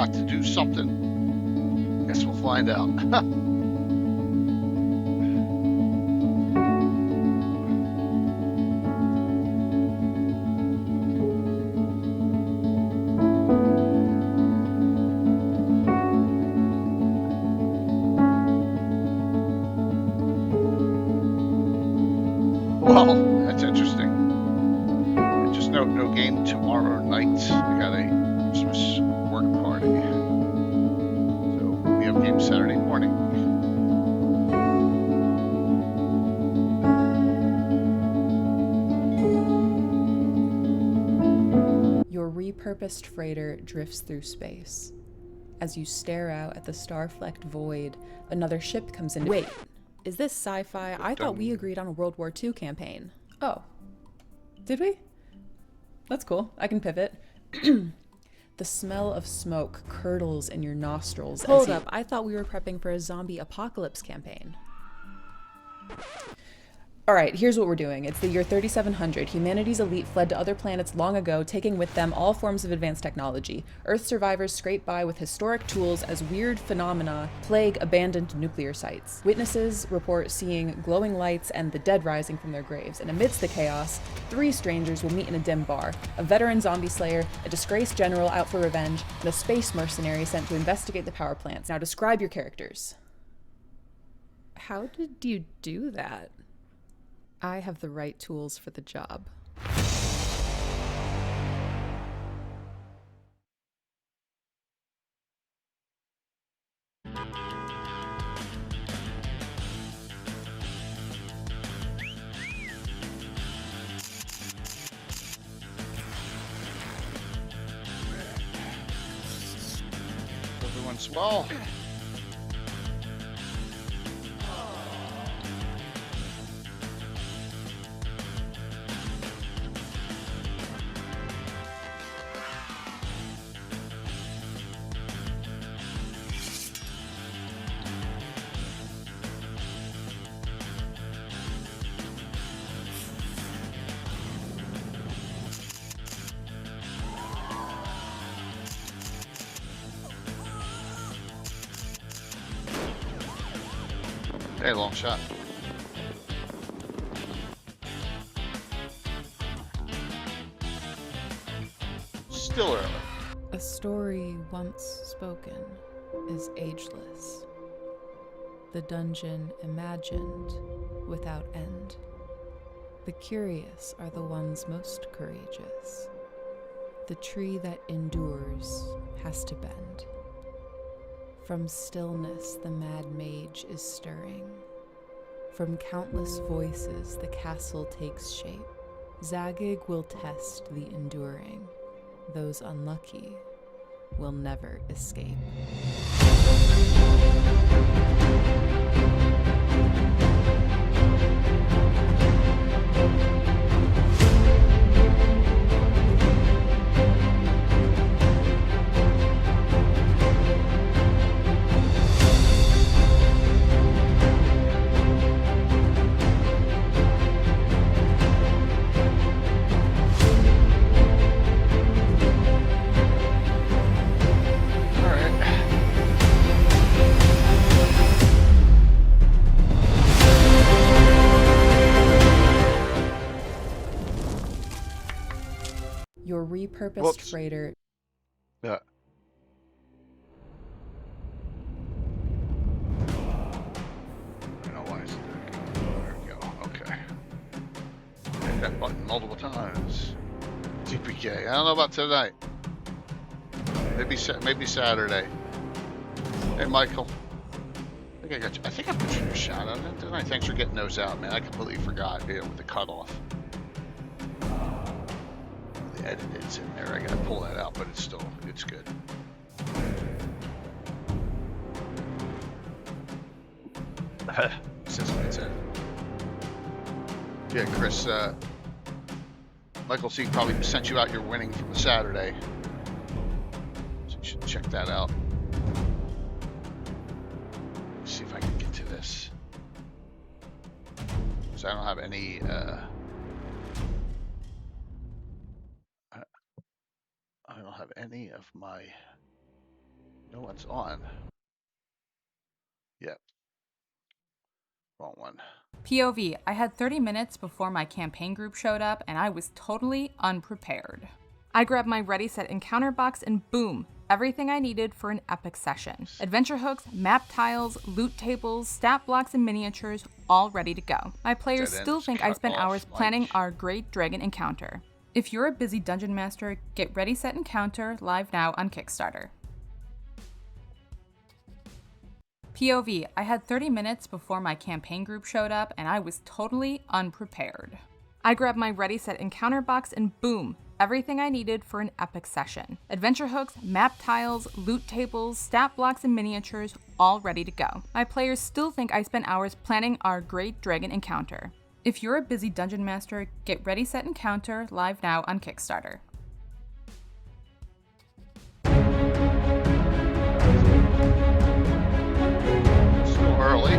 about to do something. Guess we'll find out. Well, that's interesting. Just no game tomorrow night. I got a Christmas work party. So we have games Saturday morning. Your repurposed freighter drifts through space. As you stare out at the star-flecked void, another ship comes in. Wait, is this sci-fi? I thought we agreed on a World War II campaign. Oh, did we? That's cool. I can pivot. The smell of smoke curdles in your nostrils. Hold up, I thought we were prepping for a zombie apocalypse campaign. Alright, here's what we're doing. It's the year 3700. Humanity's elite fled to other planets long ago, taking with them all forms of advanced technology. Earth survivors scrape by with historic tools as weird phenomena plague abandoned nuclear sites. Witnesses report seeing glowing lights and the dead rising from their graves. And amidst the chaos, 3 strangers will meet in a dim bar. A veteran zombie slayer, a disgraced general out for revenge, and a space mercenary sent to investigate the power plants. Now describe your characters. How did you do that? I have the right tools for the job. Everyone's well. Hey, long shot. Still early. A story once spoken is ageless. The dungeon imagined without end. The curious are the ones most courageous. The tree that endures has to bend. From stillness the mad mage is stirring. From countless voices the castle takes shape. Zagig will test the enduring. Those unlucky will never escape. Your repurposed freighter. Yeah. I don't know why it's there. There we go. Okay. Hit that button multiple times. TPK. I don't know about tonight. Maybe Saturday. Hey, Michael. I think I put you in a shot on it, didn't I? Thanks for getting those out, man. I completely forgot, with the cutoff. The edit is in there. I gotta pull that out, but it's good. Says what it said. Yeah, Chris, Michael C probably sent you out your winning from the Saturday. So you should check that out. Let's see if I can get to this. So I don't have any, I don't have any of my No one's on. Yep. Wrong one. POV, I had 30 minutes before my campaign group showed up, and I was totally unprepared. I grabbed my Ready Set Encounter box and boom, everything I needed for an epic session. Adventure hooks, map tiles, loot tables, stat blocks, and miniatures, all ready to go. My players Dead end still is think I cut spent off, hours Mike. planning our great dragon encounter. If you're a busy dungeon master, get Ready Set Encounter live now on Kickstarter. POV, I had 30 minutes before my campaign group showed up, and I was totally unprepared. I grabbed my Ready Set Encounter box and boom, everything I needed for an epic session. Adventure hooks, map tiles, loot tables, stat blocks, and miniatures, all ready to go. My players still think I spent hours planning our great dragon encounter. If you're a busy dungeon master, get Ready Set Encounter live now on Kickstarter. Still early.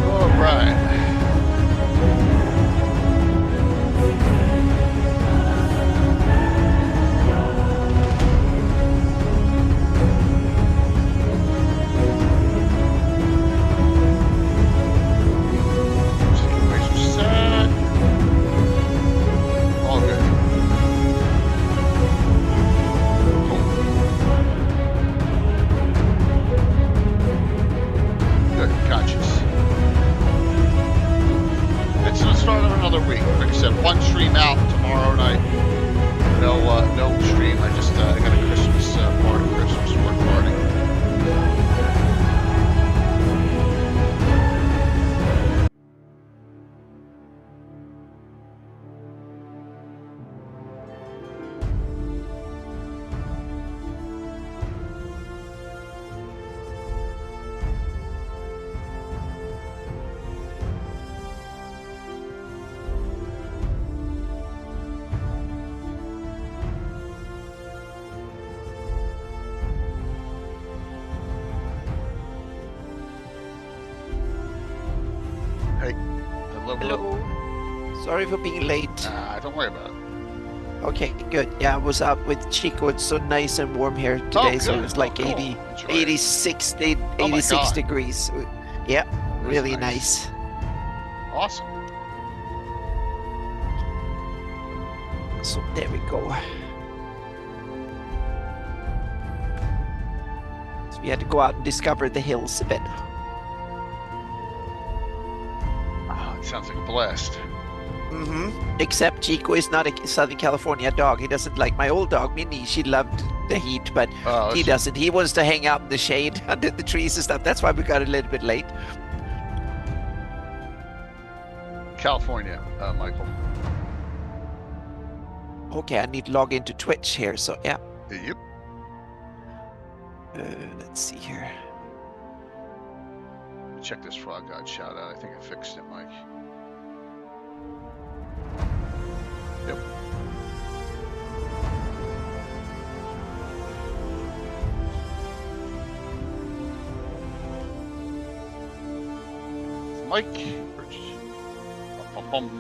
All right. Situations set. All good. Cool. Good. Conscious. It's the start of another week. Like I said, one stream out tomorrow night. No stream. I just got a Christmas party, Christmas work party. Hey, hello. Hello. Sorry for being late. Don't worry about it. Okay, good. Yeah, I was out with Chico. It's so nice and warm here today. So it good. was like Cool. 80, Enjoy it. 86, Oh my 86 God. degrees. Yeah, That's really nice. nice. Awesome. So there we go. So we had to go out and discover the hills a bit. Oh, it sounds like a blast. Except Chico is not a Southern California dog. He doesn't like my old dog, Minnie. She loved the heat, but he doesn't. He wants to hang out in the shade under the trees and stuff. That's why we got a little bit late. California, Michael. Okay, I need to log into Twitch here. So yeah. Yep. Let's see here. Check this Frog God shout out. I think I fixed it, Mike. Yep. Mike. Bum, bum, bum.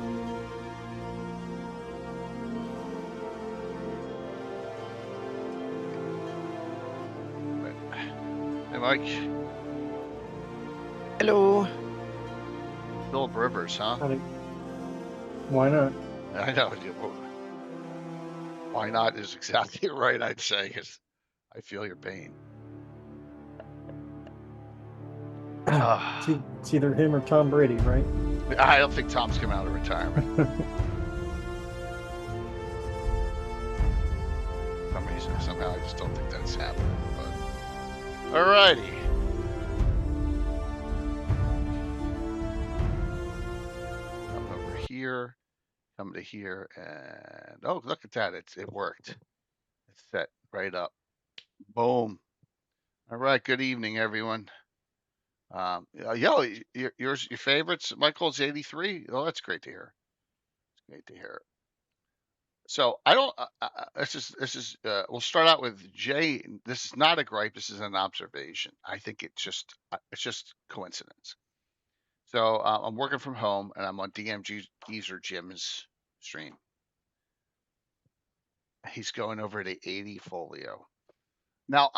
Hey, Mike. Hello. Philip Rivers, huh? Howdy. Why not? I know. Why not is exactly right, I'd say, because I feel your pain. It's either him or Tom Brady, right? I don't think Tom's come out of retirement. For some reason, somehow, I just don't think that's happening. But alrighty. Come over here. Come to here, and oh, look at that! It worked. It's set right up. Boom. All right. Good evening, everyone. Your favorites, Michael's 83. Oh, that's great to hear. It's great to hear. So I don't. We'll start out with Jay. This is not a gripe. This is an observation. I think it's just coincidence. So I'm working from home and I'm on DMG Geezer Jim's stream. He's going over to 80 Folio. Now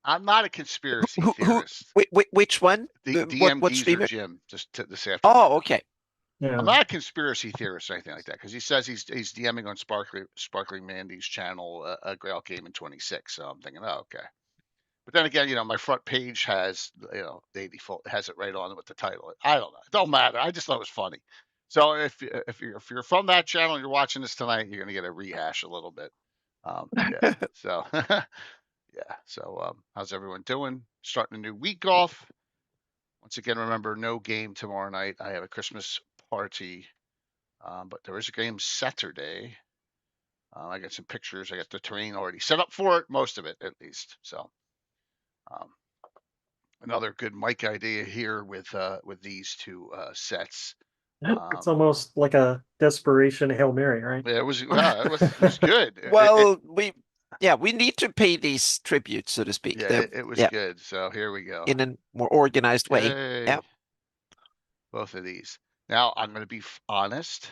I'm not a conspiracy theorist. Which one? The What DM Geezer streamer? Jim just this afternoon. Oh, okay. Yeah. I'm not a conspiracy theorist or anything like that because he says he's DMing on Sparkling Mandy's channel a Greyhawk game in 26. So I'm thinking, oh, okay. But then again, my front page has the 80 has it right on it with the title. I don't know. It don't matter. I just thought it was funny. So if you're from that channel and you're watching this tonight, you're gonna get a rehash a little bit. Yeah. So yeah. So how's everyone doing? Starting a new week off. Once again, remember, no game tomorrow night. I have a Christmas party, but there is a game Saturday. I got some pictures. I got the terrain already set up for it, most of it at least. So another good mic idea here with these two sets. It's almost like a desperation Hail Mary, right? Yeah, it was good. Well, we need to pay these tributes, so to speak. Yeah, it was good. So here we go. In a more organized way. Yay. Yeah. Both of these. Now I'm going to be honest.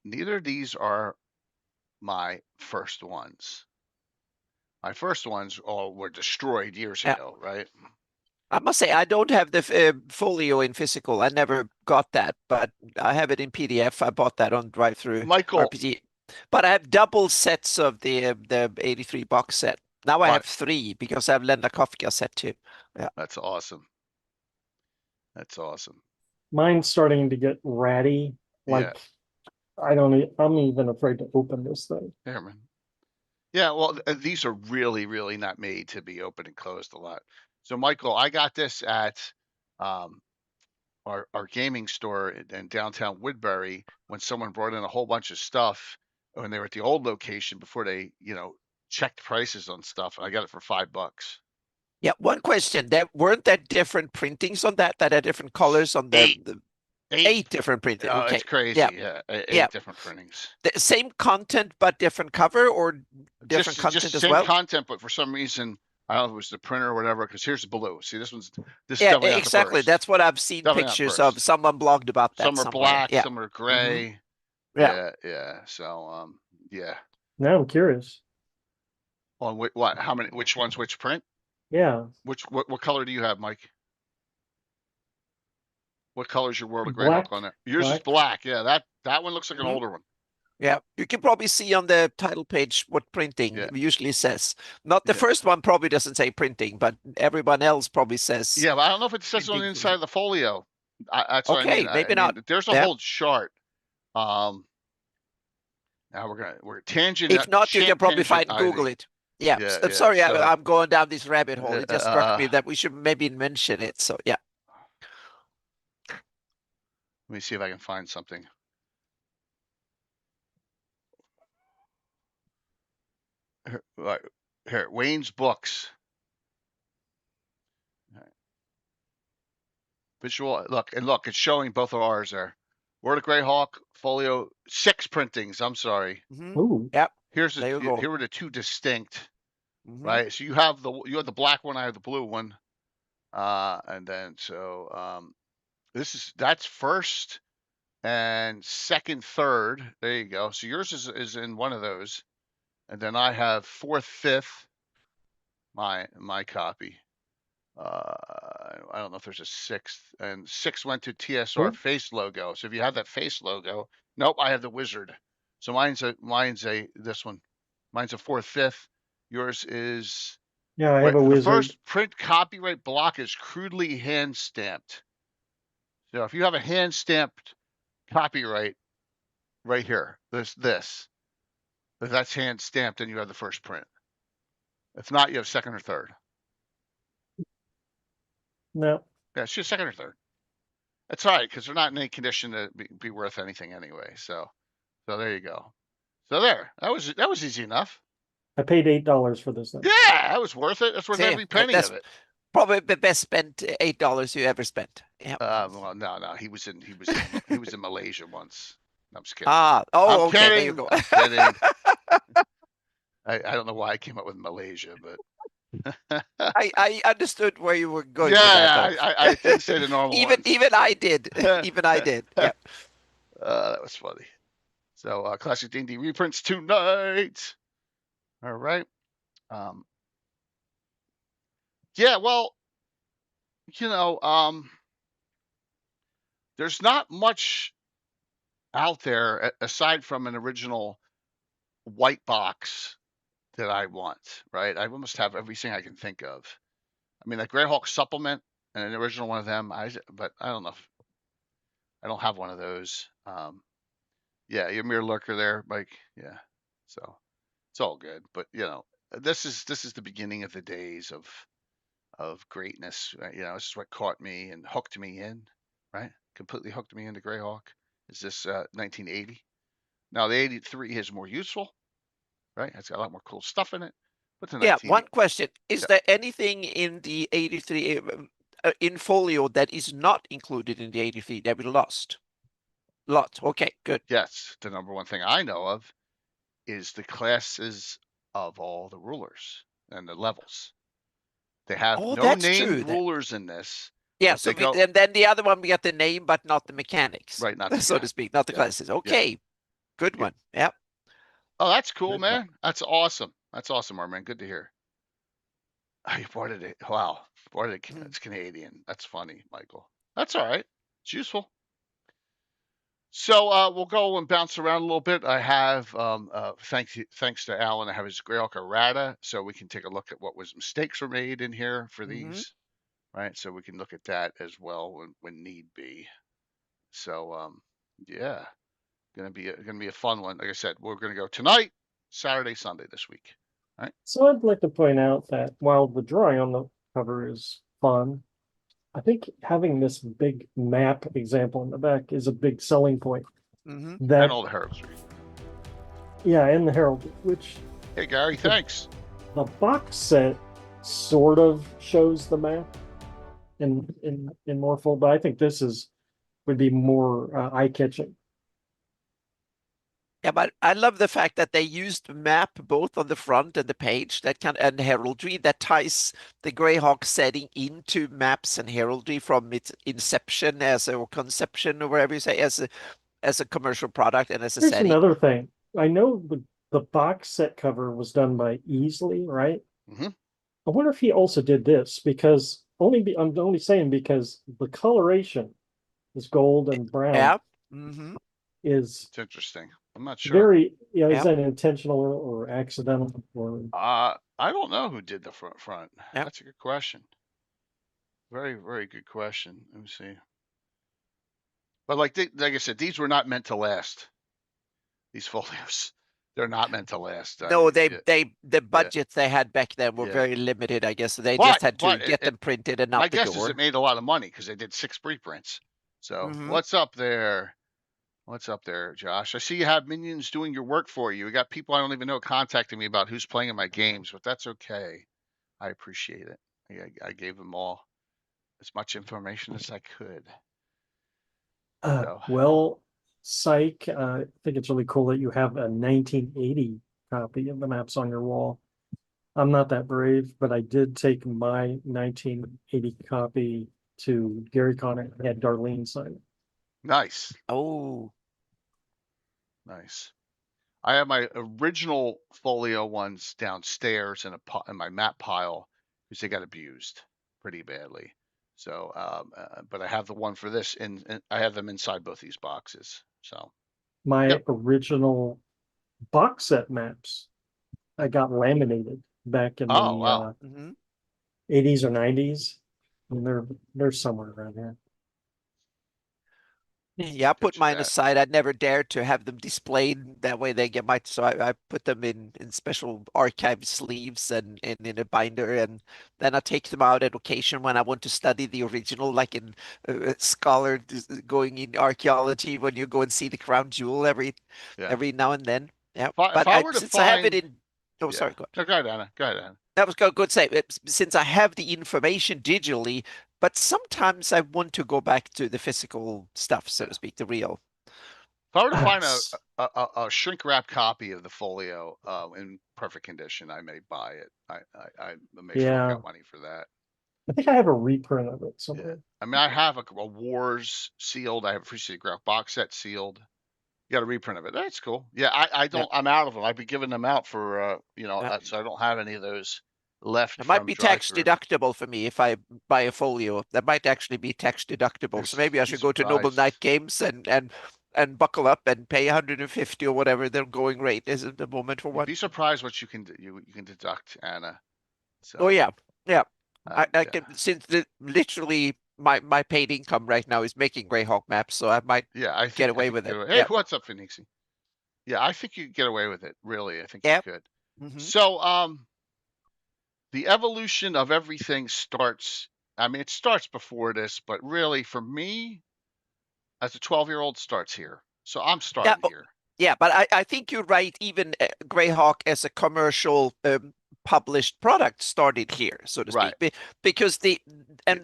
Neither of these are my first ones. My first ones all were destroyed years ago, right? I must say, I don't have the folio in physical. I never got that, but I have it in PDF. I bought that on drive-through Michael, RPG. But I have double sets of the 83 box set. Now I have 3 because I have Lenda Kafka set too. Yeah. That's awesome. That's awesome. Mine's starting to get ratty. Like, I'm even afraid to open this thing. Yeah, man. Yeah, well, these are really, really not made to be open and closed a lot. So, Michael, I got this at our gaming store in downtown Woodbury when someone brought in a whole bunch of stuff when they were at the old location before they, checked prices on stuff. And I got it for $5. Yeah, one question. Weren't there different printings on that had different colors on the eight different printings? Oh, okay. it's crazy. Yeah, eight different printings. The same content but different cover, or different content just as same well? content, but for some reason, I don't know if it was the printer or whatever, because here's the blue. See, this is yeah, exactly. That's what I've seen definitely pictures of. Someone blogged about that. Some are somewhere. black, some are gray. Mm-hmm. Yeah. So, yeah. Now I'm curious. On what? How many? Which ones? Which print? Yeah. What color do you have, Mike? What color is your World of Greyhawk on there? Yours is black. Yeah, that one looks like an older one. Yeah, you can probably see on the title page what printing usually says. Not the first one probably doesn't say printing, but everyone else probably says. Yeah, but I don't know if it says on the inside of the folio. That's what I mean. Maybe not. There's a whole chart. Now we're tangent. If not, you can probably Google it. Yeah. Sorry, I'm going down this rabbit hole. It just struck me that we should maybe mention it. So yeah. Let me see if I can find something. Here, Wayne's books. Visual look, it's showing both of ours there. Word of Greyhawk, Folio, 6 printings. I'm sorry. Ooh. Yep. Here were the two distinct. Right. So you have the black one, I have the blue one. And then that's first and second, third. There you go. So yours is in one of those. And then I have fourth, fifth, my copy. I don't know if there's a sixth, and 6 went to TSR face logo. So if you have that face logo, nope, I have the wizard. So mine's this one. Mine's a fourth, fifth. Yours is I have a wizard. The first print copyright block is crudely hand stamped. So if you have a hand stamped copyright right here, if that's hand stamped, then you have the first print. If not, you have second or third. No. Yeah, it's just second or third. That's all right, because they're not in any condition to be worth anything anyway. So there you go. So there, that was easy enough. I paid $8 for this thing. Yeah, that was worth it. That's worth every penny of it. Probably the best spent $8 you ever spent. Yeah. Well, no, he was in Malaysia once. I'm just kidding. Ah, I'm oh, okay, there you kidding. go. I'm kidding. I don't know why I came up with Malaysia, but I understood where you were going with that, yeah, though. I didn't say the normal ones. Even I did. Even I did. Yeah. That was funny. So classic D&D reprints tonight. All right. Um, yeah, well, you know, there's not much out there aside from an original white box that I want, right? I almost have everything I can think of. I mean, like Greyhawk supplement and an original one of them, but I don't know if I don't have one of those. Yeah, your mirror lurker there, Mike. Yeah, so it's all good. But this is the beginning of the days of greatness. Right? This is what caught me and hooked me in, right? Completely hooked me into Greyhawk. Is this 1980? Now the 83 is more useful, right? It's got a lot more cool stuff in it. But the Yeah, 19, one question. Is yeah, there anything in the 83 in Folio that is not included in the 83 that we lost? Lot. Okay, good. yes, the number one thing I know of is the classes of all the rulers and the levels. They have Oh, no that's named true. rulers in this, Yeah, but so they go and then the other one we got the name but not the mechanics, right, not the so to yeah, speak, not the yeah, classes. yeah, Okay, good yeah. one. Yeah, Oh, that's cool, good one. man. That's awesome. That's awesome, man. Good to hear. Oh, you bought it. Wow, bought it. Mm. It's Canadian. That's funny, Michael. That's all right. It's useful. So we'll go and bounce around a little bit. I have thanks to Alan, I have his Greyhawk errata, so we can take a look at what was mistakes were made in here for Mm-hmm. these, right? So we can look at that as well when need be. So yeah, gonna be a fun one. Like I said, we're gonna go tonight, Saturday, Sunday this week. All right. So I'd like to point out that while the drawing on the cover is fun, I think having this big map example in the back is a big selling point. Mm-hmm. And That, all the heraldry. yeah, and the Herald, which Hey Gary, the, thanks. the box set sort of shows the map in more full, but I think this would be more eye-catching. Yeah, but I love the fact that they used map both on the front and the page that can and heraldry that ties the Greyhawk setting into maps and heraldry from its inception as a or conception or whatever you say as a commercial product and as a Here's setting. another thing. I know the box set cover was done by Easley, right? Mm-hmm. I wonder if he also did this because I'm only saying because the coloration is gold and brown Yeah. Mm-hmm. is It's interesting. I'm not sure. very, is Yeah. that intentional or accidental or I don't know who did the front. Yeah. That's a good question. Very, very good question. Let me see. But like I said, these were not meant to last. These folios, they're not meant to last. I No, mean, the yeah, budgets they had back then were yeah. very limited, I guess. So they just But had to but get them printed and my out the guess is it door. made a lot of money because they did 6 reprints. So Mm-hmm. what's up there? What's up there, Josh? I see you have minions doing your work for you. We got people I don't even know contacting me about who's playing in my games, but that's okay. I appreciate it. I gave them all as much information as I could. So, well, psych. I think it's really cool that you have a 1980 copy of the maps on your wall. I'm not that brave, but I did take my 1980 copy to Gary Conner. I had Darlene sign it. nice. Oh, Nice. I have my original folio ones downstairs in my map pile because they got abused pretty badly. So, but I have the one for this, and I have them inside both these boxes. So, My yep. original box set maps I got laminated back in Oh, the wow. 80s or 90s. And they're somewhere around here. yeah, I put Bet you mine that. aside. I'd never dared to have them displayed that way. They get my so I put them in special archive sleeves and in a binder, and then I take them out at occasion when I want to study the original, like in scholar going in archaeology when you go and see the crown jewel Yeah. every now and then. Yeah, If but I were to since I have it find, in, oh, yeah. sorry, go ahead. No, go ahead, Anna. Go ahead, Anna. That was good to say. Since I have the information digitally, but sometimes I want to go back to the physical stuff, so Yeah. to speak, the real. If I were to find a shrink wrap copy of the Folio in perfect condition, I may buy it. I may fork Yeah, out money for that. I think I have a reprint of it Yeah. somewhere. I mean, I have a Wars sealed. I have a Appreciated Graph box set sealed. You got a reprint of it. That's cool. Yeah, I Yeah. don't. I'm out of them. I've been giving them out for Yeah. so I don't have any of those left It might from be tax drive-through. deductible for me if I buy a Folio. That might actually be tax deductible. So maybe I Be should go to Noble surprised. Night Games and buckle up and pay 150 or whatever their going rate is at the moment for You'd one. be surprised what you can deduct, Anna. Oh So, yeah, yeah. I yeah, can since literally my paid income right now is making Greyhawk maps, so I might yeah. get I away think you with get it. away. Hey, Yeah, what's up, Phoenixy? Yeah, I think you could get away with it. Really, I think you yeah. could. Hmm. So, the evolution of everything starts. I mean, it starts before this, but really, for me, as a 12-year-old, starts here. So I'm Yeah, starting oh, here. yeah, but I think you're right. Even Greyhawk as a commercial published product started here, so to Right. speak. Because the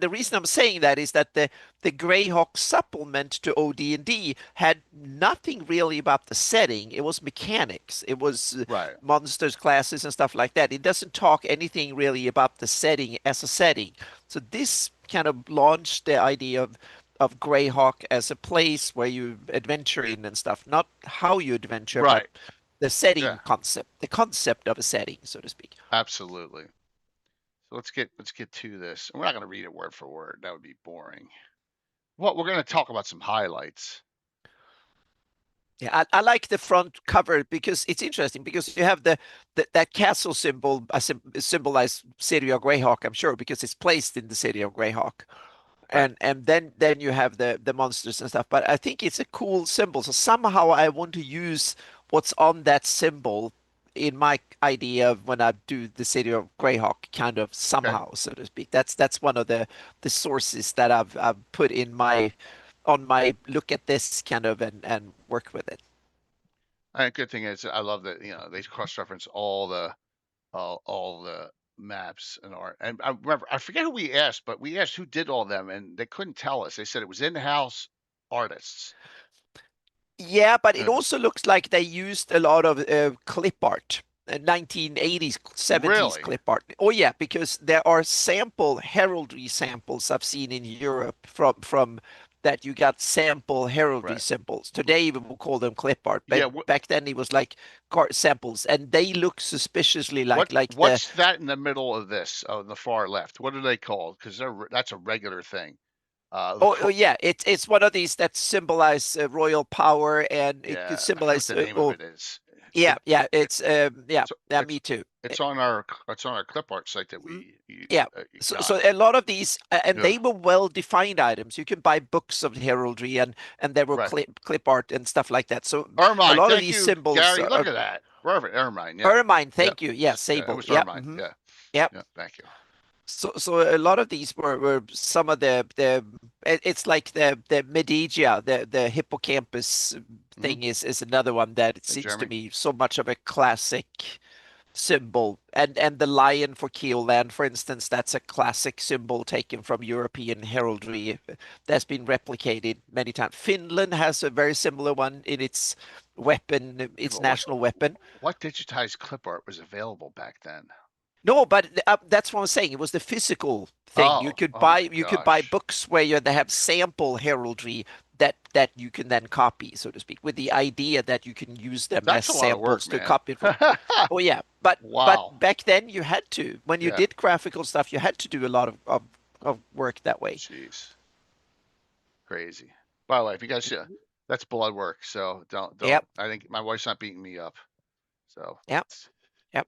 reason I'm saying that is that the Greyhawk supplement to OD&D had nothing really about the setting. It was mechanics. It was Right. monsters, classes, and stuff like that. It doesn't talk anything really about the setting as a setting. So this kind of launched the idea of Greyhawk as a place where you adventure in and stuff, not how you adventure, but Right. the Yeah. setting concept, the concept of a setting, so to speak. Absolutely. So let's get to this. We're not going to read it word for word. That would be boring. Well, we're going to talk about some highlights. Yeah, I like the front cover because it's interesting because you have that castle symbol symbolize city of Greyhawk, I'm sure, because it's placed in the city of Greyhawk. Right. And then you have the monsters and stuff. But I think it's a cool symbol. So somehow I want to use what's on that symbol in my idea of when I do the city of Greyhawk, kind of Okay. somehow, so to speak. That's one of the sources that I've put in my on my look at this kind of and work with it. And good thing is, I love that they cross-reference all the maps and art. And I remember, I forget who we asked, but we asked who did all them, and they couldn't tell us. They said it was in-house artists. Yeah, but it Uh, also looks like they used a lot of clip art, 1980s, 70s really? clip art. Oh yeah, because there are sample heraldry samples I've seen in Europe from that you got sample heraldry Right. symbols. Today we will call them clip art, Yeah. but back then it was like car samples, and they look suspiciously like the What's that in the middle of this on the far left? What are they called? Because that's a regular thing. The oh yeah, it's one of these that symbolize royal power, and it could Yeah, I forget what symbolize the name of oh it is. yeah It, yeah it it's yeah so yeah me too. it's on our clip art site that Mhm. you Yeah. got. So a lot of these, and Yeah. they were well-defined items. You can buy books of heraldry, and there were Right. clip art and stuff like that. So a Ermine. lot of Thank these you, symbols Gary. Look are at that. Perfect. Ermine. Yeah. ermine. Yep. Thank you. Yeah, Yeah. It sable. was Yeah. Ermine. Yeah. Yeah. Yeah. Thank you. So a lot of these were some of it's like the Medigia, the hippocampus Hmm. thing is another one that it Hey, seems to Jeremy. me so much of a classic symbol. And the lion for Keoland, for instance, that's a classic symbol taken from European heraldry that's been replicated many times. Finland has a very similar one in its weapon, Yeah, its but national weapon. what digitized clip art was available back then? No, but that's what I'm saying. It was the physical thing. Oh. Oh my You could buy gosh. books where they have sample heraldry that you can then copy, so to speak, with the idea that you can use them as That's a lot of work, samples to man. copy it from. Oh yeah, but Wow. back then you had to when you Yeah. did graphical stuff, you had to do a lot of work that way. Jeez. Crazy. By the way, if you guys see, that's blood work. So don't. Yep, I think my wife's not beating me up. So. yep, yep.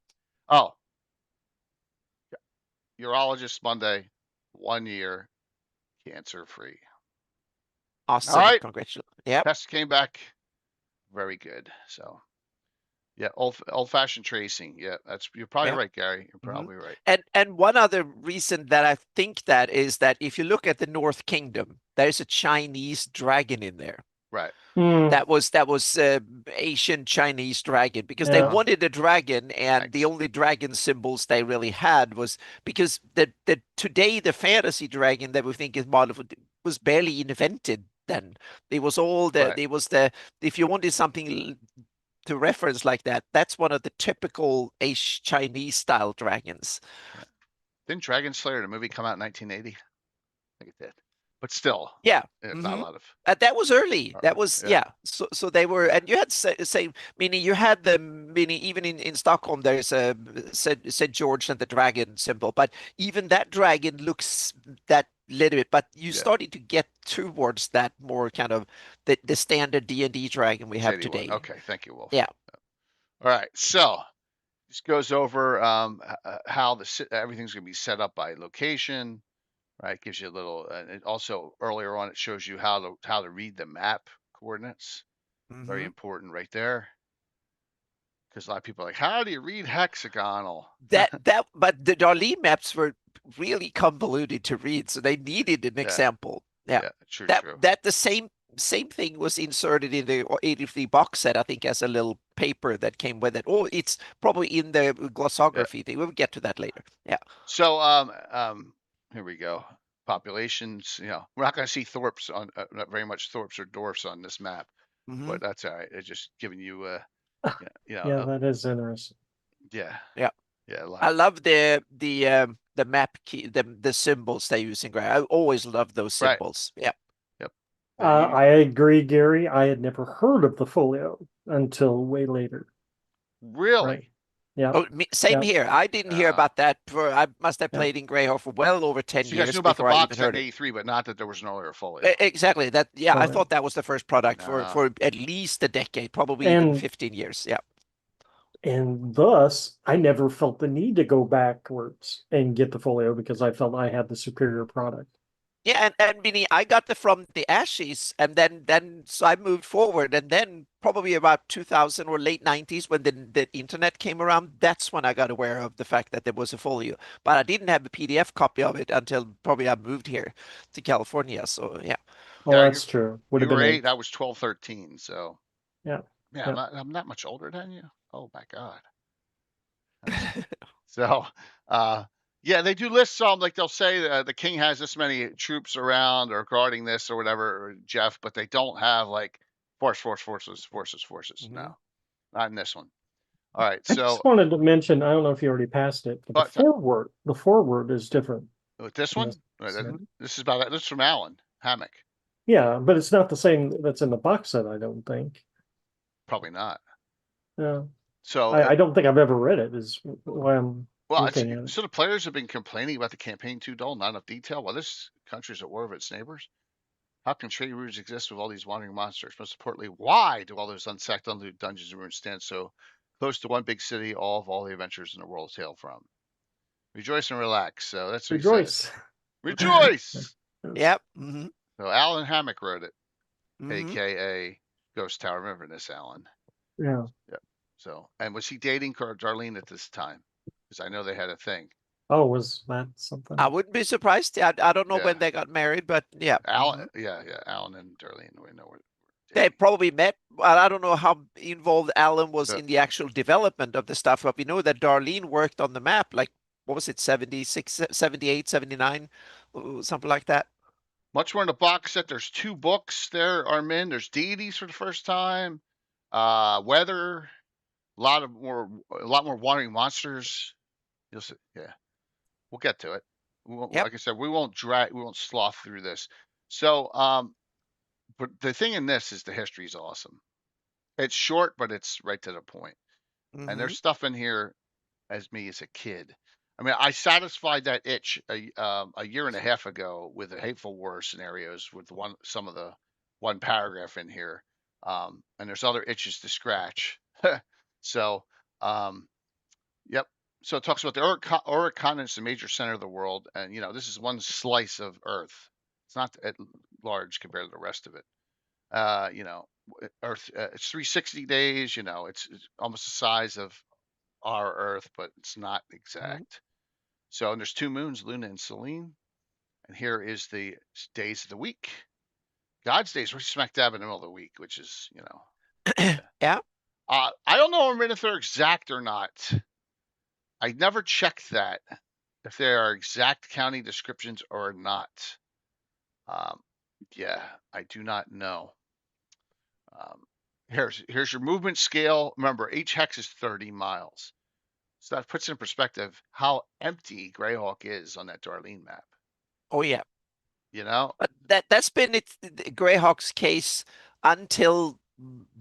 Oh, urologist Monday, 1 year, cancer free. All Awesome. right. Congratulations. Yep, Test came back very good. So yeah, old fashioned tracing. Yeah, you're probably yep. right, Gary. You're Hmm. probably right. And one other reason that I think that is that if you look at the North Kingdom, there's a Chinese dragon in there. Right. Hmm, That was Asian Chinese dragon because they yeah, wanted a dragon, and the Thanks. only dragon symbols they really had was because the today the fantasy dragon that we think is modeled was barely invented then. It was all the, Right. it was the, if you wanted something to reference like that, that's one of the typical Chinese style dragons. Yeah. Didn't Dragon Slayer, the movie, come out in 1980? I think it did. But still, Yeah. not a lot of. That was early. That was, Yeah. yeah. So they were, Yeah. and you had same, meaning you had the, meaning even in Stockholm, there's a St. George and the dragon symbol, but even that dragon looks that little bit, but you Yeah. started to get towards that more kind of the standard D&D dragon we have JD1. today. Okay. Thank you, Wolf. Yeah. All right. So this goes over how everything's going to be set up by location, right? Gives you a little, and it also earlier on it shows you how to read the map coordinates. Very important right there, because a lot of people are like, how do you read hexagonal? But the Darlene maps were really convoluted to read, so they needed an Yeah. example. Yeah. Yeah. True. That the same thing was inserted in the 83 box set, I think, as a little paper that came with it. Oh, it's probably in the Yeah. glossography. We'll get to that later. Yeah. So here we go. Populations. We're not going to see Thorpes on not very much Thorpes or dwarfs on this map, but that's all right. It's just giving you Yeah, that is interesting. yeah. Yeah. Yeah. I love the map key, the symbols they use in Grey. I always love those Right. symbols. Yeah. Yep. I agree, Gary. I had never heard of the folio until way later. Really? Right. Yeah. Oh, same Yeah. here. I didn't hear about that for, I must have played in Greyhawk for well over 10 So you guys years knew about the before I box even set heard in it. '83, but not that there was an earlier folio. Exactly. That, yeah, I Right. thought that was the first product No. for at least a decade, probably even 15 years. Yeah. And thus, I never felt the need to go backwards and get the folio because I felt I had the superior product. Yeah, and Vinny, I got the from the Ashes, and then so I moved forward, and then probably about 2000 or late 90s when the internet came around, that's when I got aware of the fact that there was a folio. But I didn't have a PDF copy of it until probably I moved here to California. So yeah. Well, that's true. Would You have been were 8. 8. I was 12, 13. So yeah. Yeah. I'm not much older than you. Oh my God. So, yeah, they do list some, like they'll say the king has this many troops around or guarding this or whatever, or Jeff, but they don't have like forces. No, not in this one. All right. I So just wanted to mention, I don't know if you already passed it, but the forward is different. with this one, this is about this is from Alan Hammock. Yeah, but it's not the same that's in the box set, I don't think. Probably not. Yeah. So I don't think I've ever read it, is why I'm looking at it. So the players have been complaining about the campaign too dull, not enough detail. Well, this country's at war with its neighbors. How can trade routes exist with all these wandering monsters? Most importantly, why do all those unsacked, unlooted dungeons and ruins stand so close to one big city, all the adventures in the world hail from? Rejoice and relax. So that's what Rejoice. He says. Rejoice. Yep. So Alan Hammock wrote it, aka Ghost Tower. Remember this, Alan? Yeah. Yep. So, and was he dating Darlene at this time? Because I know they had a thing. Oh, was that something? I wouldn't be surprised. I don't know when they got married, but yeah. Alan, Alan and Darlene, we know where they probably met. Well, I don't know how involved Alan was in the actual development of the stuff, but we know that Darlene worked on the map, like, what was it, 76, 78, 79, something like that. Much more in the box set. There's 2 books there, Armin. There's deities for the first time. Weather, a lot more wandering monsters. You'll see. Yeah, we'll get to it. Like I said, we won't slough through this. So, but the thing in this is the history is awesome. It's short, but it's right to the point. And there's stuff in here as me as a kid. I mean, I satisfied that itch a year and a half ago with the Hateful War scenarios with some of the one paragraph in here. And there's other itches to scratch. So, yep. So it talks about the Auric continent is the major center of the world. And, this is one slice of Earth. It's not at large compared to the rest of it. Earth, it's 360 days, it's almost the size of our Earth, but it's not exact. So, and there's 2 moons, Luna and Selene. And here is the days of the week. God's days, we're smack dab in the middle of the week, which is, Yeah. I don't know if they're exact or not. I never checked that, if they are exact county descriptions or not. Yeah, I do not know. Um, here's your movement scale. Remember, each hex is 30 miles. So that puts in perspective how empty Greyhawk is on that Darlene map. Oh yeah. You know? But that's been Greyhawk's case until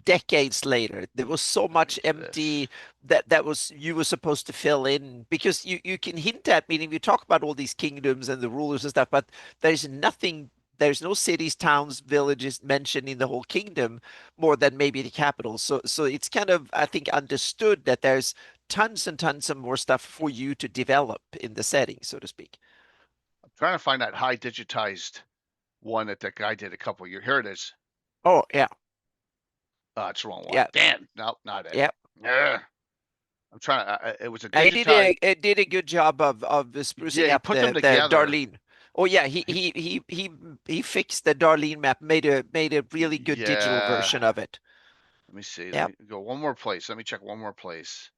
decades later. There was so Let me much do this. empty that was you were supposed to fill in because you can hint at, meaning you talk about all these kingdoms and the rulers and stuff, but there's nothing. There's no cities, towns, villages mentioned in the whole kingdom more than maybe the capital. So it's kind of, I think, understood that there's tons and tons of more stuff for you to develop in the setting, so to speak. I'm trying to find that high digitized one that guy did a couple years. Here it is. Oh yeah, It's the wrong one. yeah, Damn. Nope, not it. yeah. Ugh. I'm trying to. It was a He digitized. did a good job of sprucing Yeah, he up put them the together. Darlene. Oh yeah, He, he fixed the Darlene map, made a really good digital yeah. version of it. Let me see. Let Yep, me go one more place. Let me check one more place.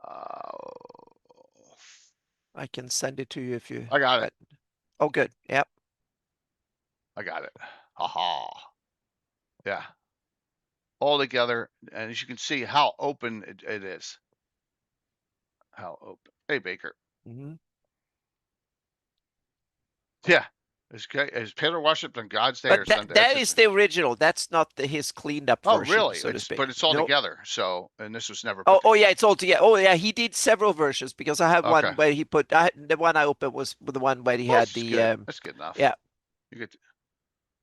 Uh, I can send it to you if you. I got it. But oh, good. Yep. I got it. Haha. Yeah. All together, and as you can see how open it is. How open. Hey, Baker. Hmm. Yeah. Is Taylor worshiped on God's Day or But Sunday? That's that his is name. the original. That's not his cleaned up Oh, version, really? so to But speak. it's all No. together. So, and this was never put Oh together. yeah, it's all together. Oh yeah, he did several versions because I have Okay. one where he put the one I opened was the one where he Well, had this is the good. That's good enough. yeah. You get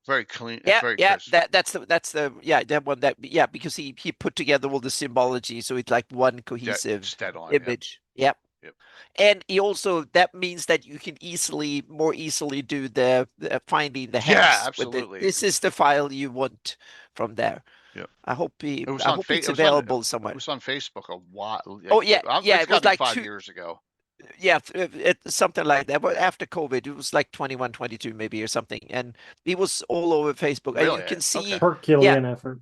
very clean. It's Yeah, very yeah, crisp. that's the yeah, that one that yeah, because he put together all the symbology so it's like one cohesive Just dead on. Yep. image. Yep. Yep. And he also that means that you can more easily do the finding the Yeah, hex with absolutely. this is the file you want from there. Yep. I hope it's available It somewhere. was on Facebook a while. Oh yeah, yeah, It's it got to was be like 5 years ago. yeah, something like that. But Yeah. after COVID, it was like 21, 22 maybe or something. And it was all over Facebook. And you Really? can Okay. see, yeah, Herculean effort.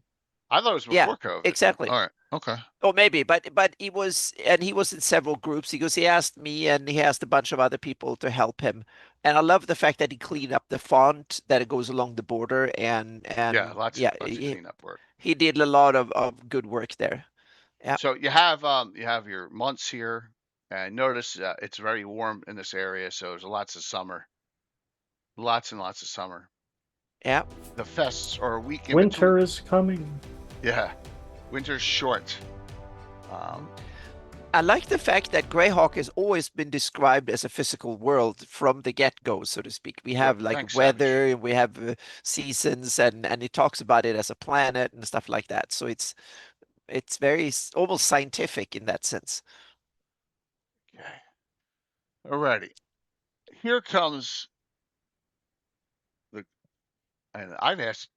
I thought it was yeah, before COVID. exactly. All right. Okay. Or maybe, but he was in several groups because he asked me and he asked a bunch of other people to help him. And I love the fact that he cleaned up the font that it goes along the border Yeah, and yeah, lots of cleanup work. he did a lot of good work there. Yeah, So you have your months here, and notice it's very warm in this area, so there's lots of summer, lots and lots of summer. yeah. The fests are a week in between. Winter is coming. Yeah, winter's short. Um, I like the fact that Greyhawk has always been described as a physical world from the get-go, so to speak. We yep. have like Thanks, Savage. weather, we have seasons, and it talks about it as a planet and stuff like that. So it's very almost scientific in that sense. Okay. Alrighty. Here comes the, and I've asked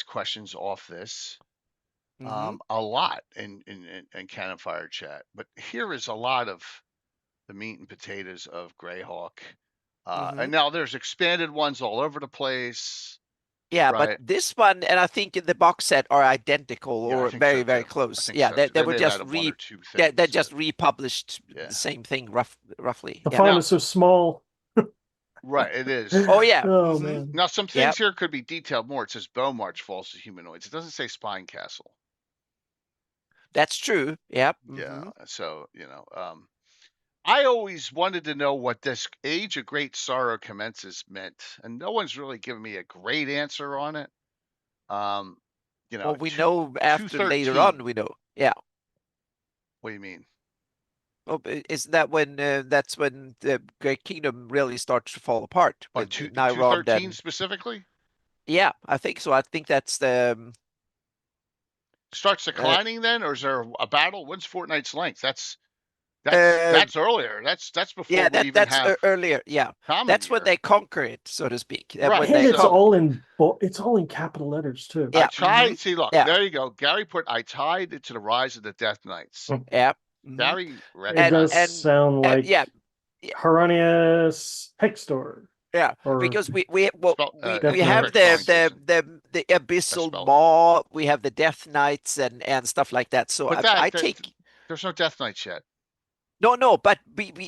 questions off this Hmm. a lot in Cannon Fire chat, but here is a lot of the meat and potatoes of Greyhawk. Hmm. And now there's expanded ones all over the place, Yeah, but right? this one and I think the box set are identical Yeah, I or think so very, very too. I close. think Yeah, so too. they They were may have just added one or two they things, just but republished the yeah. same thing roughly. The Yeah. font Now, is so small. right, it is. Oh yeah. Oh Hmm. man. Now, some Yeah, things here could be detailed more. It says Bone March falls to humanoids. It doesn't say Spine Castle. that's true. Yeah. Yeah, Hmm. so I always wanted to know what this Age of Great Sorrow commences meant, and no one's really given me a great answer on it. Um, Well, we two know two after later on, 13. we know. Yeah. What do you mean? Well, isn't that when that's when the Great Kingdom really starts to fall apart On with two Nyrond 13 and specifically? yeah, I think so. I think that's the Starts uh, declining then, or is there a battle? When's Fortnight's length? uh That's earlier. That's before yeah, we even that's have earlier. Yeah, common that's when year. they conquer it, so to speak. When Right. And they it's So conquer. all it's all in capital letters too. I Yeah. Hmm. tried. See, look, Yeah. there you go. Gary put I tied it to the rise of the Death Knights. Yeah. Hmm. Gary It And does recognized. and sound yeah. like Yeah. Hieronymus Hextor Yeah, or because we well Spell we Death have incorrect spelling, Knights. Jason. the Best abyssal spell it. maw, we have the death knights and stuff like that. So But I that take there's no Death Knights yet. No, but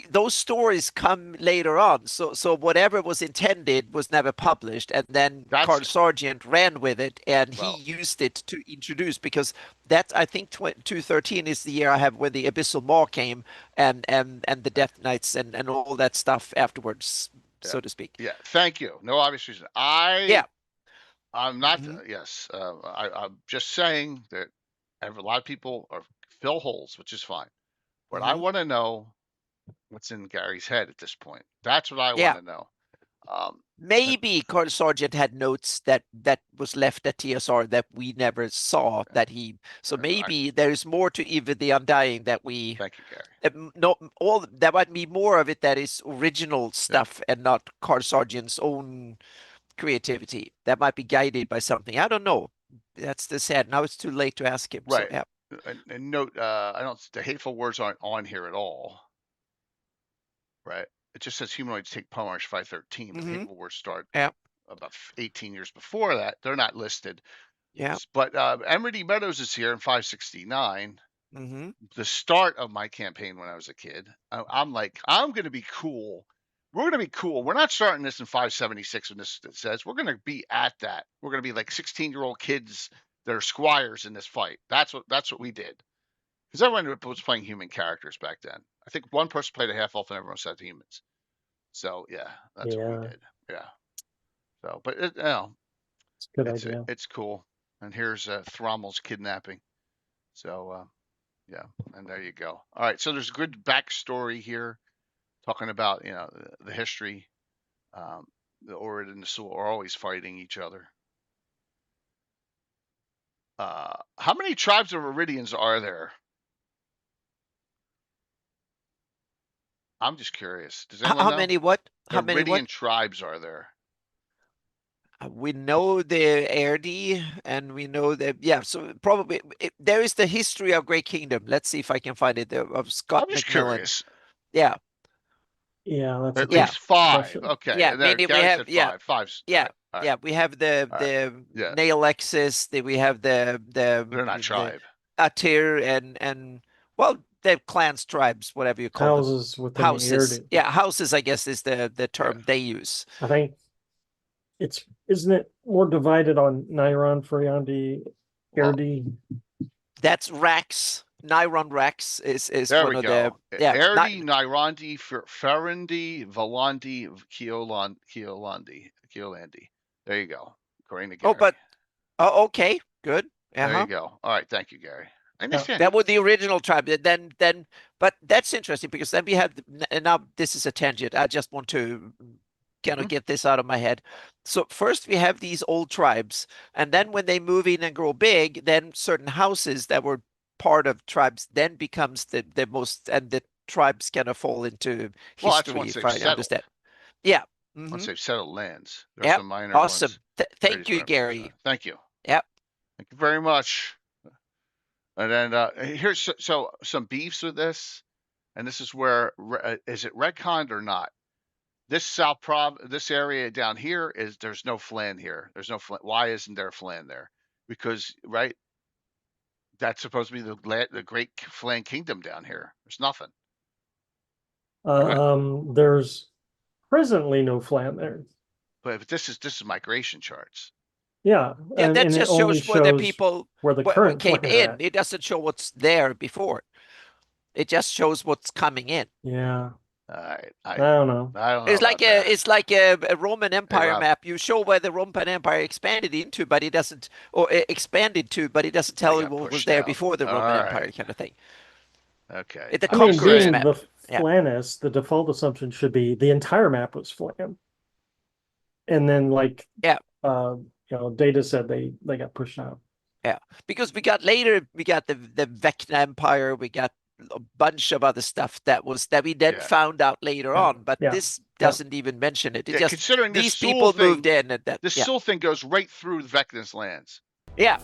those stories come later on. So whatever was intended was never published, and then That's Carl Sargent ran with it, and he well, used it to introduce because that I think 2013 is the year I have when the Abyssal Maw came and the Death Knights and all that stuff afterwards, yeah, so to speak. yeah. Thank you. No obvious reason. Yeah. I'm not. Hmm. Yes, I'm just saying that a lot of people are fill holes, which is fine. But I Hmm. want to know what's in Gary's head at this point. That's what I want Yeah. to know. Um, Maybe Carl Sargent had notes that was left at TSR that we never saw that he. So I maybe there's more to even the Undying that we thank you, Gary. no, all that might be more of it that is original Yeah, stuff and not Carl Sargent's own creativity. That might be guided by something. I don't know. That's the sad. Now it's too late to ask him. So right. yeah. And note, I don't. The hateful words aren't on here at all. Right. It just says humanoids take Pomarch 513, but the Hmm. hateful words start Yeah. about 18 years before that. They're not listed. Yeah. But Emerald Meadows is here in 569. Hmm. The start of my campaign when I was a kid. I'm like, I'm going to be cool. We're going to be cool. We're not starting this in 576 when this says we're going to be at that. We're going to be like 16-year-old kids that are squires in this fight. That's what we did. Because everyone was playing human characters back then. I think one person played a half elf and everyone else had humans. So yeah, that's what we Yeah, did. Yeah. So, but you know, it's a good idea. it's cool. And here's Thrommel's kidnapping. So yeah, and there you go. All right, so there's a good backstory here, talking about the history. Um, the Orid and the Sul are always fighting each other. How many tribes of Iridians are there? I'm just curious. Does anyone How know? many what? How many Iridian what? tribes are there? We know the Erdi and we know that, yeah, so probably there is the history of Great Kingdom. Let's see if I can find it of Scott I'm just Macmillan. curious. Yeah, Yeah, that's a At yeah, good least five. question. Okay, yeah. and there Meaning we Gary have, said yeah, five. Five's yeah, right. All right. yeah. We have the All right. the Yeah, Nailexis, we have they're not the tribe. Atir and well, the clans, tribes, whatever you call them. Houses within the Houses. area. Yeah, houses, I guess, is the Yeah. term they use. I think isn't it more divided on Niron, Friandi, Well, Erdi? That's Rax. Niron Rax is there one we of the, go. yeah, not. Erdi, Nyrandi, Ferrandi, Valandi, Keolandi. There you go. According to Oh, Gary. but oh, okay, good. There you Uh-huh. go. All right. Thank you, Gary. I Yeah. understand. That was the original tribe. But that's interesting because then we have, and now this is a tangent. I just want to kind of Mhm. get this out of my head. So first we have these old tribes, and then when they move in and grow big, then certain houses that were part of tribes then becomes the most, and the tribes kind of fall into Well, that's history, once if they've I settled. understand. Yeah. Once Hmm. they've settled lands. There's Yep. some minor Awesome. ones. They Thank just you, weren't. Gary. Thank you. Yep. Thank you very much. And then here's so some beefs with this, and this is where is it retconned or not? This this area down here is there's no Flan here. There's no Flan. Why isn't there a Flan there? Because right, that's supposed to be the Great Flan Kingdom down here. There's nothing. Correct. There's presently no flat there. But this is migration charts. Yeah, Yeah, that and it just only shows where the shows people where the what current came flag are in. at. It doesn't show what's there before. It just shows what's coming in. Yeah, I I I don't know. I don't know about that. It's like a Roman Hey Empire Rob. map. You show where the Roman Empire expanded into, but it doesn't, or expanded to, but it doesn't I tell you got what was pushed there out. before the All Roman right. Empire, kind of thing. Okay. The I I'm just mean, conqueror's saying. being the map. Yeah, Flannis, the default assumption should be the entire map was Flan. And then like yeah, Data said they got pushed out. yeah. Because we got the Vecna Empire, we got a bunch of other stuff that we then Yeah. found out later Yeah. on, but Yeah. this Yeah. doesn't even mention it. It Yeah. just Considering this these Sewell people moved thing, in and that, this yeah, Sewell thing goes right through the Vecna's lands. yeah.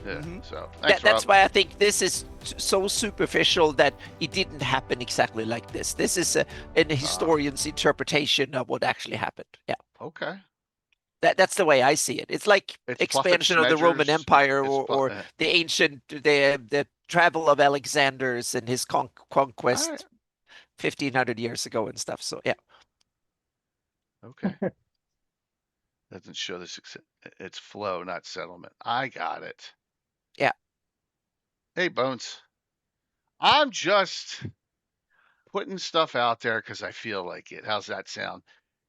Yeah. Hmm. So thanks, That's Rob. why I think this is so superficial that it didn't happen exactly like this. This is an historian's interpretation of what actually happened. Yeah. Okay. That's the way I see it. It's like It's Pluffett expansion of the Roman Smedgers. Empire It's or the travel of Alexander's and his all conquest. right. 1,500 years ago and stuff. So yeah. Okay. Doesn't show this. It's flow, not settlement. I got it. Yeah. Hey, Bones. I'm just putting stuff out there because I feel like it. How's that sound?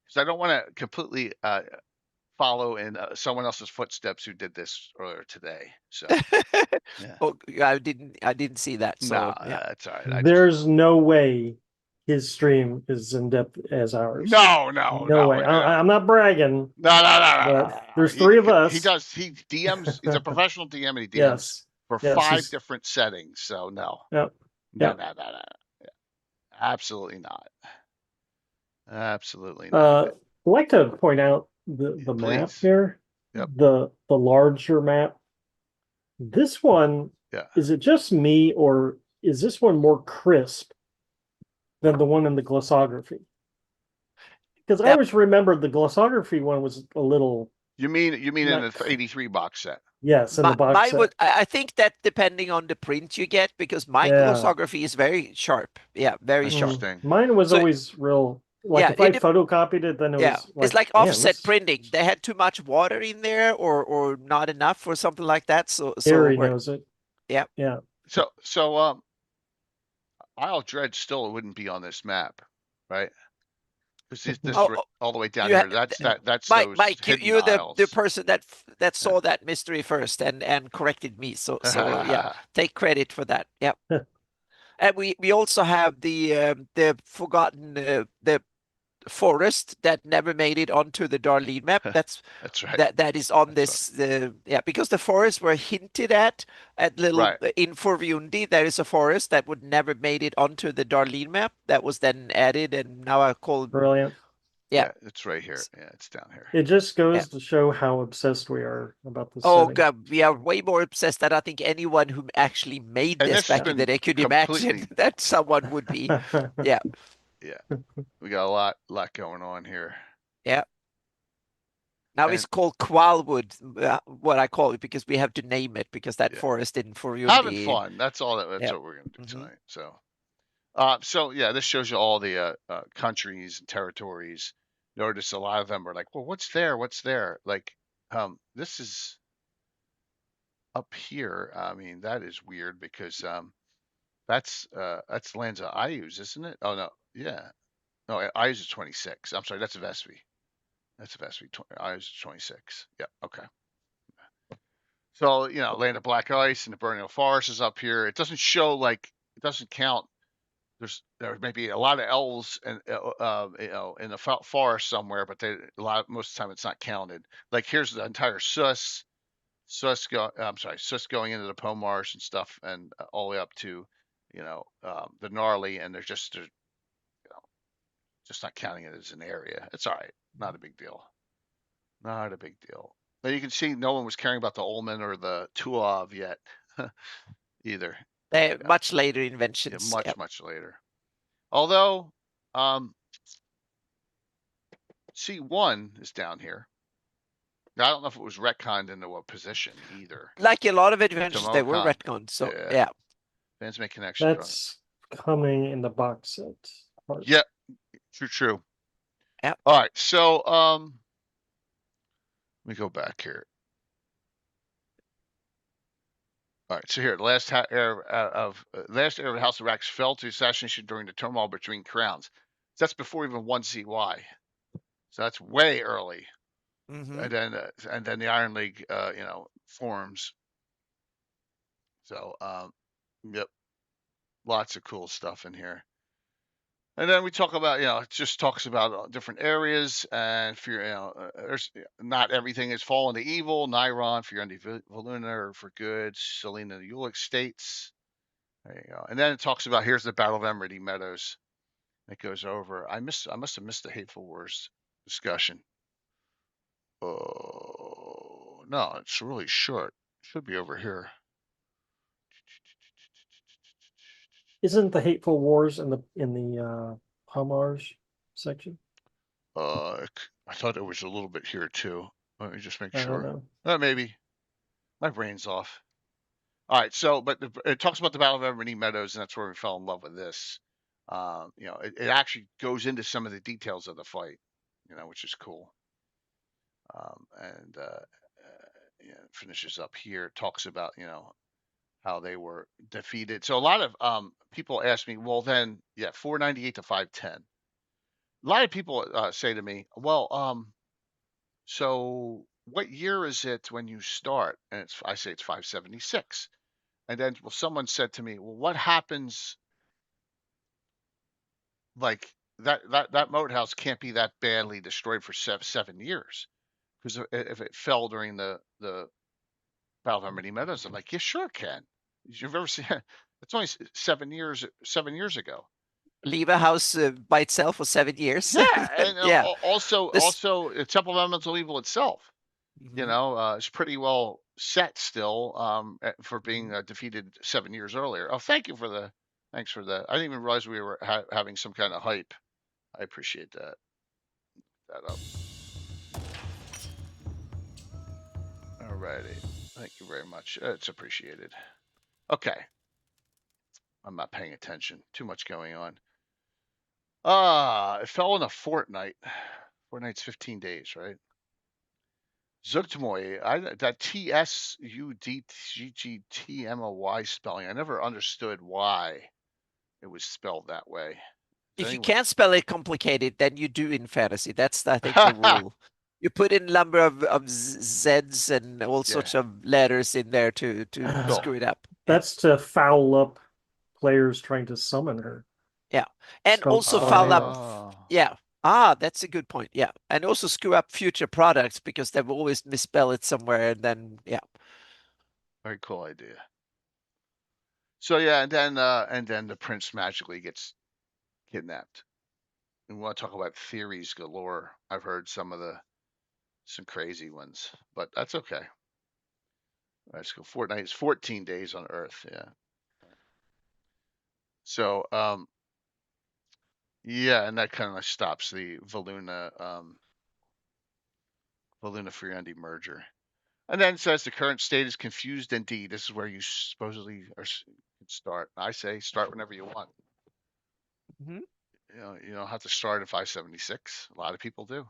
Because I don't want to completely follow in someone else's footsteps who did this earlier today. So yeah. Oh, I didn't see that. No, So yeah. that's all right. There's no way his stream is in depth as ours. No way. I'm not bragging. No. But there's three of us. He DMs. He's a professional DM and he DMs Yes. for Yes, 5 different settings. So no. Yep. No. Yep. Yeah. Absolutely not. Absolutely not. I'd like to point out the map Please. here. Yep. The larger map. This one, Yeah. is it just me or is this one more crisp than the one in the glossography? Because I always remembered the glossography one was a little. You mean in the 83 box set? Yes, in the box set. I think that depending on the print you get, because my glossography is very sharp. Yeah, very sharp. Interesting. Mine was always real. Like if I photocopied it, then it was like, it's like offset printing. They had too much water in there, or not enough, or something like that. So Harry knows it. Yeah. Yeah. So Isle Dread still wouldn't be on this map, right? Because this all the way down here. That's Mike, you're the person that saw that mystery first and corrected me. So yeah, take credit for that. Yeah. And we also have the forgotten the forest that never made it onto the Darlene map. That's right. That is on this. Because the forests were hinted at little in Forvundi. There is a forest that would never made it onto the Darlene map. That was then added, and now I call brilliant. Yeah, it's right here. Yeah, it's down here. It just goes to show how obsessed we are about this. Oh God, we are way more obsessed than I think anyone who actually made this back in the day could imagine that someone would be. Yeah. Yeah, we got a lot going on here. Yeah. Now it's called Qualwood, what I call it, because we have to name it because that forest in Forvundi. Having fun. That's all. That's what we're gonna do tonight. So yeah, this shows you all the countries and territories. Notice a lot of them are like, well, what's there? What's there? Like, this is up here. I mean, that is weird because that's Lanza Ayus, isn't it? Oh no, yeah, no, Ayus is 26. I'm sorry, that's a Vespi. That's a Vespi. Ayus is 26. Yeah, okay. So Land of Black Ice and the Burning Forest is up here. It doesn't show it doesn't count. There may be a lot of elves and in the forest somewhere, but most of the time it's not counted. Like here's the entire Sus going into the Pomars and stuff, and all the way up to the Gnarly, and they're just not counting it as an area. It's all right, not a big deal. Not a big deal. But you can see no one was caring about the Olman or the Tuav yet either. Much later inventions. Yeah, much later. Although, C1 is down here. I don't know if it was retconned into a position either. Like a lot of adventures, they were retconned. So yeah. Fans make connections. That's coming in the box set. Yeah, true. Yeah. All right, so let me go back here. All right, so here, the last heir of the House of Rax fell to assassination during the turmoil between crowns. So that's before even 1 CY. So that's way early. Mm-hmm. And then the Iron League, forms. So, yep, lots of cool stuff in here. And then we talk about, it just talks about different areas, and for there's not everything is fallen to evil. Niron, Fiorendi Voluna are for good. Selena the Ulick states. There you go. And then it talks about here's the Battle of Emerity Meadows. It goes over. I must have missed the Hateful Wars discussion. Oh no, it's really short. It should be over here. Isn't the Hateful Wars in the Pomars section? I thought it was a little bit here too. Let me just make sure. I don't know. Maybe my brain's off. All right, so but it talks about the Battle of Ebony Meadows, and that's where we fell in love with this. It actually goes into some of the details of the fight, which is cool. And finishes up here, talks about, how they were defeated. So a lot of people ask me, well, then, 498 to 510. A lot of people say to me, well, so what year is it when you start? And I say it's 576. And then, well, someone said to me, well, what happens, like that moat house can't be that badly destroyed for 7 years, because if it fell during the Battle of Harmony Meadows, I'm like, yeah, sure it can. You've ever seen it? It's only 7 years ago. Leave a house by itself for 7 years. Yeah, and Yeah. This. also Temple of Elemental Evil itself, Mhm. is pretty well set still, for being defeated 7 years earlier. Oh, thanks for the. I didn't even realize we were having some kind of hype. I appreciate that up. All righty, thank you very much. It's appreciated. Okay, I'm not paying attention. Too much going on. It fell in a fortnight. Fortnight's 15 days, right? Zugtmoy, that TSUDGGTMOY spelling, I never understood why it was spelled that way. Does If you anyone? can't spell it complicated, then you do in fantasy. That's, I think, the rule. You put in a number of Zs and all Yeah, sorts of letters in there to cool. screw it up. Yeah. That's to foul up players trying to summon her. Yeah. And Spelled also foul up. tornado. Oh, Yeah. Ah, that's a good point. Yeah. And also screw up future products because they've always misspell it somewhere. And then, yeah. very cool idea. So yeah, and then the prince magically gets kidnapped. And we want to talk about theories galore. I've heard some crazy ones, but that's okay. Let's go. Fortnite is 14 days on Earth. Yeah. So, yeah, and that kind of stops the Valuna Friandi merger. And then says the current state is confused indeed. This is where you supposedly can start. I say start whenever you want. Mhm. You don't have to start at 576. A lot of people do. I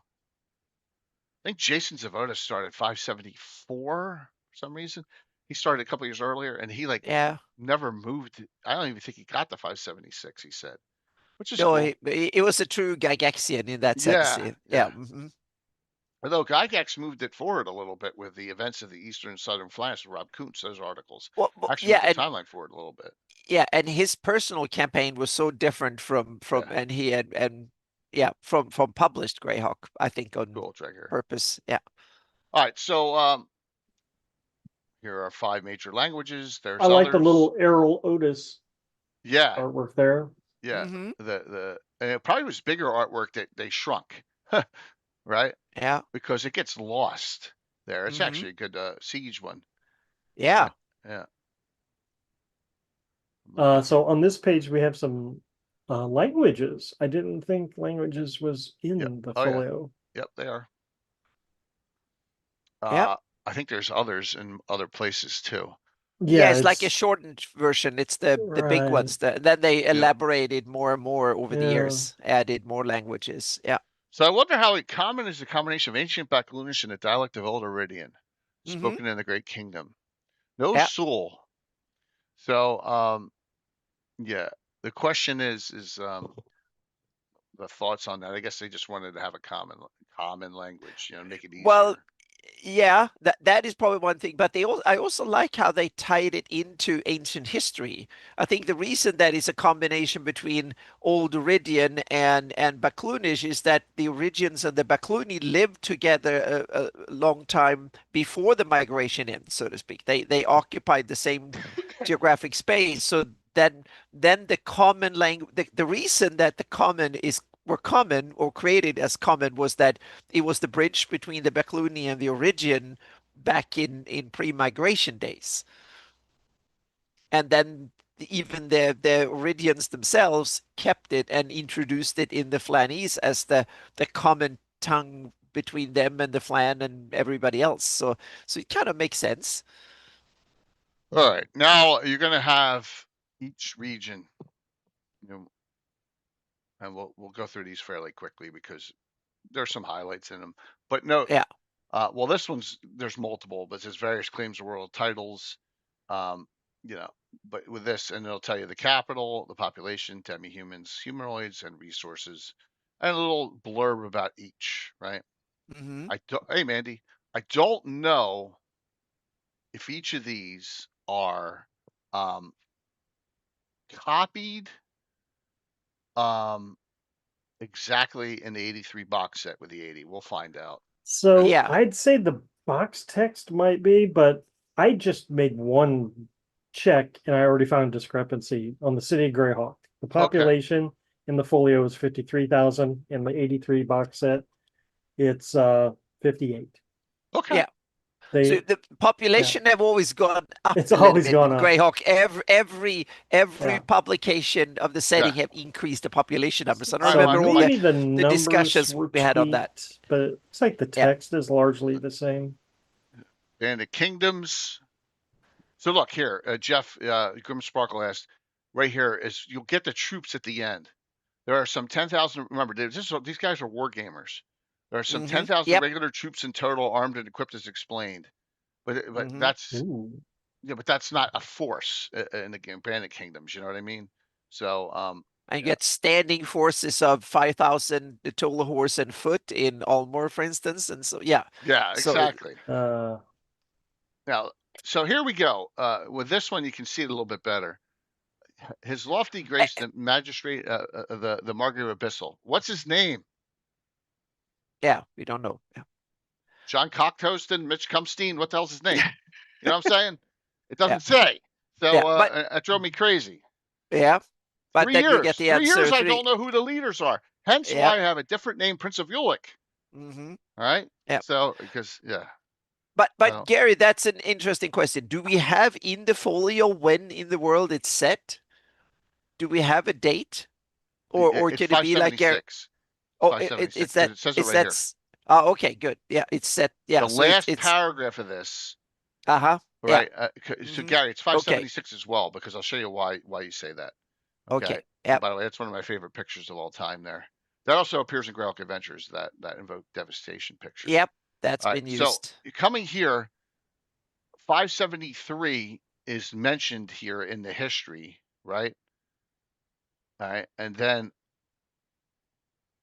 think Jason Zavota started 574 for some reason. He started a couple years earlier, and he like Yeah. never moved. I don't even think he got to 576. He said, which is No, cool. it was a true Gygaxian in that sense. Yeah, Yeah. yeah. Although Gygax moved it forward a little bit with the events of the Eastern and Southern Flanks, Rob Kuntz, those articles actually Yeah, moved the timeline forward a little bit. and his personal campaign was so different from Yeah, and he had and yeah from published Greyhawk, I think, on cool. It's right here. purpose. Yeah. All right, so here are 5 major languages. I There's like the others. little Errol Otis Yeah, artwork there. yeah. Mm-hmm. The and it probably was bigger artwork that they shrunk, right? Yeah. Because it gets lost there. It's Mm-hmm. actually a good siege one. Yeah. Yeah, yeah. I'm looking So for. on this page we have some languages. I didn't think languages was Yep. in the Oh yeah. folio. Yep, they are. Yeah. I think there's others in other places too. Yeah, Yeah, it's like a it's shortened version. It's the big right. ones that then they Yep. elaborated more and more over the Yeah. years, added more languages. Yeah. So I wonder how common is the combination of ancient Baklunish and a dialect of Old Iridian, Mm-hmm. spoken in the Great Kingdom. No Yeah. Sul. So yeah. The question is the thoughts on that. I guess they just wanted to have a common language, make it Well, easier. yeah, that is probably one thing, but I also like how they tied it into ancient history. I think the reason that is a combination between Old Iridian and Baklunish is that the Iridians and the Bakluni lived together a long time before the migration ends, so to speak. They occupied the same geographic space, so then the common language, the reason that the common is were common or created as common was that it was the bridge between the Bakluni and the Iridian back in pre-migration days. And then even the Iridians themselves kept it and introduced it in the Flanese as the common tongue between them and the Flan and everybody else. So it kind of makes sense. All right. Now you're going to have each region, you know, and we'll go through these fairly quickly because there's some highlights in them. But no, Yeah. well, this one's there's multiple, but there's various claims of world titles. Um, but with this, and it'll tell you the capital, the population, demi-humans, humanoids, and resources, and a little blurb about each. Right? Mm-hmm. Hey, Mandy, I don't know if each of these are copied exactly in the 83 box set with the 80. We'll find out. So Yeah. I'd say the box text might be, but I just made one check and I already found a discrepancy on the city of Greyhawk. The Okay. population in the folio is 53,000. In the 83 box set, it's 58. Okay. Yeah. So They the population have always gone up It's a little always bit gone with up. Greyhawk. Every Yeah. publication of the Yeah. setting have increased the population numbers. And I All right, remember So all maybe the the numbers discussions were we had on that. tweaked, but it looks like the Yeah. text is largely the same. and the kingdoms. So look here, Jeff Grim Sparkle asked, right here is you'll get the troops at the end. There are some 10,000. Remember, these guys are war gamers. There are some Mm-hmm. 10,000 Yep. regular troops in total, armed and equipped as explained. But Mm-hmm. that's Ooh. but that's not a force in the Bandit Kingdoms. You know what I mean? So And you yeah, get standing forces of 5,000 total horse and foot in Almor, for instance. And so, yeah. yeah, So, exactly. Uh, Now, so here we go. With this one, you can see it a little bit better. His lofty grace, the magistrate, the Margrave of Bissell. What's his name? yeah, we don't know. Yeah. John Cocktoaston, Mitch Cumstein. What the hell's his name? You know what I'm saying? It Yeah. doesn't say. Yeah. So But, it drove me crazy. yeah. But then you get the 3 years. answer. I don't know who the leaders are. Hence Yeah. why I have a different name, Prince of Ulick. Mm-hmm. All right. Yeah. So because yeah. But So, Gary, that's an interesting question. Do we have in the folio when in the world it's set? Do we have a date? Or it's could it be like Gary? 576. Oh, 576 it's because that it says it it's right here. that's oh, okay, good. Yeah, it's set. Yeah, The so last it's paragraph of this, uh-huh. Yeah. right? So Hmm. Gary, it's Okay. 576 as well because I'll show you why you say that. Okay. Okay. And Yep. by the way, that's one of my favorite pictures of all time there. That also appears in Greyhawk Adventures, that invoke devastation picture. Yep. That's All right. been So used. coming here, 573 is mentioned here in the history, right? All right. And then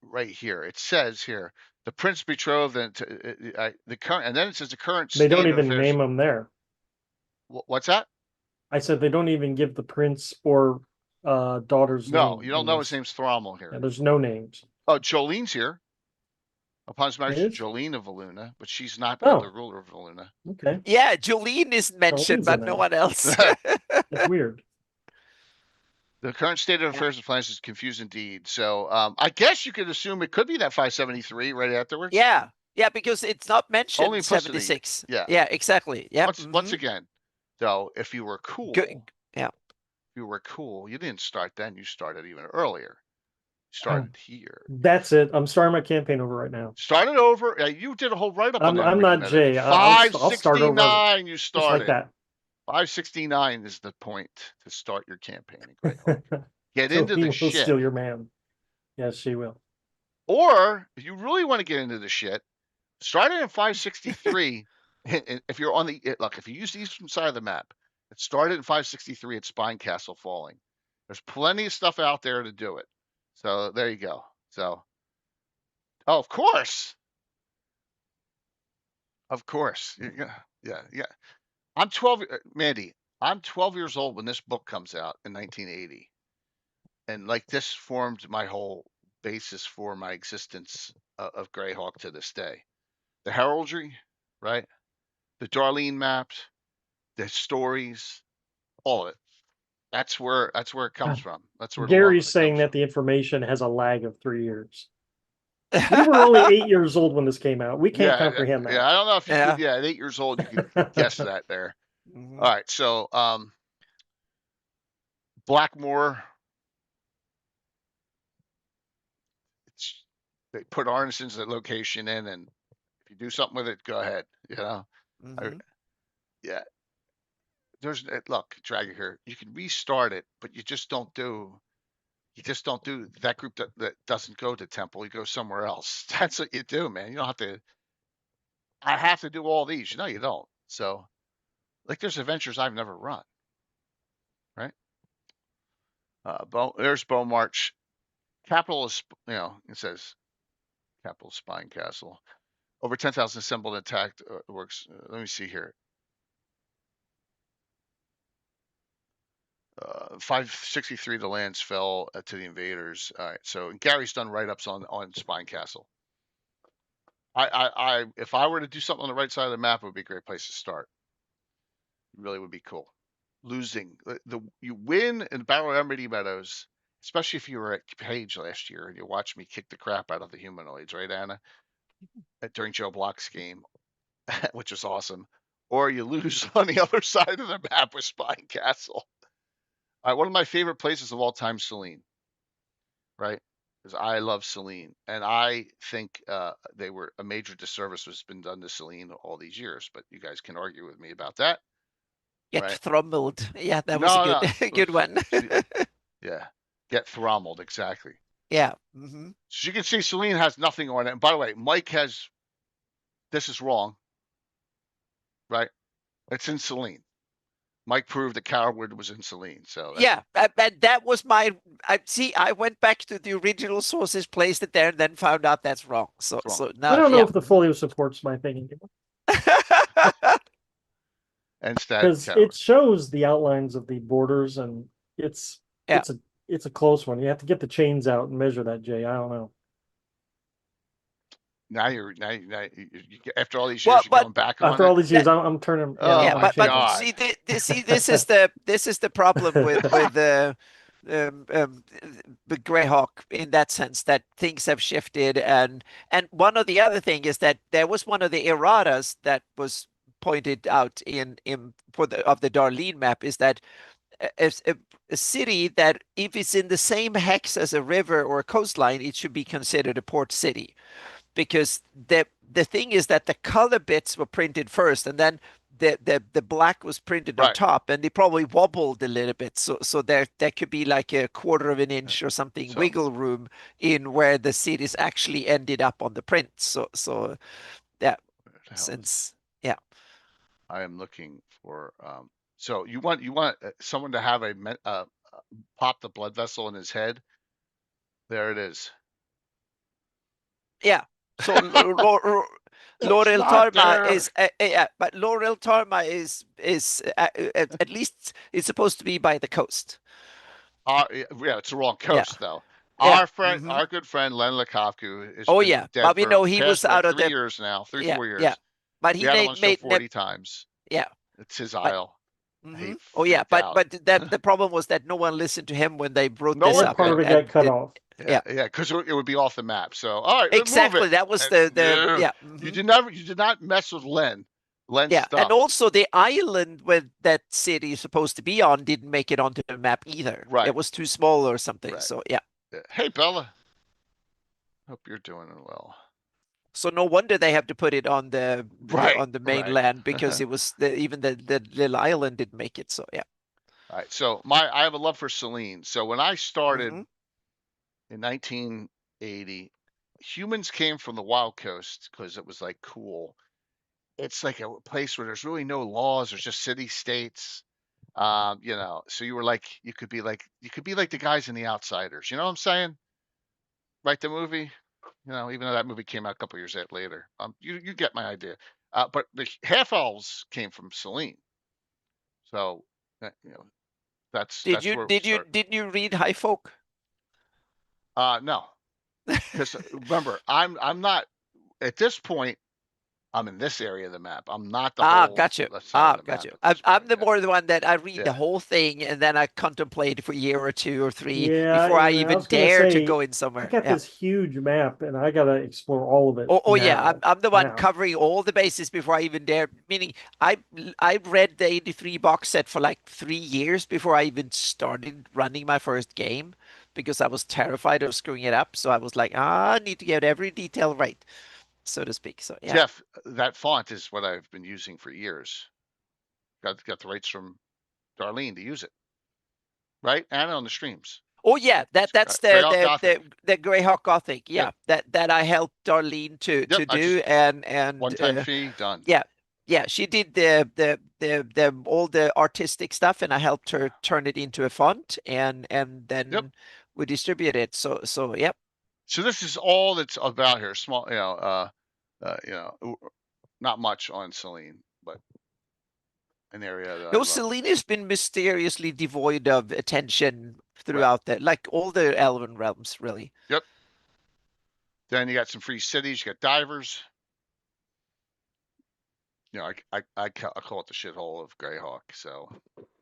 right here, it says here, the prince betrothed and the current, and then it says the current they don't state of even affairs. name them there. What's that? I said they don't even give the prince or daughter's No, name you don't in know his this. name's Thrommel Yeah, here. there's no names. Oh, Jolene's here. Upon his marriage to Is? Jolene of Valuna, but she's not the Oh, ruler of Valuna. okay. Yeah, Jolene is mentioned, Jolene's in but no there. one else. That's weird. The current state of Yeah. affairs of France is confused indeed. So I guess you could assume it could be that 573 right afterwards. Yeah. Yeah, because it's not Only mentioned implicitly. 76. Yeah. Yeah, exactly. Yeah. Once again, though, if you were cool, Good. Yeah. if you were cool, you didn't start then. You started even earlier. You started here. That's it. I'm starting my campaign over right now. Started over. You did a whole write up on that. I'm not Jay. I'll start over 569. You just like started. that. 569 is the point to start your campaign in Greyhawk. Get So into he the will shit. steal your man. Yes, she will. Or if you really want to get into the shit, start it in 563. If you're on the look, if you use the eastern side of the map, it started in 563 at Spine Castle Falling. There's plenty of stuff out there to do it. So there you go. So, oh, of course, yeah. I'm 12, Mandy. I'm 12 years old when this book comes out in 1980, and like this formed my whole basis for my existence of Greyhawk to this day. The heraldry, right? The Darlene maps, the stories, all of it. That's where it comes from. That's where the love of Gary's it saying comes that from. the information has a lag of 3 years. We were only 8 years old when this came out. We can't comprehend that. Yeah, I don't know if you Yeah. could. Yeah, at 8 years old, you could guess that there. Mhm. All right, so Blackmore. They put Arneson's location in, and if you do something with it, go ahead. You know, Mhm. yeah. There's look, Dragger here. You can restart it, but you just don't do You just don't do that group that doesn't go to Temple. You go somewhere else. That's what you do, man. You don't have to. I have to do all these. You don't. So, like, there's adventures I've never run. Right. There's Bow March. Capital is, it says Capital Spine Castle. Over 10,000 assembled and attacked works. Let me see here. 563 the lands fell to the invaders. All right, so Gary's done write-ups on Spine Castle. If I were to do something on the right side of the map, it would be a great place to start. It really would be cool. Losing you win in Battle of Emerald Meadows, especially if you were at Page last year and you watched me kick the crap out of the humanoids, right, Anna? During Joe Block's game, which was awesome. Or you lose on the other side of the map with Spine Castle. One of my favorite places of all time, Selene. Right? Because I love Selene, and I think they were a major disservice was been done to Selene all these years. But you guys can argue with me about that, Get right? thrumbled. Yeah, that was a No, good no, good one. yeah, get thrommeled exactly. Yeah. Mm-hmm. So you can see Selene has nothing on it. And by the way, Mike has. This is wrong, right? It's in Selene. Mike proved that Coward was in Selene. So yeah, and that was my. I went back to the original sources, placed it there, and then found out that's wrong. So, wrong. so I now, don't know yeah. if the Folio supports my thinking And stat because Coward. it shows the outlines of the borders, and it's Yeah. it's a close one. You have to get the chains out and measure that, Jay. I don't know. Now you after all these years, you're going back on After all it. these years, I'm turning. Oh yeah, my but God. see, this is the problem with the Greyhawk in that sense, that things have shifted, and one of the other thing is that there was one of the erratas that was pointed out in for the Darlene map, is that a city that if it's in the same hex as a river or a coastline, it should be considered a port city, because the thing is that the color bits were printed first, and then the black was printed on Right. top, and they probably wobbled a little bit. So there could be like a quarter of an inch or something wiggle room in where the cities actually ended up on the print. So yeah, since yeah. I am looking for so you want someone to have a pop the blood vessel in his head. There it is. Yeah. So Laurel Tarma is yeah, but Laurel Tarma is at least it's supposed to be by the coast. Yeah, it's the wrong coast though. Yeah. Our friend, our good friend Len Lukaku has Oh been yeah, dead but we for know he past was out of 3 the years now, 4 years. yeah. But We he had him on the show made 40 times. yeah. It's his But, aisle. He oh yeah, freaked out. but that the problem was that no one listened to him when they wrote No this one up, Part of it got cut off. Yeah, because it would be off the map. So all right, exactly. move it. That was the yeah. You did not mess with Len. Len's Yeah, stuff. and also the island where that city is supposed to be on didn't make it onto the map either. Right. It was too small or something. Right. So yeah. Hey Bella, hope you're doing well. So no wonder they have to put it on the mainland, because it was even the little island didn't make it. So yeah. All right. So I have a love for Selene. So when I started in 1980, humans came from the Wild Coast because it was like cool. It's like a place where there's really no laws. There's just city states. So you were like, you could be like the guys in The Outsiders. You know what I'm saying? Right, the movie. Even though that movie came out a couple years later. You get my idea. But the half elves came from Selene. So that's Did you read High Folk? No, because remember, I'm not at this point. I'm in this area of the map. I'm not the whole gotcha. left side of the Gotcha. map. I'm the more the one that I read the whole thing, and then I contemplate for a year or 2 or 3 before I even dare to go in somewhere. I got this huge map, and I got to explore all of it. Oh yeah, I'm the one covering all the bases before I even dare. Meaning, I read the 83 box set for like 3 years before I even started running my first game, because I was terrified of screwing it up. So I was like, I need to get every detail right, so to speak. So yeah. Jeff, that font is what I've been using for years. Got the rights from Darlene to use it. Right? And on the streams. Oh yeah, that's Greyhawk Gothic. the Greyhawk Gothic. Yep. Yeah, that I helped Darlene Yep. to I do, just and one-time fee done. yeah, yeah, she did the all the artistic stuff, and I helped her turn it into a font, and Yep. then we distribute it. So yep. So this is all that's about here. Small, not much on Celine, but an area that I No, love. Selene has been mysteriously devoid of attention Right. throughout like all the Elven realms, really. Yep. Then you got some free cities. You got divers. I call it the shithole of Greyhawk. So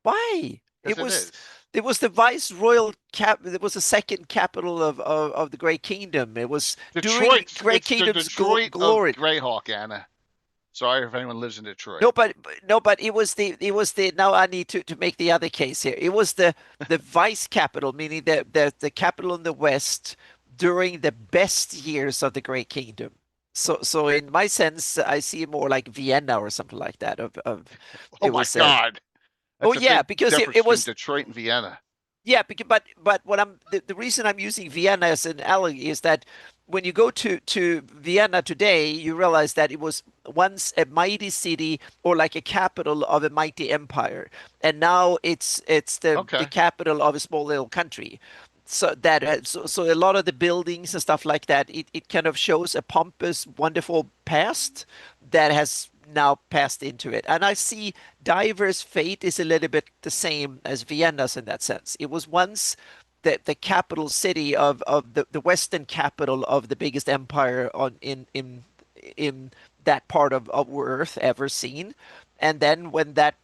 Why? because it is It was the viceroyal cap. It was the second capital of the Great Kingdom. It was during Detroit. Great It's the Kingdom's Detroit of glory. Greyhawk, Anna. Sorry if anyone lives in Detroit. No, but it was the now I need to make the other case here. It was the vice capital, meaning the capital in the west during the best years of the Great Kingdom. So in my sense, I see it more like Vienna or something like that. Of Oh it my was God, oh that's a yeah, big because difference it between was Detroit and Vienna. yeah, because, but what the reason I'm using Vienna as an analogy is that when you go to Vienna today, you realize that it was once a mighty city or like a capital of a mighty empire, and now it's the Okay. capital of a small little country. So that so a lot of the buildings and stuff like that, it kind of shows a pompous, wonderful past that has now passed into it. And I see Diver's fate is a little bit the same as Vienna's in that sense. It was once the capital city of the western capital of the biggest empire on in that part of Earth ever seen. And then when that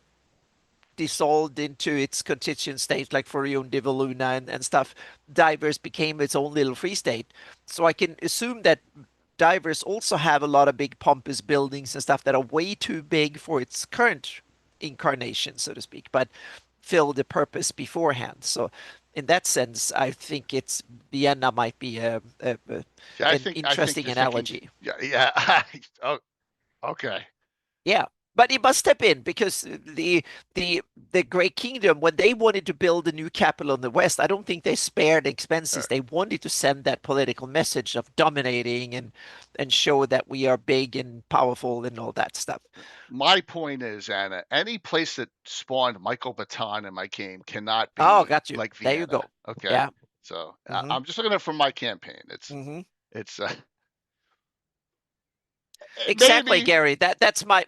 dissolved into its constituent states like Folio and Divaluna and stuff, Divers became its own little free state. So I can assume that Divers also have a lot of big pompous buildings and stuff that are way too big for its current incarnation, so to speak, but fill the purpose beforehand. So in that sense, I think it's Vienna might be Yeah, an I think interesting you're thinking. analogy. Yeah, yeah. Oh, okay. Yeah, but it must step in because the the Great Kingdom, when they wanted to build a new capital in the West, I don't think they spared All expenses. right. They wanted to send that political message of dominating and show that we are big and powerful and all that stuff. My point is, Anna, any place that spawned Michael Baton in my game cannot Oh, be got you. like There you Vienna. go. Okay, Yeah. so hmm I'm just looking at it from my campaign. hmm It's Exactly, maybe. Gary. That's my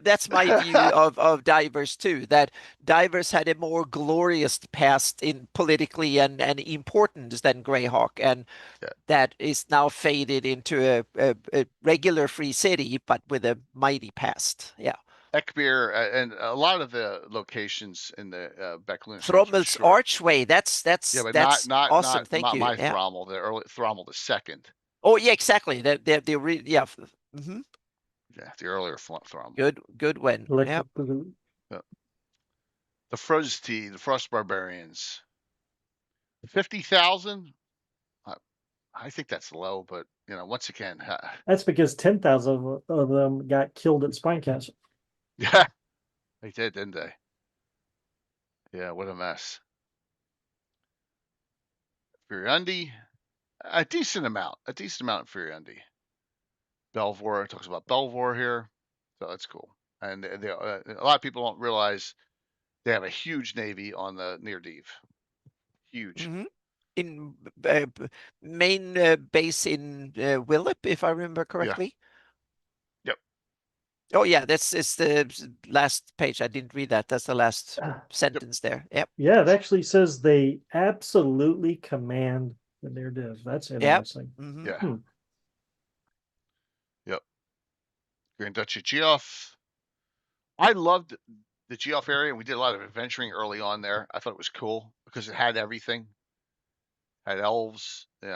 view of Divers too. That Divers had a more glorious past in politically and importance than Greyhawk, and Yeah, that is now faded into a regular free city, but with a mighty past. Yeah. Ekbir and a lot of the locations in the Beckloon streams were Thromel's short. Archway. Yeah, but not That's not awesome. not Thank you. my Yeah. Thrommel, the early Thrommel the second. Oh, yeah, exactly. Yeah. Yeah, the earlier Thrommel. Good win. Yeah. Liquid blue. Yeah. The Frozti, the Frost Barbarians. 50,000. I think that's low, but once again, That's because 10,000 of them got killed at Spinecastle. yeah, they did, didn't they? Yeah, what a mess. Furiundi, a decent amount in Furiundi. Belvoir talks about Belvoir here, so that's cool. And a lot of people don't realize they have a huge navy on the near Deve. Huge. hmm In main base in Willip, if I remember Yeah. correctly. Yep. Oh yeah, that's it's the last page. I didn't read that. That's the last Yep. sentence there. Yep. Yeah, it actually says they absolutely command the near div. That's Yep. interesting. hmm Yeah. Yep. Grand Duchy Geoff. I loved the Geoff area. We did a lot of adventuring early on there. I thought it was cool because it had everything. Had elves, it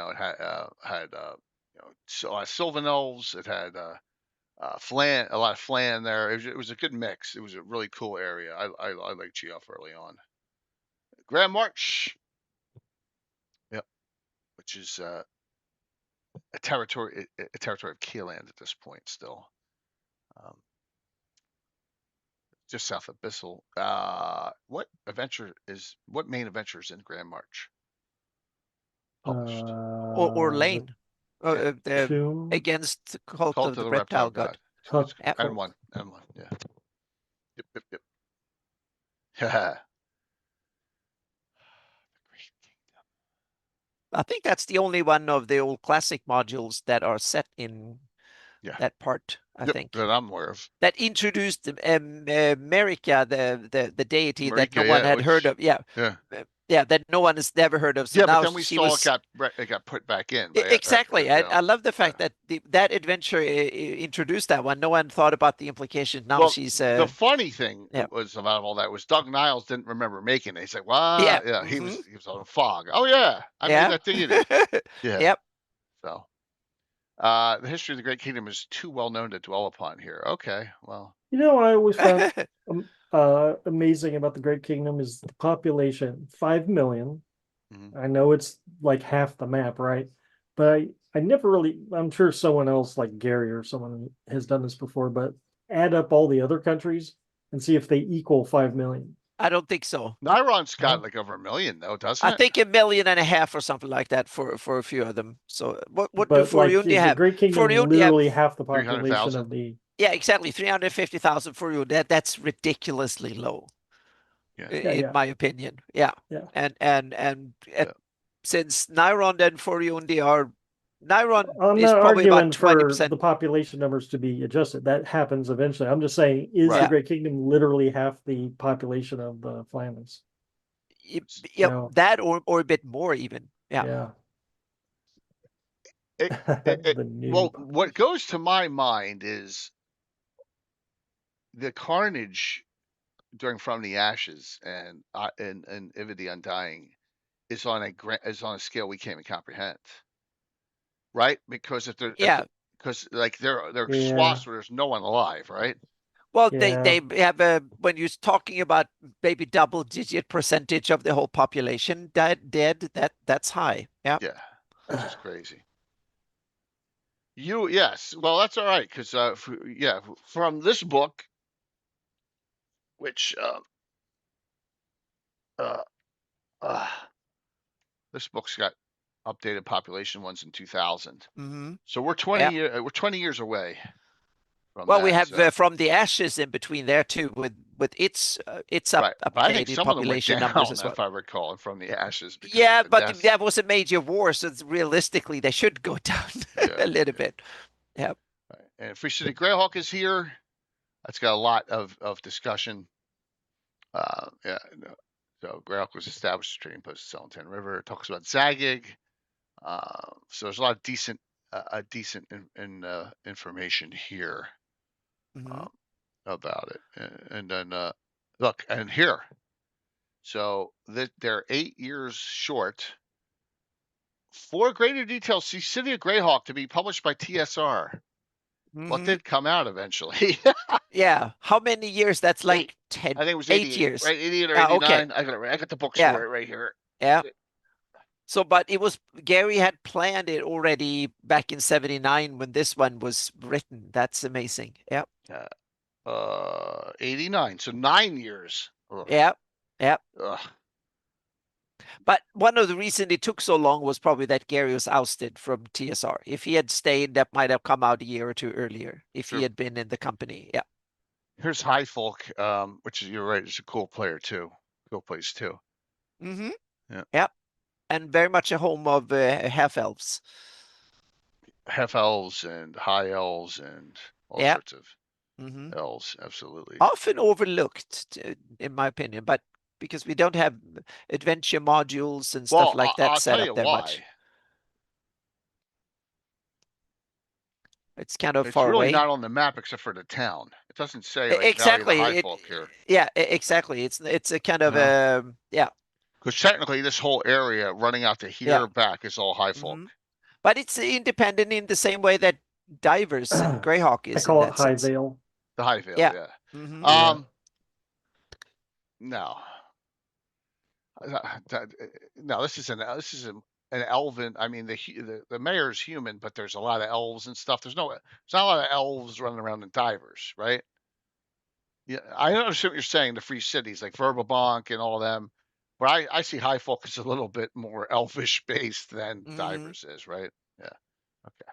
had Sylvan elves. It had Flan, a lot of Flan there. It was a good mix. It was a really cool area. I like Geoff early on. Grand March, yep, which is a territory of Keeland at this point still. Um, just south of Bissell. What main adventure is in Grand March? published. Or Lane. Against Cult of the Reptile God. N1. Yeah. Yep. I think that's the only one of the old classic modules that are set in that part, I think. That I'm aware of. That introduced America, the deity Marika, that no one had heard of. Yeah, that no one has never heard of. So yeah, but then we saw it got put back in. Exactly. I love the fact that that adventure introduced that one. No one thought about the implication. Now she's. The funny thing was about all that was Doug Niles didn't remember making it. He's like, "Well, yeah, he was on fog. Oh yeah, I made that deity. Yeah. Yep. So, the history of the Great Kingdom is too well known to dwell upon here. Okay, well, I always found amazing about the Great Kingdom is the population, 5 million. I know it's like half the map, right? But I never really, I'm sure someone else like Gary or someone has done this before, but add up all the other countries and see if they equal 5 million. I don't think so. Niron's got like over 1 million though, doesn't it? I think 1.5 million or something like that for a few of them. So what do Folio have? The Great Kingdom literally half the population of the. Yeah, exactly. 350,000 for you. That's ridiculously low. In my opinion. Yeah. And since Niron and Foriundi are Niron is probably about 20%. For the population numbers to be adjusted. That happens eventually. I'm just saying, is the Great Kingdom literally half the population of the Flanders? Yeah, that or a bit more even. Yeah. Well, what goes to my mind is the carnage during From the Ashes and Ivy the Undying is on a scale we can't even comprehend, right? Because if they're because like there are swaths where there's no one alive, right? Well, they have when you're talking about maybe double-digit percentage of the whole population dead, that's high. Yeah, that's just crazy. Yes, well, that's all right because from this book, which this book's got updated population ones in 2000. So we're 20 years away. We have From the Ashes in between there too, with its updated population numbers as well. If I recall, From the Ashes. Yeah, but that was a major war, so realistically they should go down a little bit. Yeah. And Free City Greyhawk is here. That's got a lot of discussion. So Greyhawk was established as a trading post at Salton River. It talks about Zagig. So there's a lot of decent information here about it. And then look, and here. So they're 8 years short. For greater details, see City of Greyhawk to be published by TSR. Well, it did come out eventually. Yeah. How many years? That's like 10. I think it was 8 years. Right, 88 or 89. Okay. I got the books for it right here. Yeah. So, but Gary had planned it already back in 79 when this one was written. That's amazing. Yeah. 89. So 9 years. Ugh. Yeah. Ugh. But one of the reasons it took so long was probably that Gary was ousted from TSR. If he had stayed, that might have come out a year or two earlier if he had been in the company. Yeah. Here's High Folk, which is, you're right, it's a cool player too. Cool place too. Yeah. And very much a home of half elves. Half elves and high elves and all sorts of elves. Absolutely. Often overlooked, in my opinion, but because we don't have adventure modules and stuff like that set up there much. It's kind of far away. It's really not on the map except for the town. It doesn't say like exactly High Folk here. Yeah, exactly. It's a kind of Because technically, this whole area running out to here back is all High Folk. But it's independent in the same way that Divers and Greyhawk is. I call it High Vale. The High Vale, yeah. No. No, this is an elven. I mean, the mayor's human, but there's a lot of elves and stuff. There's not a lot of elves running around in Divers, right? Yeah, I understand what you're saying. The free cities like Verbabonk and all of them. But I see High Folk as a little bit more elvish based than Divers is, right? Yeah. Okay.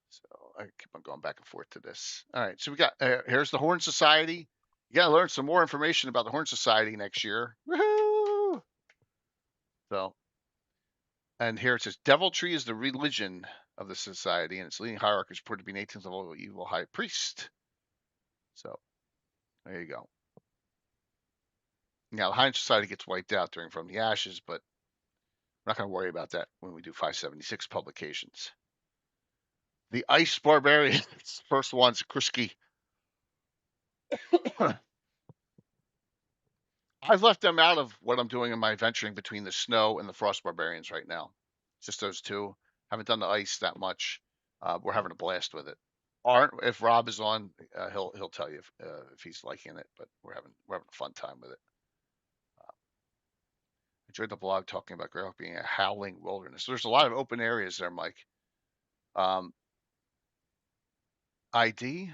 So I keep on going back and forth to this. All right. So we got here's the Horn Society. You got to learn some more information about the Horn Society next year. Woohoo! So, and here it says deviltry is the religion of the society, and its leading hierarch is reported to be an 18th level evil high priest. So there you go. Now the High Society gets wiped out during From the Ashes, but we're not going to worry about that when we do 576 publications. The Ice Barbarians, first one's Krisky. I've left them out of what I'm doing in my adventuring between the Snow and the Frost Barbarians right now. Just those two. Haven't done the ice that much. We're having a blast with it. If Rob is on, he'll tell you if he's liking it. But we're having a fun time with it. Enjoyed the blog talking about Greyhawk being a howling wilderness. There's a lot of open areas there, Mike. ID,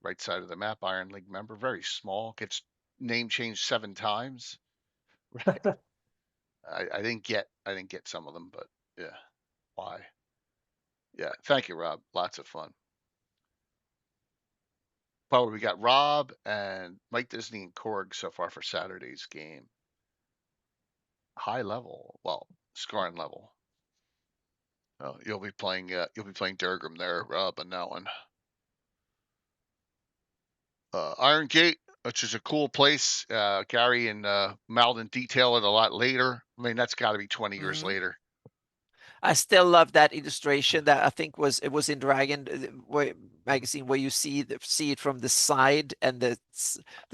right side of the map, Iron League member, very small, gets name changed 7 times. Right. I didn't get some of them, but yeah. Why? Yeah. Thank you, Rob. Lots of fun. But we got Rob and Mike Disney and Korg so far for Saturday's game. High level, well, scoring level. Oh, you'll be playing Durgrim there, Rob, on that one. Iron Gate, which is a cool place. Gary and Malden detail it a lot later. I mean, that's got to be 20 years later. I still love that illustration that I think was in Dragon magazine where you see it from the side and the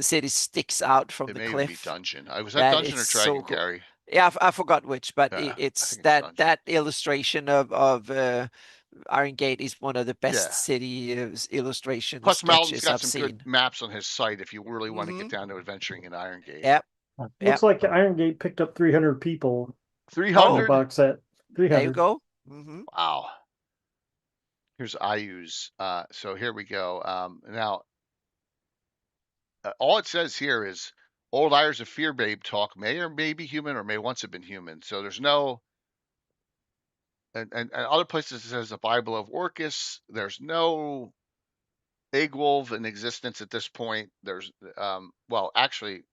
city sticks out from the cliff. It may be Dungeon. Was that Dungeon or Dragon, cool. Gary? Yeah, I forgot which, but it's that illustration of Iron Gate is one of the best city illustration Plus, sketches Malden's got I've some seen. Good maps on his site if you really want to get down to adventuring in Iron Gate. Yep. Looks like Iron Gate picked up 300 people. 300 box set. 300. There you go. Wow. Here's IU's. So here we go. Now, all it says here is old Ires of Fear Babe talk may or may be human or may once have been human. So there's no, and other places it says the Bible of Orcus. There's no Egwolf in existence at this point. There's, well, actually,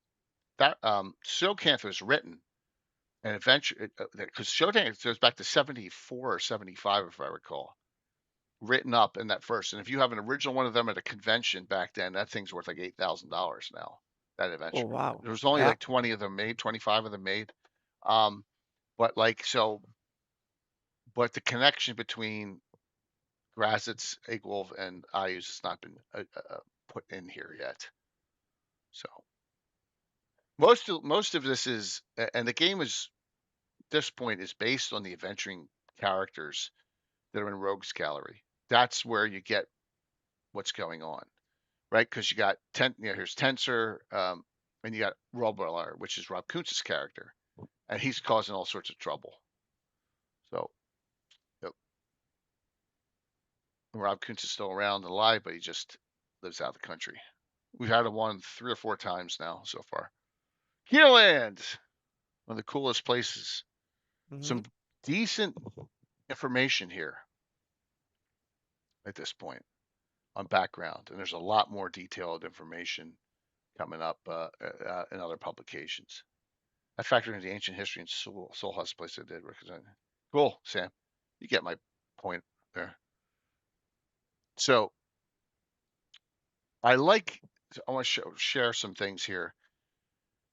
that Snowcamp was written and eventually, because Showtime goes back to 74 or 75, if I recall. Written up in that first, and if you have an original one of them at a convention back then, that thing's worth like $8,000 now. That adventure. Oh wow! There was only like 20 of them made, 25 of them made. But like so, but the connection between Grassets, Egwolf, and IUs has not been put in here yet. So most of this is, and the game is this point is based on the adventuring characters that are in Rogue's Gallery. That's where you get what's going on, right? Because you got here's Tensor, and you got Robbler, which is Rob Kuntz's character, and he's causing all sorts of trouble. So Rob Kuntz is still around and alive, but he just lives out of the country. We've had him on 3 or 4 times now so far. Healand, one of the coolest places. Some decent information here at this point on background, and there's a lot more detailed information coming up in other publications. I factored into the ancient history and Soul House place I did represent. Cool, Sam. You get my point there. So I want to share some things here.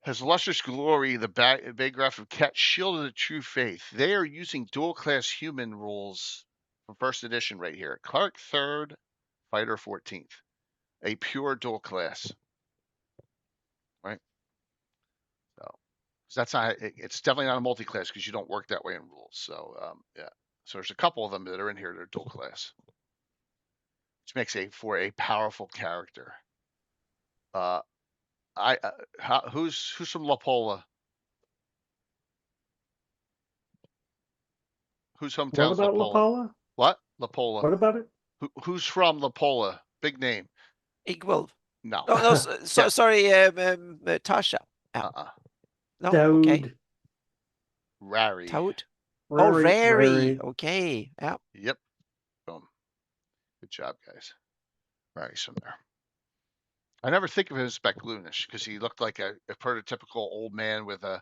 Has lustrous glory, the Baygraph of Ket shielded the true faith. They are using dual class human rules from first edition right here. Clark 3rd, Fighter 14th. A pure dual class. Right? So that's not, it's definitely not a multi-class because you don't work that way in rules. So yeah. So there's a couple of them that are in here that are dual class. Which makes for a powerful character. Who's from La Pola? Whose hometown's What about La La Pola? Pola? What? La Pola. What about it? Who's from La Pola? Big name. Egwolf. No. Oh no, sorry, Tasha. Uh-uh. No, okay. Dowd. Rary. Toad. Oh, Rary, Rary. Rary. Okay. Yeah. Yep. Boom. Good job, guys. Rary's from there. I never think of him as Speckloonish because he looked like a prototypical old man with the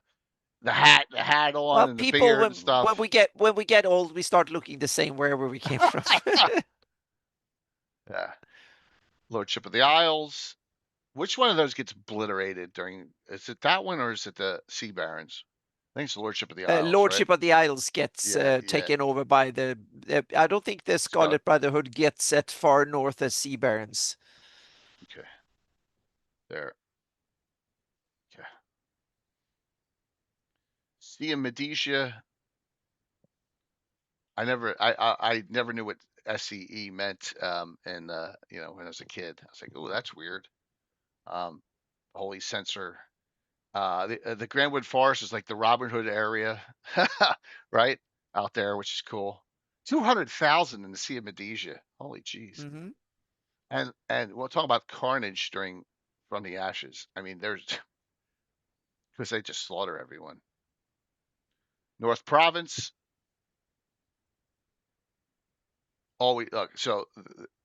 hat on Well, and the people beard and when stuff. we get old, we start looking the same wherever we came from. Yeah. Lordship of the Isles. Which one of those gets obliterated during? Is it that one or is it the Sea Barons? I think it's the Lordship of the Isles, right? Lordship of the Isles gets Yeah, yeah. taken over by the. I don't think the Scarlet Brotherhood gets as far north as Sea Barons. Okay. There. Okay. Sea of Medesia. I never knew what SCE meant. And when I was a kid, I was like, oh, that's weird. Holy Censor. The Grandwood Forest is like the Robin Hood area, right out there, which is cool. 200,000 in the Sea of Medesia. Holy jeez. Mm-hmm. And we'll talk about carnage from the ashes. I mean, there's because they just slaughter everyone. North Province. Oh, look. So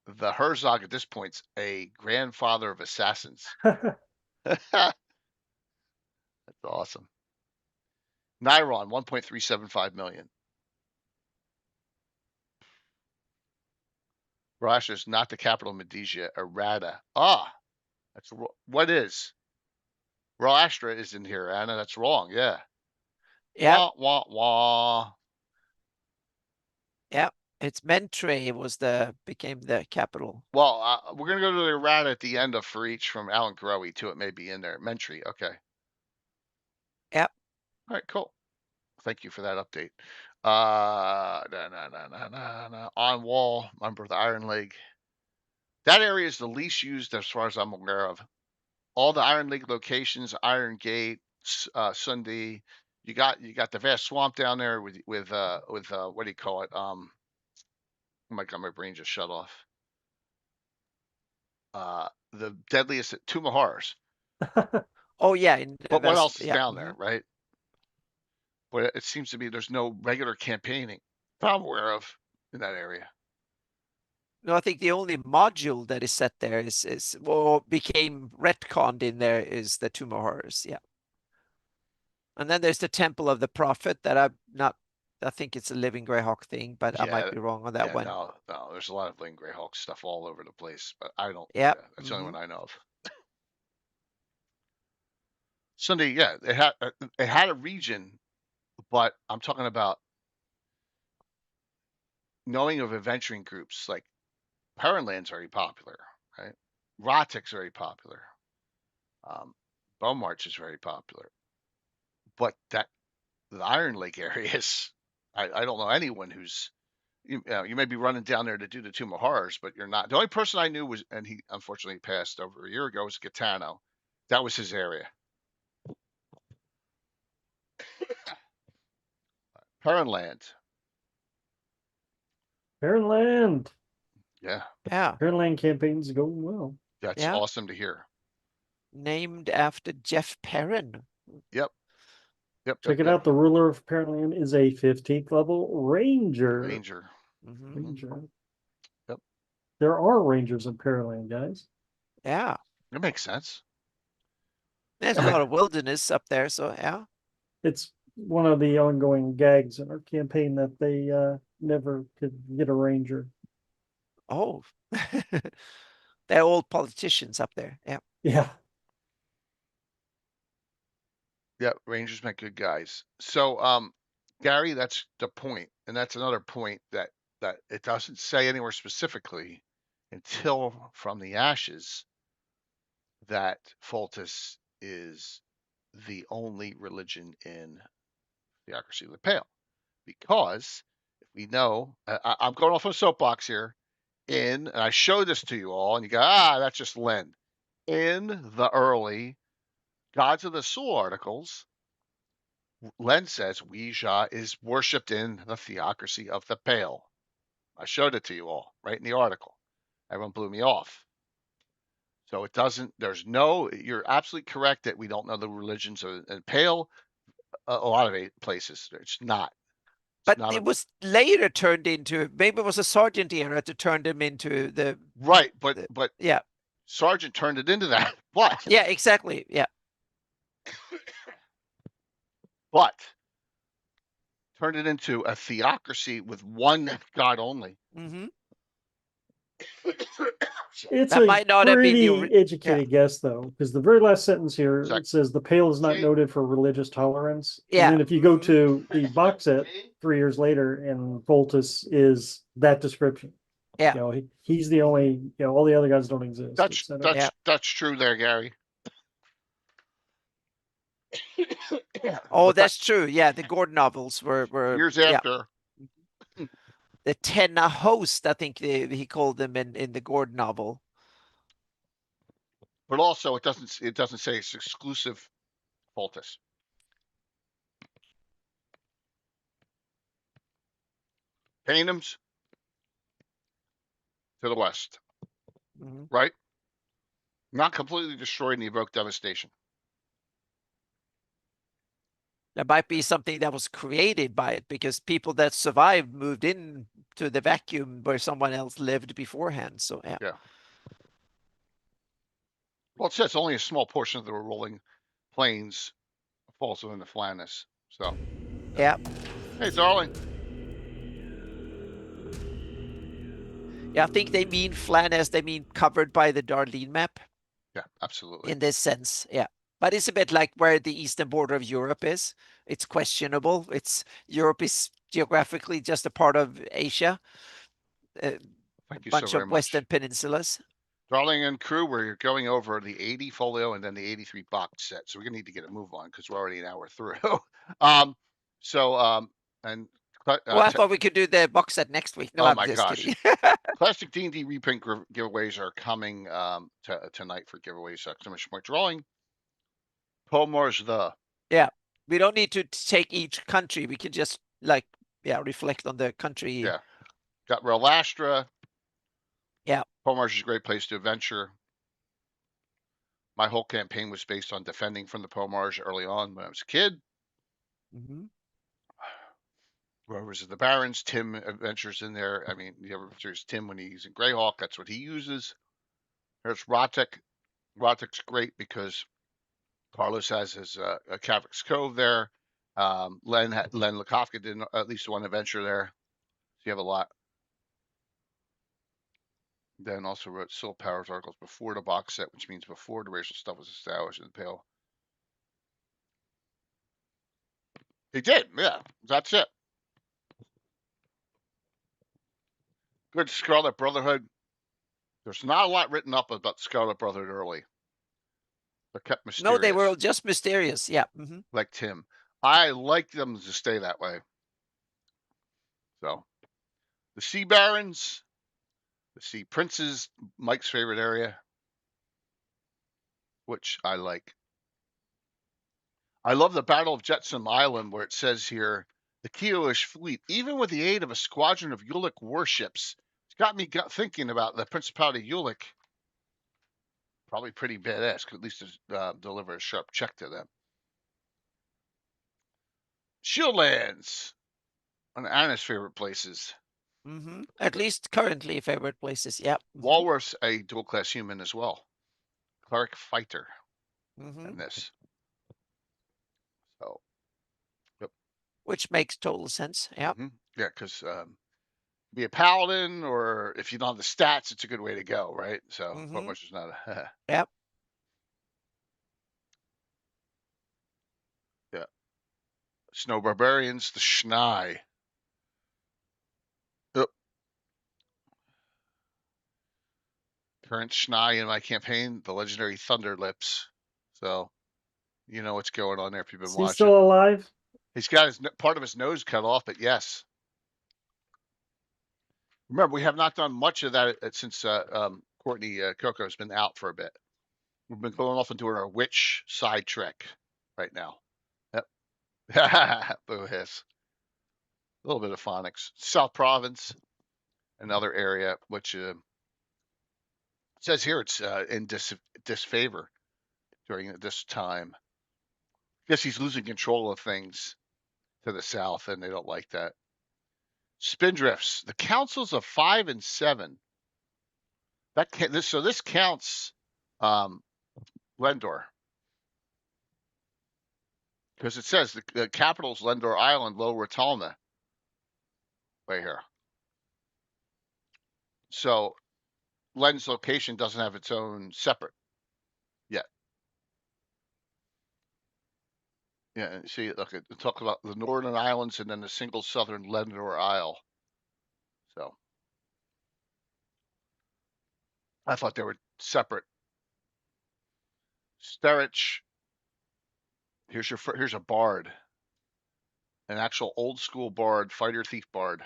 the Herzog at this point's a grandfather of assassins. That's awesome. Niron, 1.375 million. Rosh is not the capital of Medesia, Errata. That's what is? Roastra is in here, Anna. That's wrong. Yeah. Yep. Wah, wah, wah. Yep. It's Mentre became the capital. Well, we're going to go to the errata at the end of for each from Alan Growe too. It may be in there. Mentry. Okay. Yep. All right, cool. Thank you for that update. On wall, member of the Iron League. That area is the least used as far as I'm aware of. All the Iron League locations, Iron Gate, Sunday. You got the vast swamp down there with what do you call it? Oh my god, my brain just shut off. The deadliest Tomb of Horrors. Oh yeah, in the But what west. else is Yeah. down there, right? But it seems to be there's no regular campaigning that I'm aware of in that area. No, I think the only module that is set there is or became retconned in there is the Tomb of Horrors. Yeah. And then there's the Temple of the Prophet that I'm not. I think it's a living Greyhawk thing, but I might be wrong on that one. No. There's a lot of living Greyhawk stuff all over the place, but I don't. Yeah. That's the only one I know of. Sunday, yeah, it had a region, but I'm talking about knowing of adventuring groups like Perrinland's very popular, right? Rotic's very popular. Bone March is very popular, but the Iron Lake area is. I don't know anyone who's. You may be running down there to do the Tomb of Horrors, but you're not. The only person I knew was, and he unfortunately passed over a year ago, was Gaetano. That was his area. Perrinland. Perrinland. Yeah. Yeah. Perrinland campaign's going well. That's awesome to hear. Named after Jeff Perrin. Yep. Check it out. The ruler of Perrinland is a 15th level ranger. Ranger. Ranger. Yep. There are rangers in Perrinland, guys. Yeah. It makes sense. There's a lot of wilderness up there, so yeah. It's one of the ongoing gags in our campaign that they never could get a ranger. Oh. They're old politicians up there. Yeah. Yeah. Yeah, Rangers make good guys. So, Gary, that's the point, and that's another point that it doesn't say anywhere specifically until From the Ashes that Foltus is the only religion in Theocracy of the Pale, because if we know, I'm going off a soapbox here. And I showed this to you all, and you go, that's just Len. In the early Gods of the Soul articles, Len says Ouija is worshipped in the Theocracy of the Pale. I showed it to you all right in the article. Everyone blew me off. So it doesn't, you're absolutely correct that we don't know the religions of Pale, a lot of places. It's not. But it was later turned into, maybe it was a Sargent era to turn them into the right, but yeah, Sargent turned it into that. What? Yeah, exactly. Yeah. But turned it into a theocracy with one God only. Mm-hmm. It's That a might not have been pretty educated guess, though, because the very last sentence here, it says the Pale is not noted for religious tolerance. And Yeah. then if you go to the box set 3 years later, and Voltus is that description. Yeah. You know, he's the only, all the other guys don't exist. That's true there, Gary. Oh, that's true. Yeah, the Gordon novels were years after. The Tenna host, I think he called them in the Gordon novel. But also, it doesn't say it's exclusive Voltus. Paynham's to the west, right? Not completely destroyed and evoke devastation. There might be something that was created by it, because people that survived moved in to the vacuum where someone else lived beforehand. So yeah. Well, it says only a small portion of the rolling plains falls within the Flannis. So yeah. Hey, darling. Yeah, I think they mean Flannis. They mean covered by the Darlene map. Yeah, absolutely. In this sense, yeah. But it's a bit like where the eastern border of Europe is. It's questionable. Europe is geographically just a part of Asia. Thank you bunch so very of Western much. peninsulas. Darling and crew, we're going over the 80 folio and then the 83 box set. So we're gonna need to get a move on because we're already an hour through. And well, I thought we could do the box set next week. No, oh I'm my just gosh. kidding. Classic D&D reprint giveaways are coming tonight for giveaways. Exclamation point drawing. Pomor's the. Yeah, we don't need to take each country. We can just reflect on the country. Yeah, got Relastra. Yeah, Pomor's is a great place to adventure. My whole campaign was based on defending from the Pomars early on when I was a kid. Rovers of the Barrens, Tim adventures in there. I mean, the other adventures Tim when he's in Greyhawk, that's what he uses. There's Rotek. Rotek's great because Carlos has his Cavik's Cove there. Len Lakofka did at least one adventure there. So you have a lot. Then also wrote Sil Powers articles before the box set, which means before the racial stuff was established in the Pale. He did, yeah. That's it. Good Scarlet Brotherhood. There's not a lot written up about Scarlet Brotherhood early. They're kept mysterious. No, they were just mysterious. Yeah. Like Tim. I like them to stay that way. So, the Sea Barons, the Sea Princes, Mike's favorite area, which I like. I love the Battle of Jetsam Island, where it says here, the Kioish fleet, even with the aid of a squadron of Ulick warships, it's got me thinking about the Principality of Ulick. Probably pretty badass, could at least deliver a sharp check to them. Shieldlands, one of Anna's favorite places. At least currently favorite places, yeah. Walrus, a dual-class human as well. Cleric fighter in this. So, yep. Which makes total sense, yeah. Yeah, because be a paladin, or if you don't have the stats, it's a good way to go, right? So, much is not a... Yep. Yeah. Snow Barbarians, the Schnai. Yep. Current Schnai in my campaign, the legendary Thunder Lips. So, you know what's going on there if you've been watching. He's still alive? He's got part of his nose cut off, but yes. Remember, we have not done much of that since Courtney Coco has been out for a bit. We've been going off and doing our witch side trick right now. Yep. Boo hiss. A little bit of phonics. South Province, another area, which says here it's in disfavor during this time. Guess he's losing control of things to the south, and they don't like that. Spindrifts. The councils of 5 and 7. This counts Lendor, because it says the capital's Lendor Island, Lower Talna, right here. So Len's location doesn't have its own separate yet. Yeah, see, look, it talks about the Northern Islands and then the single southern Lendor Isle. So I thought they were separate. Sterich. Here's a bard, an actual old school bard, fighter thief bard.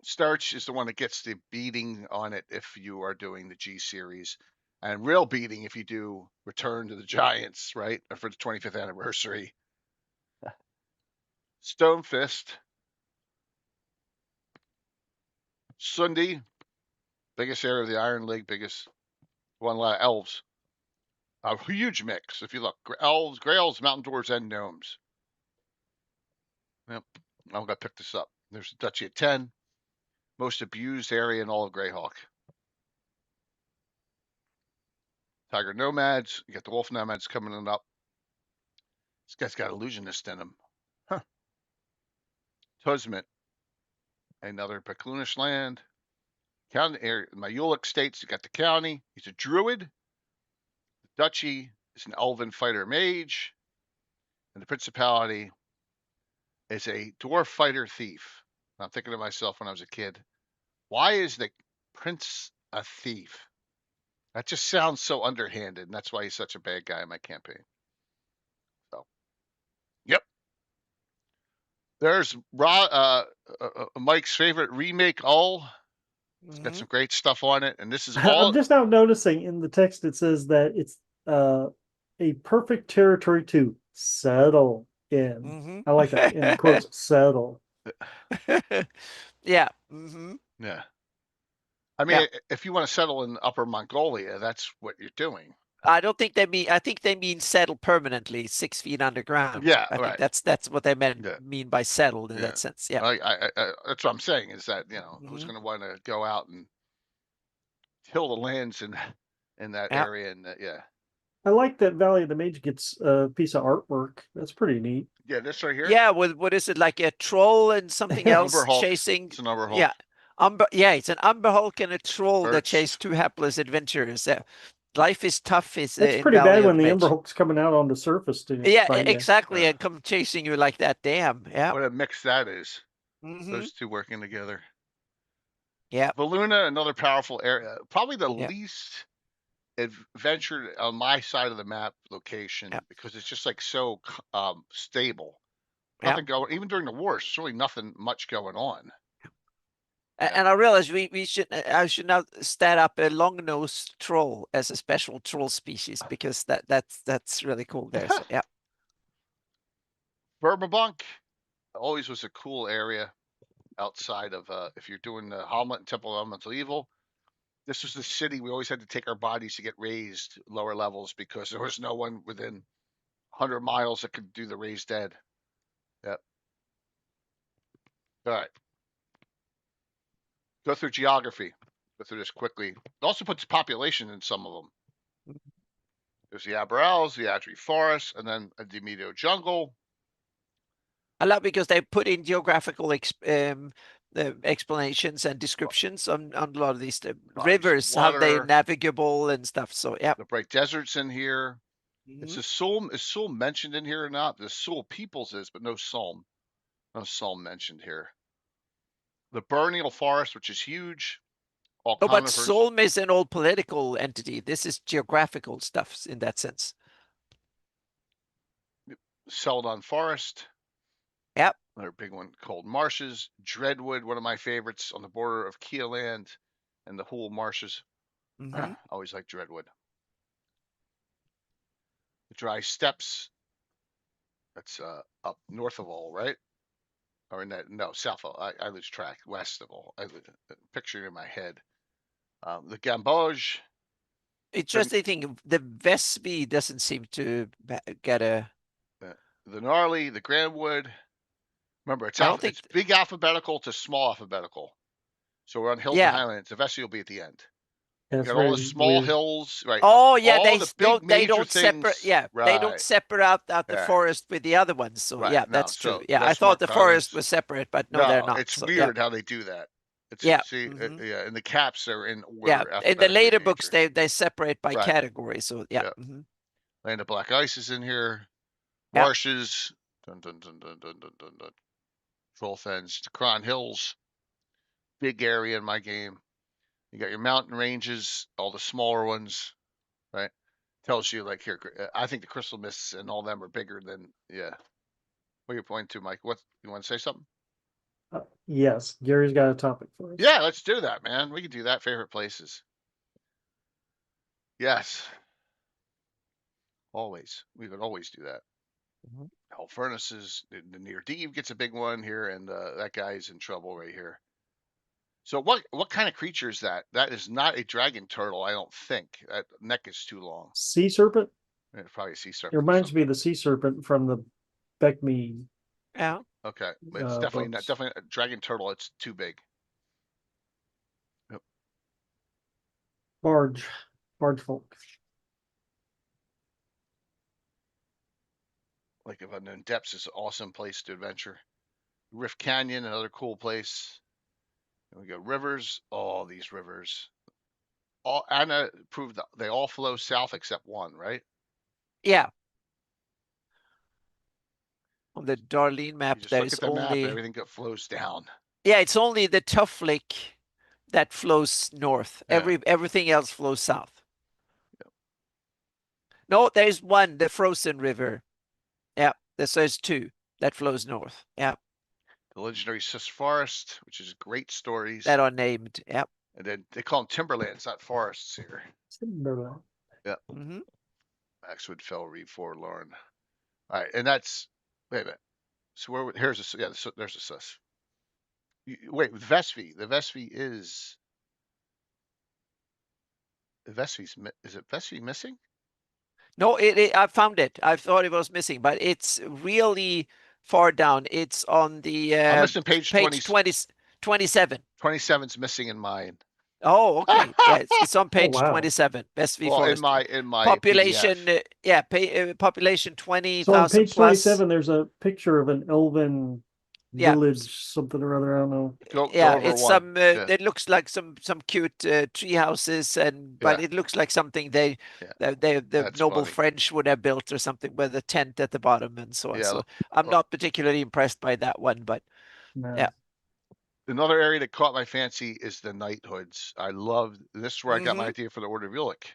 Sterich is the one that gets the beating on it if you are doing the G series, and real beating if you do Return to the Giants, right, for the 25th anniversary. Stonefist. Sundi, biggest area of the Iron League, biggest one. A lot of elves. A huge mix. If you look, elves, gray elves, mountain dwarves, and gnomes. Yep, I'm gonna pick this up. There's the Duchy of 10, most abused area in all of Greyhawk. Tiger nomads. You got the wolf nomads coming up. This guy's got illusionist in him. Huh. Tusmet, another Peclunish land. County area, my Ulick states. You got the county. He's a druid. The duchy is an elven fighter mage, and the principality is a dwarf fighter thief. I'm thinking to myself when I was a kid, why is the prince a thief? That just sounds so underhanded, and that's why he's such a bad guy in my campaign. So, yep. There's Mike's favorite remake, All. It's got some great stuff on it, and this is all. I'm just now noticing in the text it says that it's a perfect territory to settle in. I like that in quotes, settle. Yeah. Yeah. I mean, if you want to settle in Upper Mongolia, that's what you're doing. I don't think they mean. I think they mean settle permanently, 6 feet underground. Yeah, I right. think that's what they mean by settled in that sense. Yeah. I that's what I'm saying is that who's going to want to go out and till the lands in that area, and yeah. I like that Valley of the Mage gets a piece of artwork. That's pretty neat. Yeah, this right here. Yeah, what is it, like a troll and something else chasing? It's an Umberhulk. Yeah, it's an Umberhulk and a troll that chase two hapless adventurers. Life is tough. It's pretty bad when the Umberhulk's coming out on the surface to yeah, exactly, and come chasing you like that. Damn, yeah. What a mix that is. Those two working together. Yeah. Valuna, another powerful area, probably the least adventured on my side of the map location, because it's just like so stable. Nothing going, even during the wars. There's really nothing much going on. And I realize I should now stat up a long-nosed troll as a special troll species, because that's really cool there. So, yeah. Burmabunk always was a cool area outside of if you're doing the Hamlet and Temple of Elemental Evil. This was the city we always had to take our bodies to get raised lower levels, because there was no one within 100 miles that could do the raised dead. Yep. All right. Go through geography. Go through this quickly. It also puts population in some of them. There's the Aberals, the Adri Forest, and then a Demedo jungle. I love because they put in geographical explanations and descriptions on a lot of these rivers, how they're navigable and stuff. So yeah, the bright deserts in here. It's a Sul. Is Sul mentioned in here or not? The Sul peoples is, but no Sulm. No Sulm mentioned here. The Burnial Forest, which is huge. But Sulm is an old political entity. This is geographical stuff in that sense. Celadon Forest. Yep. Another big one, Cold Marshes. Dreadwood, one of my favorites, on the border of Keeland and the Hool Marshes. Always like Dreadwood. The Dry Steppes. That's up north of all, right? Or in that, no, south of, I lose track. West of all. I picture it in my head. The Gamboge. Interesting. The Vesby doesn't seem to get a. The gnarly, the Grandwood. Remember, it's think it's big alphabetical to small alphabetical. So we're on Hilton Highlands. The Vesby will be at the end. Yeah, You got all the small hills, right? Oh yeah, all the big they major don't separate. things. Yeah, Right. they don't separate out the forest with the other ones. So right. yeah, No, that's so true. Yeah, I that's thought Mark the Connors. forest was separate, but no, they're not. It's so, weird how they do that. It's, yeah. See, yeah, and the caps are in Yeah, order. in the later books, they separate by category. So yeah. Land of Black Ice is in here. Yep. Marshes. Dun, dun, dun, dun, dun, dun, dun, dun. Troll Fens. The Cron Hills. Big area in my game. You got your mountain ranges, all the smaller ones, right? Tells you like here. I think the Crystal Mists and all them are bigger than What are you pointing to, Mike? What you want to say something? Yes, Gary's got a topic for us. Yeah, let's do that, man. We can do that. Favorite places. Yes. Always. We could always do that. Hell Furnaces, the Near Deep gets a big one here, and that guy's in trouble right here. So what kind of creature is that? That is not a dragon turtle, I don't think. That neck is too long. Sea serpent? It's probably a sea It serpent. reminds me of the sea serpent from the Beckme. Yeah. Okay, but it's definitely not a dragon turtle. It's too big. Yep. Barge folk. Lake of Unknown Depths is an awesome place to adventure. Rift Canyon, another cool place. And we got rivers. All these rivers. Anna proved that they all flow south except one, right? Yeah. On the Darlene map, you just there look is at the only map, everything that flows down. Yeah, it's only the Tough Lake that flows north. Yeah. Everything else flows south. Yep. No, there's one, the Frozen River. Yeah, there's two that flows north. Yeah. The legendary Sis Forest, which is great stories. That are named. Yep. And then they call them timberlands, not forests here. Timberland. Yep. Maxwood, Fell, Reed, Forlorn. All right, and that's wait a minute. So there's a sus. Wait, the Vespi. The Vespi is is it Vespi missing? No, I found it. I thought it was missing, but it's really far down. It's on the I'm missing page 20, 27. 27's missing in mine. Oh, okay. Yeah, it's on page 27. Vespi Forest. In my population, PDF. Population 20,000 So on page plus. 27, there's a picture of an elven village, something or other. I don't know. Go it's some. It looks like some cute tree houses, but it looks like something the noble French would have built or something with a tent at the bottom and so on. So I'm not particularly impressed by that one, but yeah. Another area that caught my fancy is the knighthoods. I love this is where I got my idea for the Order of Ulick.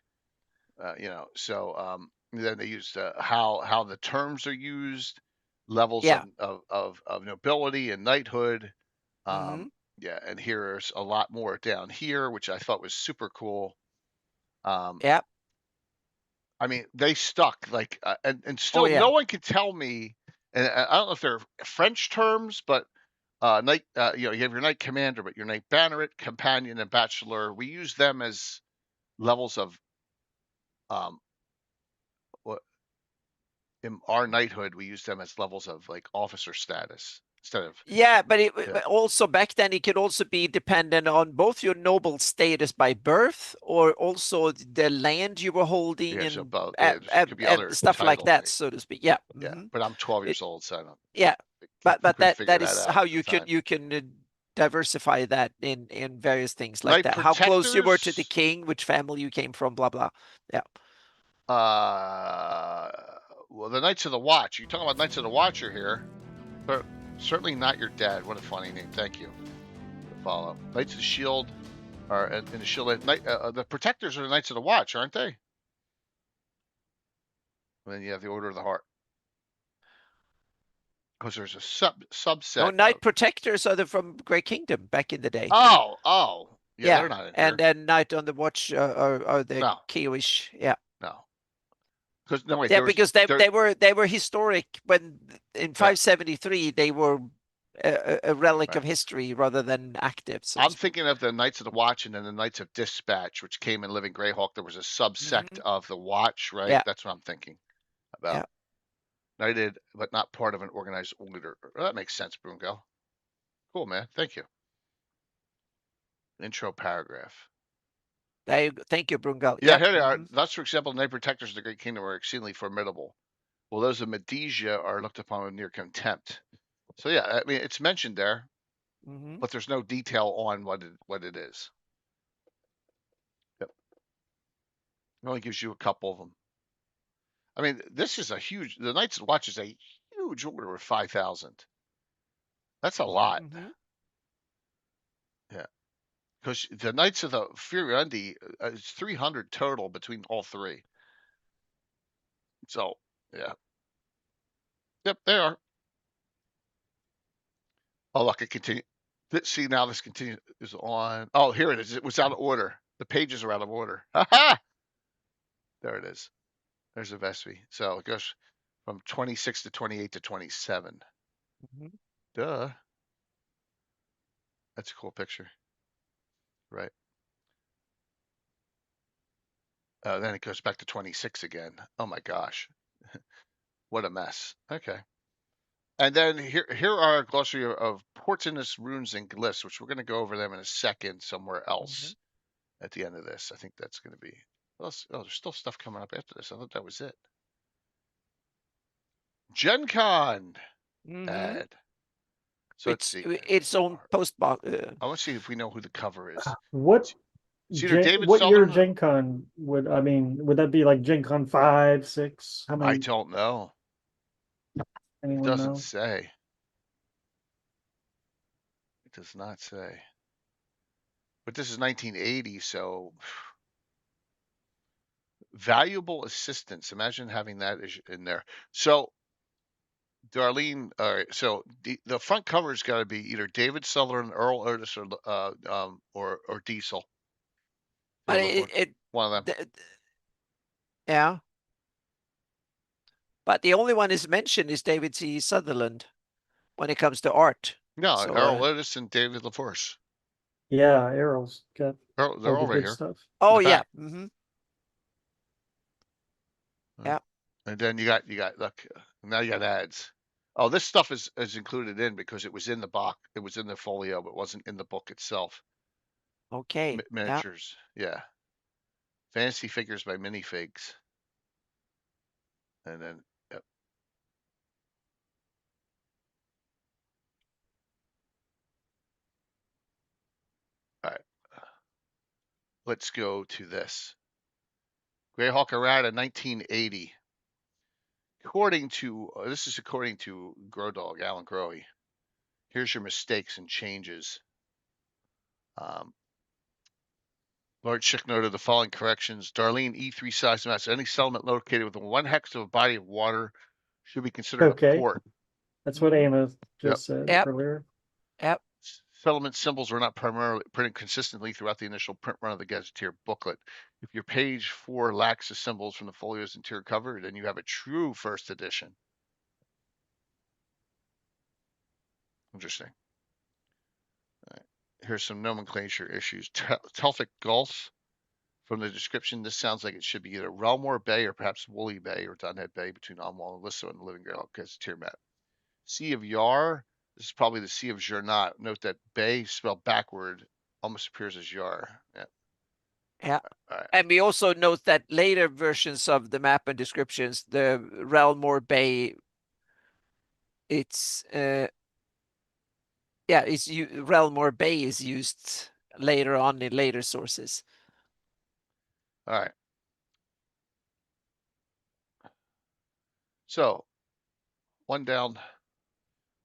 Then they used how the terms are used, levels of nobility and knighthood. And here's a lot more down here, which I thought was super cool. I mean, they stuck like, and still no one could tell me. And I don't know if they're French terms, but knight, you have your knight commander, but your knight banneret, companion, and bachelor. We use them as levels of in our knighthood, we use them as levels of like officer status instead of. But also back then it could also be dependent on both your noble status by birth or also the land you were holding and stuff like that, so to speak. But I'm 12 years old, so I don't. But that is how you can diversify that in various things like that. How close you were to the king, which family you came from, blah blah. Well, the Knights of the Watch. You're talking about Knights of the Watch are here, but certainly not your dad. What a funny name. Thank you for the follow. Knights of the Shield are in the Shield. The Protectors are the Knights of the Watch, aren't they? And then you have the Order of the Heart. Because there's a subset. No, Knight Protectors are from Grey Kingdom back in the day. Oh. Yeah, they're not in and then Knight on the Watch are the Kiowish. Yeah. No. Because they were historic when in 573 they were a relic Right. of history rather than active. So I'm thinking of the Knights of the Watch and then the Knights of Dispatch, which came in Living Greyhawk. There was a subsect of the Watch, right? Yeah. That's what I'm thinking about. Yeah. Knighted, but not part of an organized order. That makes sense, Brungo. Cool, man. Thank you. Intro paragraph. Thank you, Brungal. Yeah, Yep. here they are. Thus, for example, the Knight Protectors of the Great Kingdom are exceedingly formidable, while those of Medesia are looked upon with near contempt. So yeah, I mean, it's mentioned there, but there's no detail on what it is. Yep. It only gives you a couple of them. I mean, this is a huge. The Knights Watch is a huge order of 5,000. That's a lot. Yeah, because the Knights of the Furiandi is 300 total between all three. So yeah, yep, they are. Oh, look, it continues. See, now this continues is on. Oh, here it is. It was out of order. The pages are out of order. Ha ha! There it is. There's a Vespi. So it goes from 26 to 28 to 27. Duh. That's a cool picture. Right. Then it goes back to 26 again. Oh my gosh. What a mess. Okay. And then here are a glossary of Portinous runes and glyphs, which we're going to go over them in a second somewhere else at the end of this. I think that's going to be. Oh, there's still stuff coming up after this. I thought that was it. Gen Con ad. So let's see. Its own post box. I want to see if we know who the cover is. What It's either David what year Sutherland. Gen Con would that be like Gen Con 5, 6? How many? I don't know. It doesn't say. It does not say. But this is 1980, so valuable assistance. Imagine having that in there. So Darlene, all right. So the front cover's got to be either David Sutherland, Earl Otis, or Diesel. But one of them. Yeah. But the only one is mentioned is David C. Sutherland when it comes to art. No, so, Earl Otis and David LaForce. Yeah, Errol's got they're all right here. Stuff. Oh yeah. Yeah. And then you got look, now you got ads. Oh, this stuff is included in because it was in the box. It was in the folio, but wasn't in the book itself. Okay. Miniatures. Yeah. Fantasy figures by minifigs. And then, yep. All right. Let's go to this. Greyhawk errata 1980. According to, this is according to Grodog, Alan Grohe. Here's your mistakes and changes. Lord Schick noted the following corrections. Darlene, E3 size mass. Any settlement located within 1 hex of a body of water should be considered a port. That's what Anna just said earlier. Yep. Settlement symbols were not primarily printed consistently throughout the initial print run of the Gazetteer booklet. If your page 4 lacks the symbols from the folio's interior cover, then you have a true first edition. Interesting. All right. Here's some nomenclature issues. Telfic Gulfs. From the description, this sounds like it should be either Relmore Bay or perhaps Woolly Bay or Dunhead Bay between Almwall and Lisso and the Living Greyhawk Gazetteer map. Sea of Yar. This is probably the Sea of Jernat. Note that Bay spelled backward almost appears as Yar. Yeah. Yeah. Right. And we also note that later versions of the map and descriptions, the Relmore Bay, it's Relmore Bay is used later on in later sources. All right. So, one down,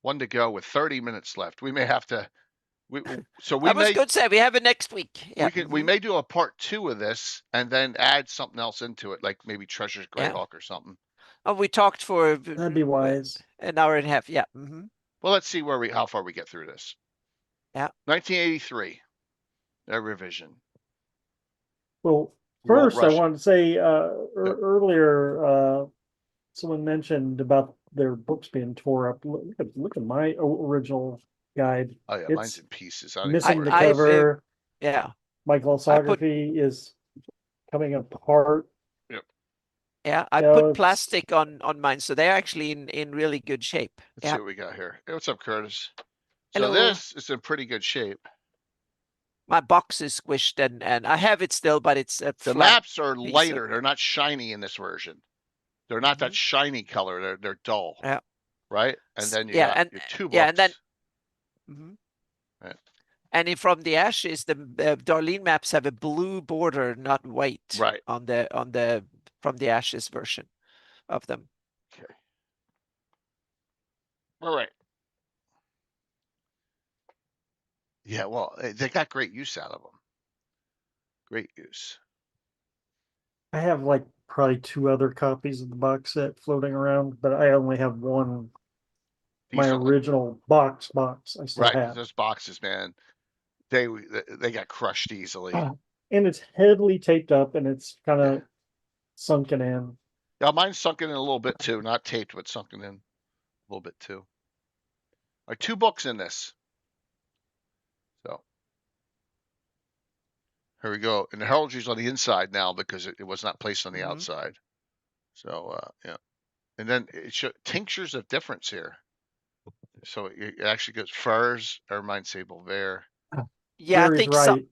one to go with 30 minutes left. We may have to. That was good. Say we have it next week. Yeah. We may do a part 2 of this and then add something else into it, like maybe Treasures Greyhawk or something. Oh, we talked for that'd be wise. An hour and a half. Yeah. Well, let's see how far we get through this. Yeah. 1983. A revision. Well, first I want to say earlier someone mentioned about their books being tore up. Look at my original guide. Oh yeah, mine's It's in pieces. I don't even know missing where the it is. cover. Yeah, My I put glossography is coming apart. Yep. yeah, I You know, put it's plastic on mine, so they're actually in really good shape. Let's see Yeah. what we got here. Hey, what's up, Curtis? So Hello. this is in pretty good shape. My box is squished and I have it still, but it's a The flat maps are piece of. lighter. They're not shiny in this version. They're not that shiny color. They're dull. Yeah. Right? And then you Yeah, got and your two yeah, and then books. mhm. Right. And from the ashes, the Darlene maps have a blue border, not white, Right. on the from the ashes version of them. Okay. All right. Yeah, well, they got great use out of them. Great use. I have like probably 2 other copies of the box set floating around, but I only have one. My Decent look. original box I still Right, because have. those boxes, man, they got crushed easily. And it's heavily taped up and it's kind Yeah. of sunken in. Yeah, mine's sunken in a little bit too. Not taped, but sunken in a little bit too. Like 2 books in this. So here we go. And the heraldry's on the inside now because it was not placed on the outside. So yeah. And then it shows tinctures of difference here. So it actually goes furs, ermine sable bear. Yeah, I Larry's think so. right.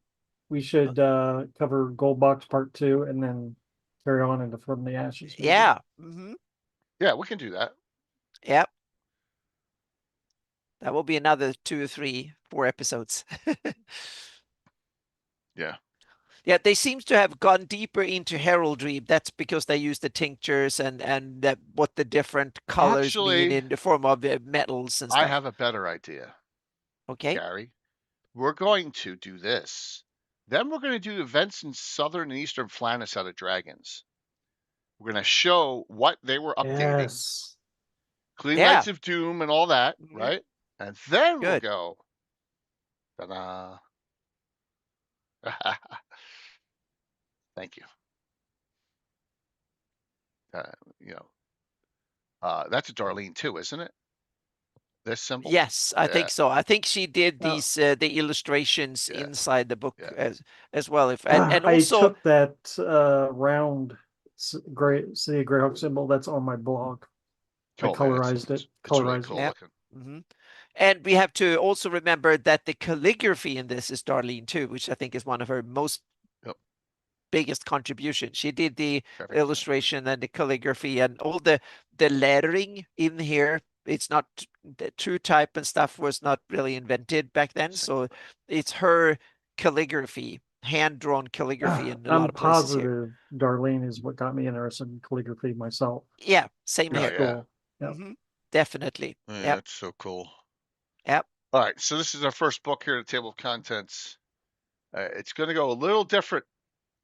We should cover Gold Box Part 2 and then carry on into From the Ashes, maybe. Yeah. Yeah, we can do that. Yep. That will be another 2 or 3, 4 episodes. Yeah. Yeah, they seem to have gone deeper into heraldry. That's because they use the tinctures and that what the different colors mean Actually, in the form of metals and I stuff. have a better idea, Okay. Gary. We're going to do this. Then we're going to do events in southern and eastern Flannis out of dragons. We're going to show what they were updating, Yes. including Yeah. Knights of Doom and all that, right? And then we'll Good. go. Ta-da. Thank you. Uh, you know, that's a Darlene too, isn't it? This symbol. Yes, I Yeah. think so. I think she did Uh, these the illustrations Yeah. inside the book Yeah. as well. If and I also took that round City of Greyhawk symbol that's on my blog. I Cool, man. colorized it. It's really Colorized cool it. yeah. looking. And we have to also remember that the calligraphy in this is Darlene too, which I think is one of her most Yep. biggest contributions. She did the Perfect. illustration and the calligraphy and all the lettering in here. It's not the true type and stuff was not really invented back then, so it's her calligraphy, hand-drawn calligraphy in a lot I'm of places here. positive Darlene is what got me interested in calligraphy myself. Yeah, same Oh, here. yeah. School. Yep. Definitely. Yeah, Yep. that's so cool. Yep. All right, so this is our first book here at the table of contents. It's going to go a little different.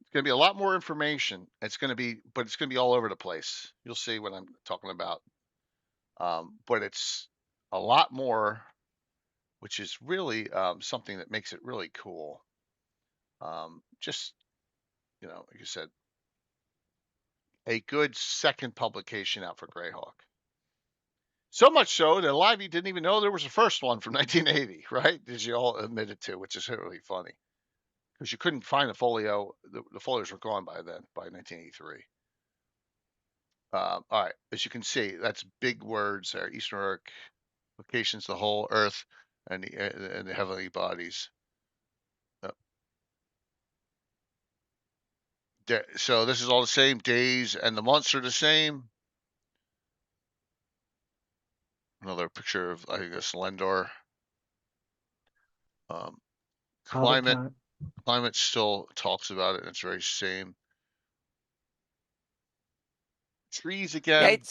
It's going to be a lot more information. But it's going to be all over the place. You'll see what I'm talking about. But it's a lot more, which is really something that makes it really cool. Just, like you said, a good second publication out for Greyhawk. So much so that a lot of you didn't even know there was a first one from 1980, right? As you all admitted to, which is really funny. Because you couldn't find the folio. The folios were gone by then, by 1983. All right, as you can see, that's big words there. Eastern Arc, locations, the whole Earth, and the heavenly bodies. So this is all the same. Days and the months are the same. Another picture of, I guess, Lendor. Climate still talks about it. And it's very same. Trees Yeah, again.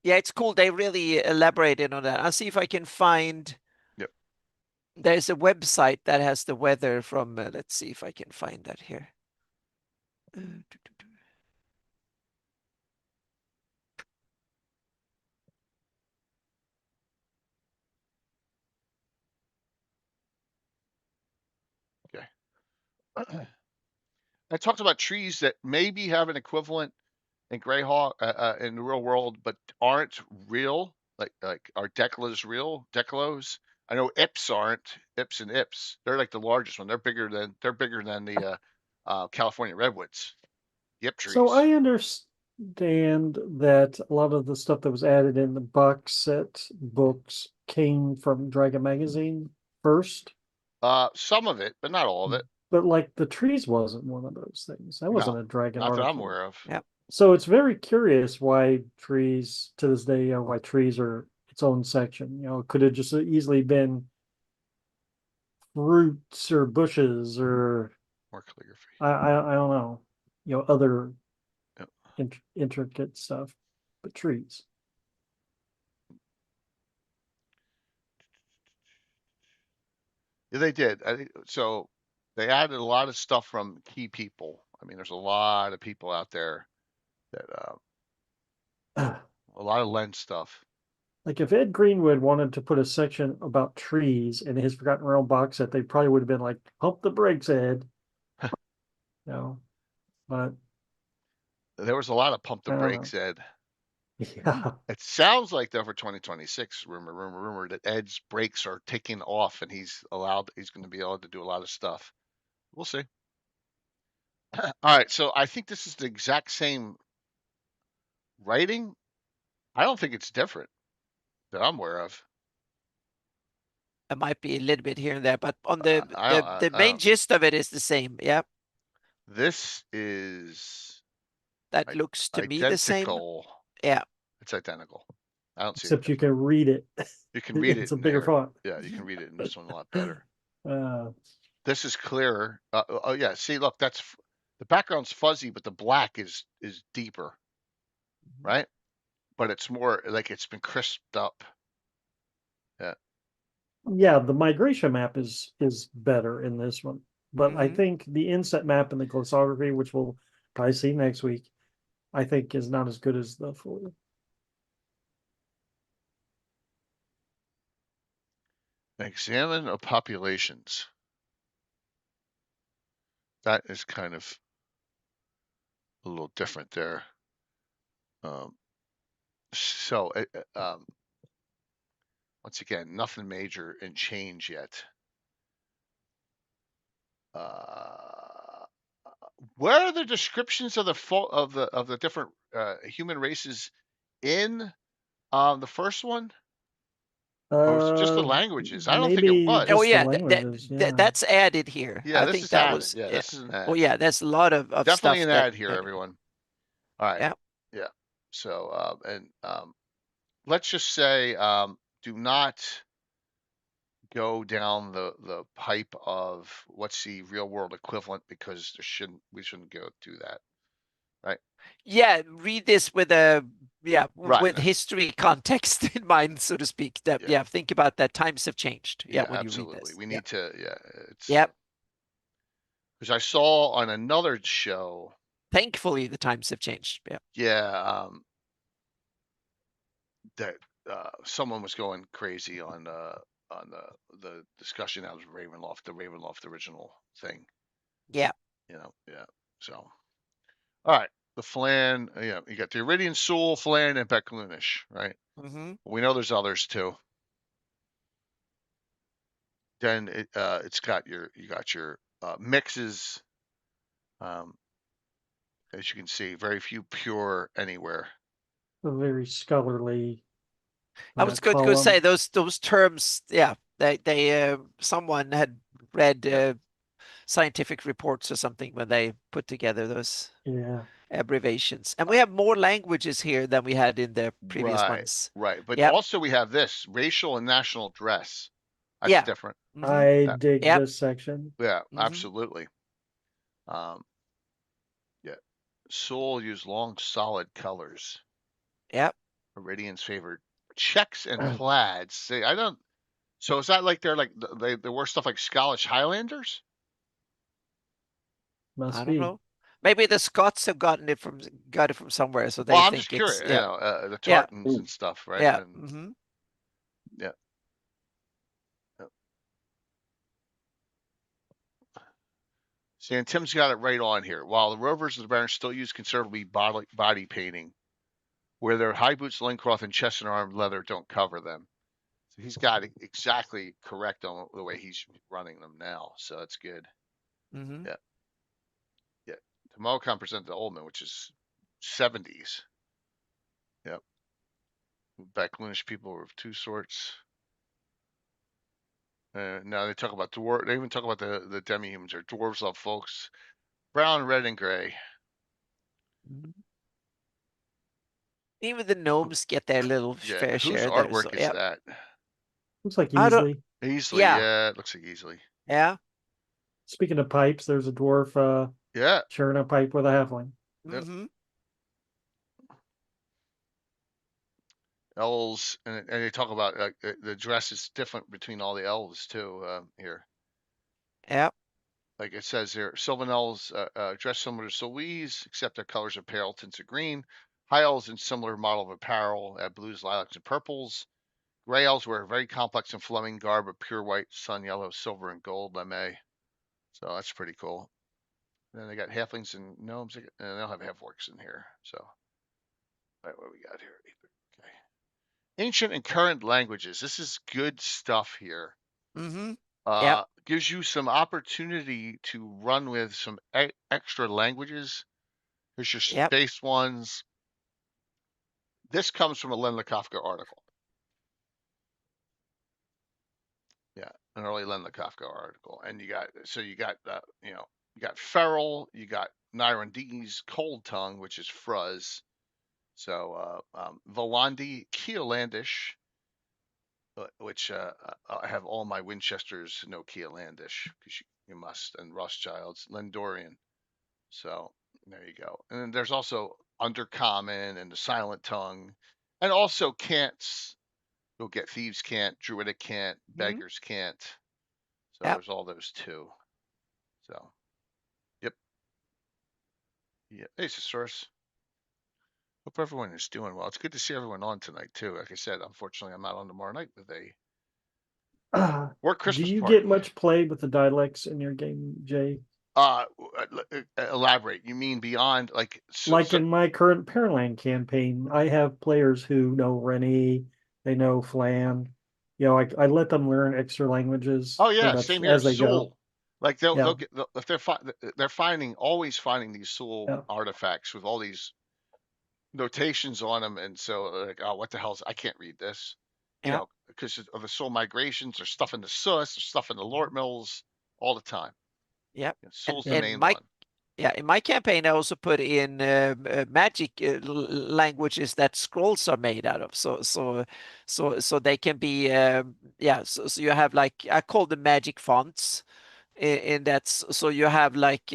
it's cool. They really elaborated on that. I'll see if I can find. Yep. There's a website that has the weather from. Let's see if I can find that here. Okay. It talks about trees that maybe have an equivalent in Greyhawk in the real world, but aren't real. Like are Decla's real? Declos? I know Ips aren't. Ips and Ips. They're like the largest one. They're bigger than the California redwoods. The Ip So trees. I understand that a lot of the stuff that was added in the box set books came from Dragon Magazine first. Some of it, but not all of it. But like the trees wasn't one of those things. That wasn't No, a Dragon not that I'm article. aware of. Yeah. So it's very curious why trees to this day, why trees are its own section. Could have just easily been roots or bushes or More calligraphy. I don't know, other Yep. intricate stuff, but trees. Yeah, they did. I think so. They added a lot of stuff from key people. I mean, there's a lot of people out there that a lot of lens stuff. Like if Ed Greenwood wanted to put a section about trees in his Forgotten Realm box set, they probably would have been like, pump the brakes, Ed. No, but There was a lot of pump the I don't know. brakes, Ed. Yeah. It sounds like though for 2026, rumor that Ed's brakes are taking off and he's going to be able to do a lot of stuff. We'll see. All right, so I think this is the exact same writing. I don't think it's different that I'm aware of. It might be a little bit here and there, but on I the main don't. gist of it is the same. Yeah. This is That looks to me the same. identical. Yeah. It's identical. I don't see any Except you difference. can read it. You can read It's it a in bigger there. font. Yeah, you can read it in this one a lot better. Uh, This is clearer. Oh yeah, see, look, the background's fuzzy, but the black is deeper, right? But it's more like it's been crisped up. Yeah. yeah, the migration map is better in this one. But I Mhm. think the inset map and the glossography, which we'll probably see next week, I think is not as good as the Folio. Examine of populations. That is kind of a little different there. So, once again, nothing major and change yet. Where are the descriptions of the different human races in the first one? Or was it just the languages? I don't think it Maybe was. Oh just the yeah, languages. Yeah. that's added here. Yeah, I this think is that added. was Yeah, yeah. this is an Oh ad. yeah, there's a lot of Definitely stuff an that ad here, everyone. All right. yeah. Yeah. So, let's just say, do not go down the pipe of what's the real world equivalent because we shouldn't go do that, right? Yeah, read this with Right. with history context in mind, so to speak. That Yeah. yeah, think about that times have changed. Yeah, Yeah, when you read absolutely. this. We Yeah. need to. Yeah, it's Yep. because I saw on another show. Thankfully the times have changed. Yeah. Yeah, that someone was going crazy on the discussion out of the Ravenloft original thing. Yeah. Yeah. So, all right, the Flan. Yeah, you got the Iridian Soul, Flan, and Becklunish, right? Mm-hmm. We know there's others too. Then it's got your mixes. Um, as you can see, very few pure anywhere. A very scholarly I was going to say column. those terms, yeah, they someone had read Yeah. scientific reports or something when they put together those Yeah. abbreviations. And we have more languages here than we had in the previous Right, ones. right. But Yep. also we have this racial and national dress. That's Yeah. different. Mm-hmm. I dig Yep. this section. Yeah, Mm-hmm. absolutely. Um, yeah. Soul use long, solid colors. Yep. Iridian's favorite checks and plaids. See, I don't. So is that like they're like they wear stuff like Scottish Highlanders? Must I don't be. know. Maybe the Scots have got it from somewhere, so Well, they I'm just think curious. it's yeah, The yeah, tartans and stuff, right? yeah. And Mm-hmm. yeah. Yeah. See, and Tim's got it right on here. While the Rovers of the Barons still use conservatively body painting, where their high boots, loincloth, and chest and arm leather don't cover them. So he's got it exactly correct on the way he's running them now. So that's good. Mm-hmm. Yeah. Yeah. Tomocon presented the Oldman, which is 70s. Yep. Backloonish people of two sorts. Now they talk about dwarf. They even talk about the demi-humans or dwarves love folks. Brown, red, and gray. Mm-hmm. Even the gnomes get their little Yeah. fair Whose share there. So artwork is yeah, that? Looks like I don't. easily. Easily. Yeah, Yeah. It looks like easily. yeah. Speaking of pipes, there's a dwarf Yeah. sharing a pipe with a halfling. Yep. Mm-hmm. Elves, and they talk about the dress is different between all the elves too. Here, Yeah. like it says here, Sylvan elves dress similar to Solis, except their colors are pale tints of green. High elves in similar model of apparel, blues, lilacs, and purples. Gray elves wear very complex and flowing garb of pure white, sun yellow, silver, and gold lame. So that's pretty cool. And then they got halflings and gnomes, and they'll have half orcs in here. So, all right, what we got here? Okay. Ancient and current languages. This is good stuff here. Mm-hmm. Yep. Gives you some opportunity to run with some extra languages. Here's your Yep. space ones. This comes from a Len Kafka article. Yeah, an early Len Kafka article. And you got you got feral, you got Nyrondi's cold tongue, which is Fruz. So Volandi, Keolandish, which I have all my Winchesters know Keolandish because you must, and Rothschilds, Lendorian. So there you go. And then there's also Undercommon and the Silent Tongue, and also cants. You'll get Thieves Cant, Druidic Cant, Mm-hmm. Beggars Cant. So Yep. there's all those too. So, yep. Yeah. Hey, Source. Hope everyone is doing well. It's good to see everyone on tonight too. Like I said, unfortunately, I'm not on tomorrow night with a Uh, work do Christmas you get party. much play with the dialects in your game, Jay? Elaborate. You mean beyond like Like in my current Pearland campaign, I have players who know Rennie, they know Flan. I let them learn extra languages Oh pretty yeah, much same here. as they go. Soul. Like they'll Yeah, get if they're finding always finding these Soul yeah, artifacts with all these notations on them, and so like, oh, what the hell's I can't read this, Yep. because of the Soul migrations. There's stuff in the Sus, there's stuff in the Lort Mills all the time. Yep. And Soul's the yeah. and main my one. Yeah, in my campaign, I also put in magic languages that scrolls are made out of. So they can be yeah. So you have like I call them magic fonts. In that, so you have like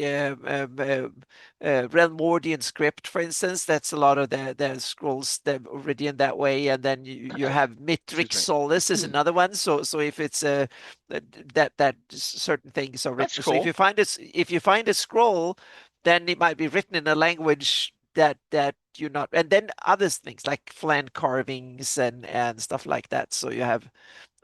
Realmordian script, for instance. That's a lot of the scrolls that already in that way, and then you have Excuse Mitric me. Solace is another one. So if it's that certain things are That's written. So cool. if you find a scroll, then it might be written in a language that you're not, and then other things like flan carvings and stuff like that. So you have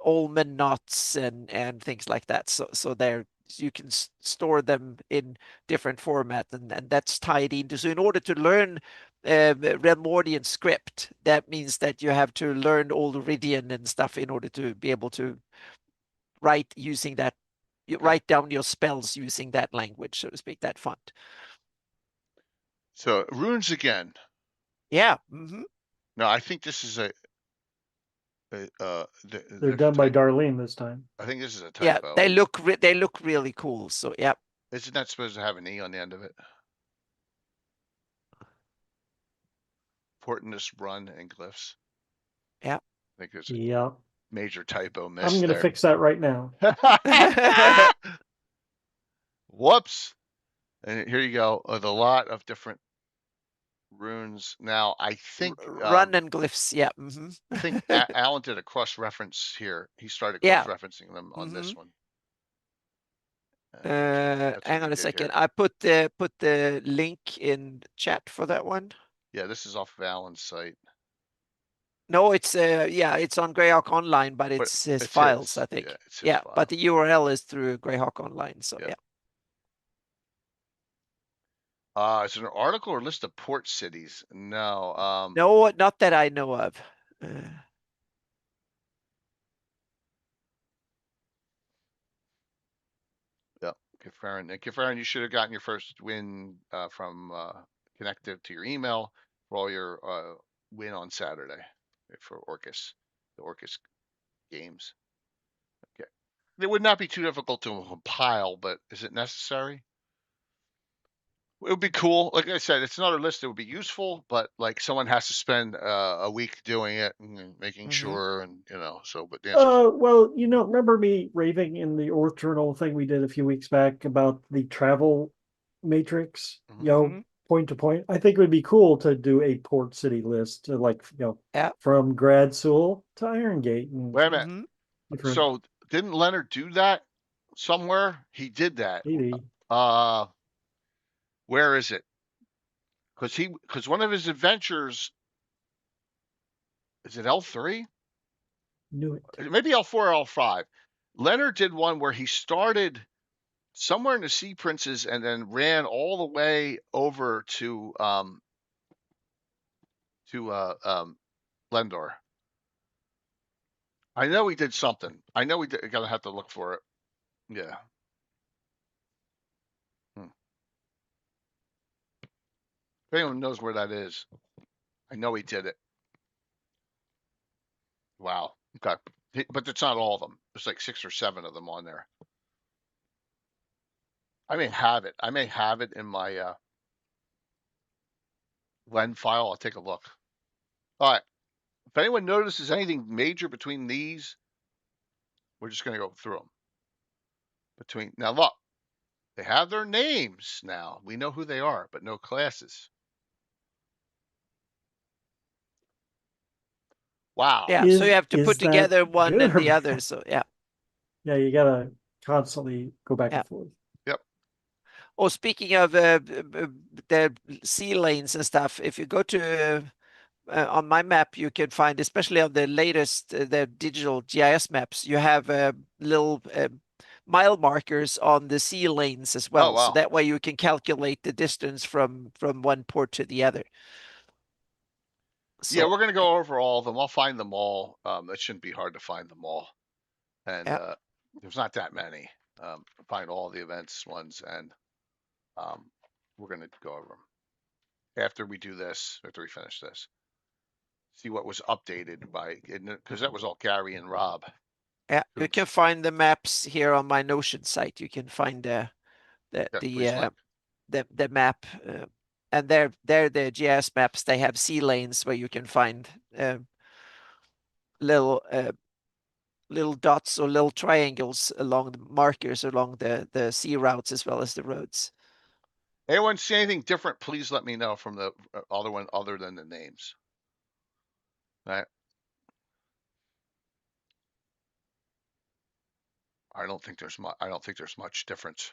almond nuts and things like that. So there you can store them in different format, and that's tied into. So in order to learn Realmordian script, that means that you have to learn Old Iridian and stuff in order to be able to write using that. You Okay. write down your spells using that language, so to speak, that font. So runes again. Yeah. Mm-hmm. No, I think this is They're different done by type. Darlene this time. I think this is a Yeah, typo. they look really cool. So yeah. Isn't that supposed to have an E on the end of it? Portness run and glyphs. Yeah. I think there's a Yeah, major typo I'm miss gonna there. fix that right now. Whoops. And here you go with a lot of different runes. Now I think Run and glyphs. Yeah. Mm-hmm. I think Alan did a cross reference here. He started cross Yeah. referencing them on Mm-hmm. this one. That's what Hang he on a did second. here. I put the link in chat for that one. Yeah, this is off of Alan's site. No, it's yeah, it's on Greyhawk Online, but But it's his it's files, his. I Yeah, think. it's his Yeah, file. but the URL is through Greyhawk Online. So Yeah. yeah. Is it an article or list of port cities? No. No, not that I know of. Yep. Kefaren, you should have gotten your first win from connected to your email for all your win on Saturday for Orcus, the Orcus games. Okay. It would not be too difficult to compile, but is it necessary? It would be cool. Like I said, it's another list that would be useful, but like someone has to spend a week doing it and making sure, and So, but the answer is Well, remember me raving in the Orth Journal thing we did a few weeks back about the travel matrix, point to point. I think it would be cool to do a port city list, like, Yeah. from Grad Sewell to Iron Gate. And wait a minute. So didn't Leonard do that somewhere? He did that. maybe. Where is it? Because one of his adventures is it L3? Knew it. Maybe L4 or L5. Leonard did one where he started somewhere in the Sea Princes and then ran all the way over to Lendor. I know he did something. I know we gotta have to look for it. Yeah. If anyone knows where that is, I know he did it. Wow. Okay. But it's not all of them. There's like 6 or 7 of them on there. I may have it. I may have it in my Len file. I'll take a look. All right. If anyone notices anything major between these, we're just going to go through them. Now, look, they have their names now. We know who they are, but no classes. Wow. Yeah, so you have to put together one and the other. So, yeah. Yeah, you got to constantly go back and forth. Yep. Oh, speaking of the sea lanes and stuff, if you go to on my map, you can find, especially on the latest, the digital GIS maps, you have little mile markers on the sea lanes as well. Oh, wow. So that way you can calculate the distance from one port to the other. So, yeah, we're going to go over all of them. I'll find them all. It shouldn't be hard to find them all. And there's not that many. Find all the events ones, and we're going to go over them after we do this, after we finish this. See what was updated by, because that was all Gary and Rob. Yeah, you can find the maps here on my Notion site. You can find the map, and they're the GIS maps. They have sea lanes where you can find little dots or little triangles along the markers along the sea routes as well as the roads. Anyone see anything different? Please let me know from the other one, other than the names. All right. I don't think there's much difference.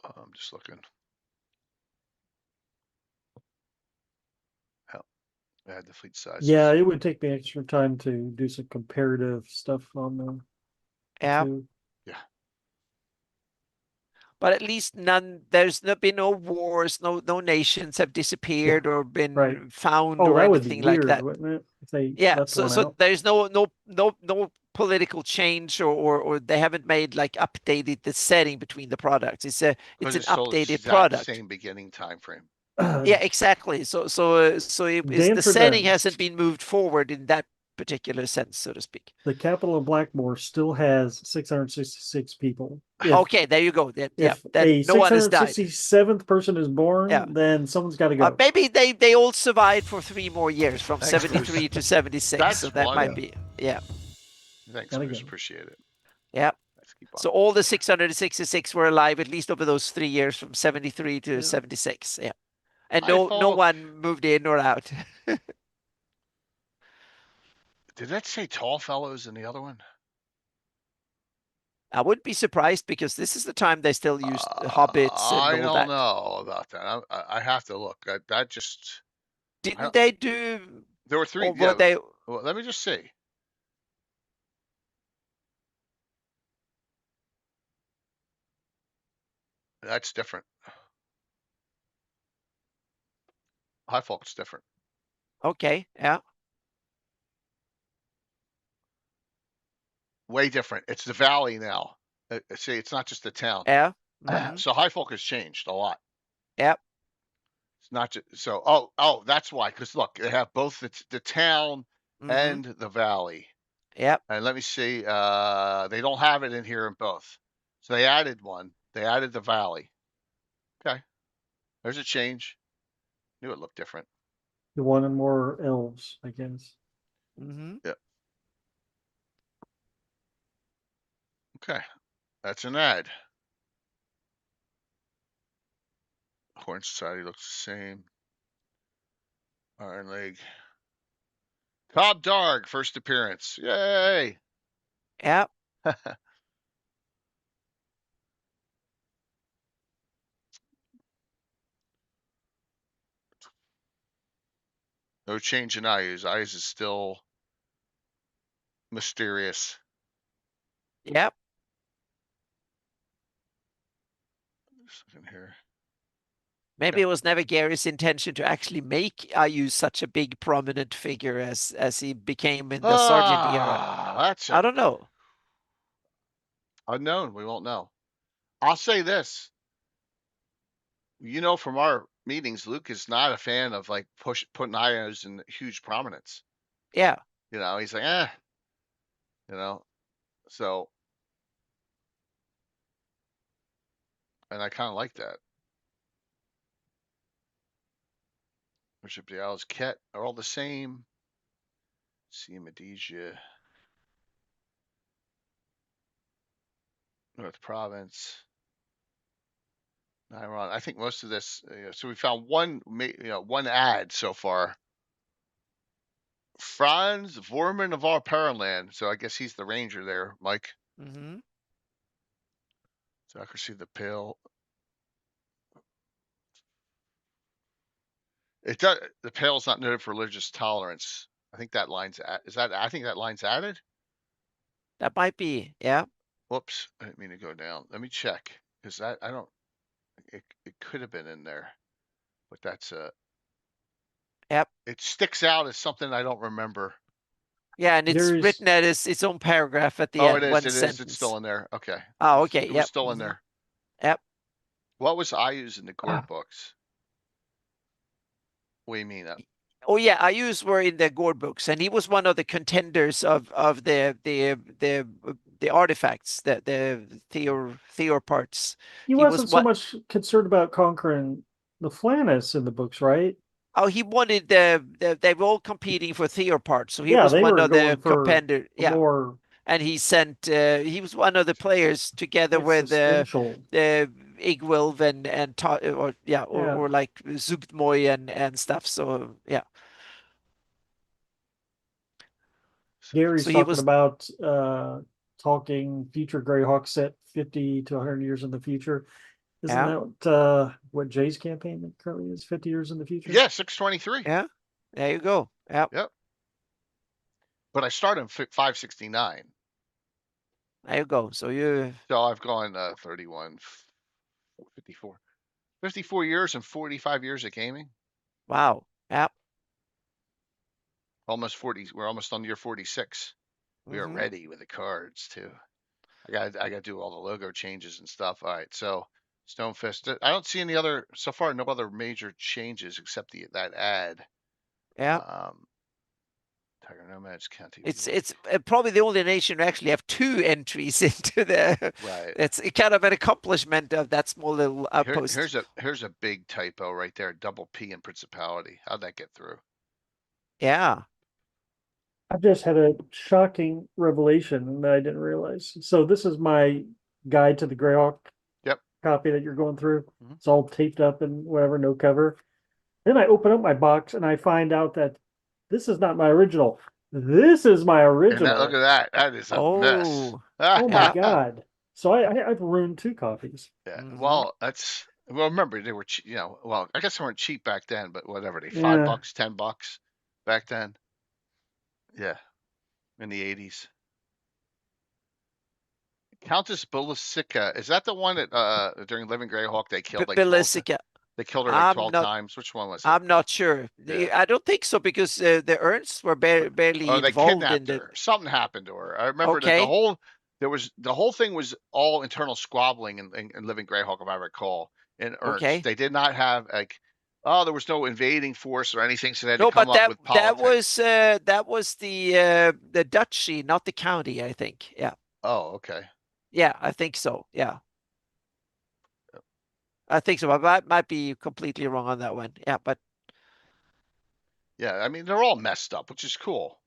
I'm just looking. Add the fleet sizes. Yeah, it would take me extra time to do some comparative stuff on them. Yeah. Yeah. But at least there's been no wars, no nations have disappeared or been found or anything like that. Wouldn't it? Yeah, so there's no political change or they haven't made like updated the setting between the products. It's an updated product. Same beginning time frame. Yeah, exactly. So the setting hasn't been moved forward in that particular sense, so to speak. The capital of Blackmore still has 666 people. Okay, there you go. If no one has died. 667th person is born, then someone's got to go. Maybe they all survived for 3 more years, from 73 to 76. So that might be, Thanks, Bruce. Appreciate it. Yeah. So all the 666 were alive at least over those 3 years, from 73 to 76. Yeah. And no one moved in or out. Did that say tall fellows in the other one? I wouldn't be surprised, because this is the time they still use hobbits and all that. I don't know about that. I have to look. That just didn't they do? There were 3. Well, let me just see. That's different. High Folk's different. Okay, yeah. Way different. It's the valley now. See, it's not just the town. Yeah. So High Folk has changed a lot. Yep. It's not just so. Oh, that's why. Because look, they have both the town and the valley. Yep. And let me see. They don't have it in here in both. So they added one. They added the valley. Okay, there's a change. Knew it looked different. You wanted more elves, I guess. Yep. Okay, that's an ad. Horn Society looks the same. Iron Leg. Cobb Darg, first appearance. Yay! Yep. No change in Ayuz. Ayuz is still mysterious. Yep. Just looking here. Maybe it was never Gary's intention to actually make Ayu such a big prominent figure as he became in the Sergeant era. That's I don't know. Unknown. We won't know. I'll say this. You know, from our meetings, Luke is not a fan of like putting Ayuz in huge prominence. Yeah. You know, he's like, you know, so, and I kind of like that. Bishop Dial's Ket are all the same. See Medisia. North Province. Niron. I think most of this, so we found one ad so far. Franz Vorman of our Paraland. So I guess he's the ranger there, Mike. So I can see the pale. It does. The pale is not noted for religious tolerance. I think that line's I think that line's added. That might be. Yeah. Whoops, I didn't mean to go down. Let me check because I don't. It could have been in there, but that's Yep. It sticks out as something I don't remember. Yeah, and it's written as its own paragraph at the Oh, end. it is. One It is. sentence. It's still in there. Okay. Oh, okay. It was Yep. still in there. Yep. What was Ayuz in the Gord books? What do you mean? Oh yeah, Ayuz were in the Gord books, and he was one of the contenders of the artifacts, the Theor parts. He wasn't so much concerned about conquering the Flannis in the books, right? Oh, he wanted they were all competing for Theor parts, so he Yeah, was they one were of the going for contenders. Yeah, more and he was one of the players together with existential. Igwilv or like Zugtmoy and stuff. So yeah. Gary's So he talking was about talking future Greyhawk set 50 to 100 years in the future. Isn't yeah. that what Jay's campaign currently is, 50 years in the future? Yeah, 623. Yeah, there you go. Yep. Yep. But I started in 569. There you go. So I've gone 31, 54. 54 years and 45 years of gaming. Wow. Yep. Almost 40. We're almost on year 46. We are ready with the cards too. I got to do all the logo changes and stuff. All right, so Stonefist. I don't see any other so far. No other major changes except that ad. Yeah. Tiger Nomads County. It's probably the only nation who actually have two entries into the. Right. It's kind of an accomplishment of that small little outpost. Here's a big typo right there. Double P in Principality. How'd that get through? Yeah. I just had a shocking revelation that I didn't realize. So this is my guide to the Greyhawk copy that you're going through. It's all taped up and whatever, no cover. Then I open up my box and I find out that this is not my original. This is my original. Look at that. That is a mess. Oh my God. So I've ruined two copies. Yeah. Well, remember they were, well, I guess they weren't cheap back then, but whatever. They $5, $10 back then. Yeah. In the 80s. Countess Belisica, is that the one that during Living Greyhawk they killed like 12 times? Belisica. They killed her like I'm 12 not. times. Which one was it? I'm not sure. Yeah. I don't think so because the Ernsts were barely Oh, they involved in kidnapped the. her. Something happened to her. I remember that Okay. the whole thing was all internal squabbling in Living Greyhawk, if I recall. In Ernst, Okay. they did not have like, oh, there was no invading force or anything, so they had to No, come but up with that politics. was the duchy, not the county, I think. Yeah. Oh, okay. Yeah, I think so. Yeah. I think so. But I might be completely wrong on that one. Yeah, but Yeah, I mean they're all messed up, which is cool.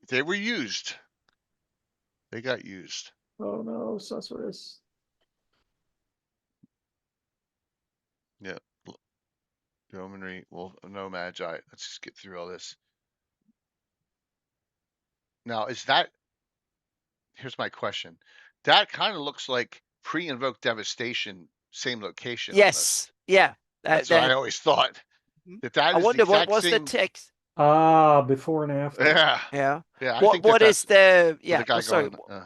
They were used. They got used. Oh no, Susurrus. Yeah. Yeomanry, well, no magi. Let's just get through all this. Now, is that, here's my question. That kind of looks like pre-invoked devastation, same location almost. yes. Yeah. That's what I That always thought. That I is the wonder what exact was the same. text. Ah, before and after. Yeah. Yeah. Yeah, I think What is that's the with yeah, the guy sorry. going,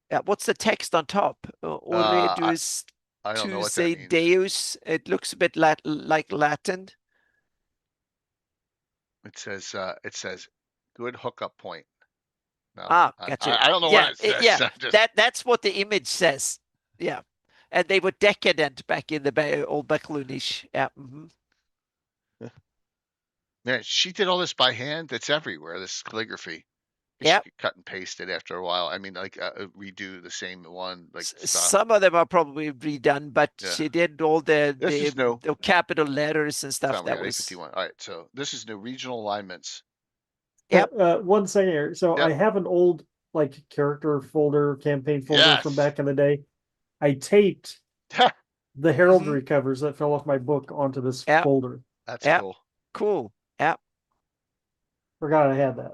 Yeah, what's the text on top? I, Oredus I don't know tu what that se means. Deus. It looks a bit like Latin. It says good hookup point. No, Ah, I, gotcha. I don't know what Yeah, it says. yeah. I just, That's what the image says. Yeah, and they were decadent back in the old Backlunish. Yeah. man, she did all this by hand. It's everywhere, this calligraphy. She Yeah. could cut and paste it after a while. I mean, like redo the same one, like style. Some of them are probably redone, but Yeah. she did all the This is new. capital letters and stuff. Time we That got was 851. All right, so this is new regional alignments. yep. One second here. So I Yep. have an old like character folder, campaign folder from Yes. back in the day. I taped the heraldry covers that fell off my book onto this Yep. folder. That's Yep. cool. Cool. Yep. Forgot I had that.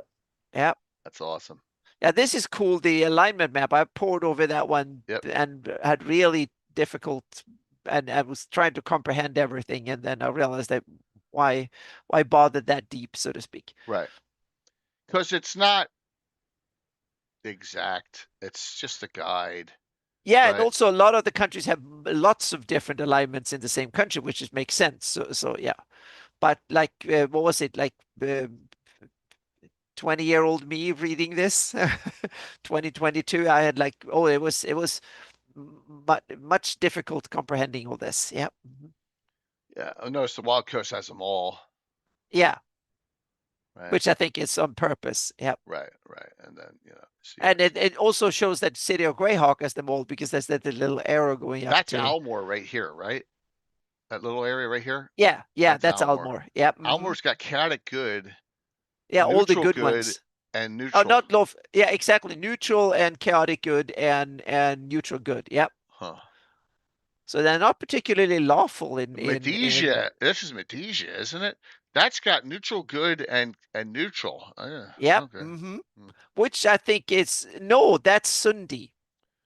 Yep. That's awesome. Yeah, this is cool. The alignment map. I poured over that one Yep. and had really difficult, and I was trying to comprehend everything, and then I realized that why bother that deep, so to speak. Right. Because it's not exact. It's just a guide. Yeah, and But also a lot of the countries have lots of different alignments in the same country, which just makes sense. So yeah, but like, what was it like? 20-year-old me reading this 2022 I had like, oh, it was much difficult comprehending all this. Yeah. yeah, notice the Wild Coast has them all. Yeah, Right. which I think is on purpose. Yeah. Right. And then and it also shows that City of Greyhawk has them all because there's that little arrow going up that's to Almore right here, right? That little area right here. yeah, that's Almore. Almore. Yeah. Almore's got chaotic good, Yeah, all the neutral good good, ones. and Oh, neutral. not low. Yeah, exactly. Neutral and chaotic good and neutral good. Yep. Huh. So they're not particularly lawful in Medesia. This is Medesia, isn't it? That's got neutral good and neutral. Yep. Okay. Which I think is no, that's Sundi.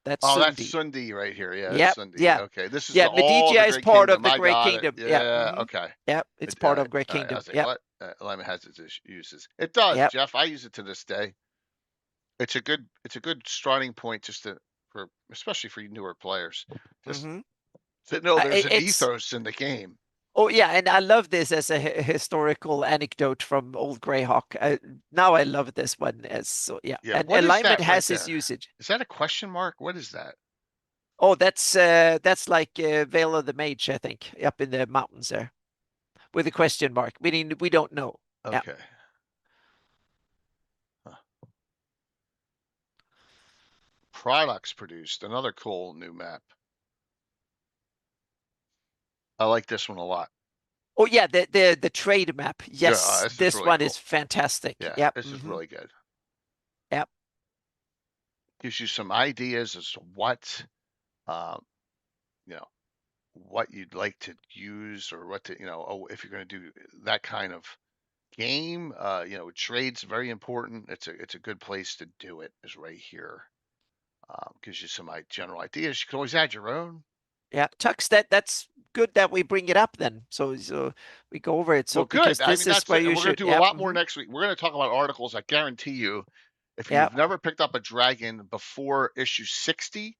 That's Oh, that's Sundi. Sundi right here. Yeah, that's Yep. Sundi. Yeah. Okay, this is Yeah. all the Medegia is Great part of Kingdom. the I Great got it. Kingdom. Yeah. Yeah. Okay. Yep. It's All part right. of Great All right. I Kingdom. was like, Yep. what? Alignment has its uses. It does, Yep. Jeff. I use it to this day. It's a good starting point just for especially for newer players. Just to know there's an It's ethos in the game. oh yeah, and I love this as a historical anecdote from old Greyhawk. Now I love this one as so yeah. Yeah. And What is alignment that right has its there? usage. Is that a question mark? What is that? Oh, that's like Vale of the Mage, I think, up in the mountains there, with a question mark, meaning we don't know. Yeah. Okay. Huh. Products produced. Another cool new map. I like this one a lot. Oh yeah, the trade map. Yeah, Yes, this is this really one cool. is fantastic. Yeah, Yep. this is really good. Yep. Gives you some ideas as to what, what you'd like to use or what to, if you're going to do that kind of game. Trade's very important. It's a good place to do it. Is right here. Gives you some general ideas. You can always add your own. Yeah, Tux, that's good that we bring it up then. So we go over it. Well, So because good. I this mean, is that's where it. And you we're going should, to do a yeah, lot more next week. We're going to talk about articles. I guarantee you, if yeah, you've never picked up a Dragon before issue 60,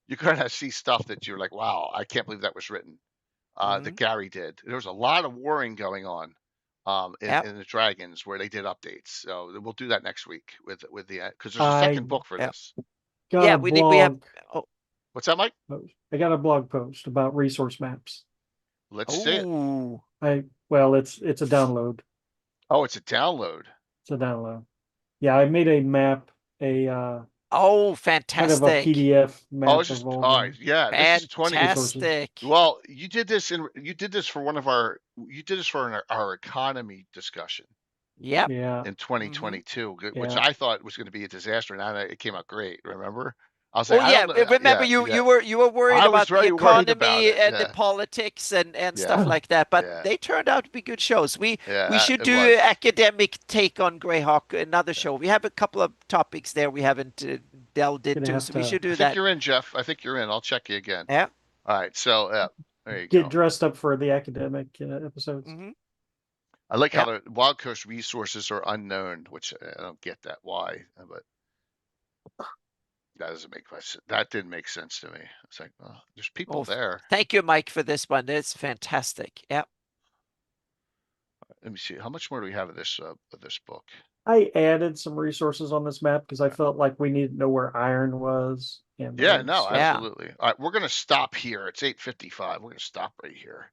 you're going to see stuff that you're like, wow, I can't believe that was written. That Gary did. There was a lot of warring going on yeah, in the Dragons where they did updates. So we'll do that next week with the because there's a I second book for yeah, this. got yeah. a We have. blog Oh, What's that, Mike? post. I got a blog post about resource maps. Let's see it. oh, Well, it's a download. Oh, it's a download. It's a download. Yeah, I made a map, a oh, kind of a fantastic, PDF Oh, it's map of just all all right. the Yeah, this is 20. resources. fantastic. Well, you did this for one of our you did this for our economy discussion Yep. Yeah, in Mm-hmm. 2022, which yeah. I thought was going to be a disaster, and it came out great. Remember? I was like, Oh I yeah, don't know. remember Yeah, you yeah. you were worried I was about the very worried about economy it. and the Yeah, politics and stuff yeah, like that, but yeah, they turned out to be good shows. We yeah. should It do an was. academic take on Greyhawk, another Yeah. show. We have a couple of topics there we haven't delved Gonna into, have so we to should I do think that. you're in, Jeff. I think you're in. I'll check you again. Yeah. All right. So, there you get go. dressed up for the academic episodes. Mm-hmm. I like how Yeah. the Wild Coast resources are unknown, which I don't get that why, but that doesn't make much. That didn't make sense to me. It's like, oh, there's people Oh, there. thank you, Mike, for this one. It's fantastic. Yeah. Let me see. How much more do we have of this book? I added some resources on this map because I felt like we needed to know where iron was and Yeah, wood. no, So Yeah. absolutely. All right, we're gonna stop here. It's 8:55. We're gonna stop right here.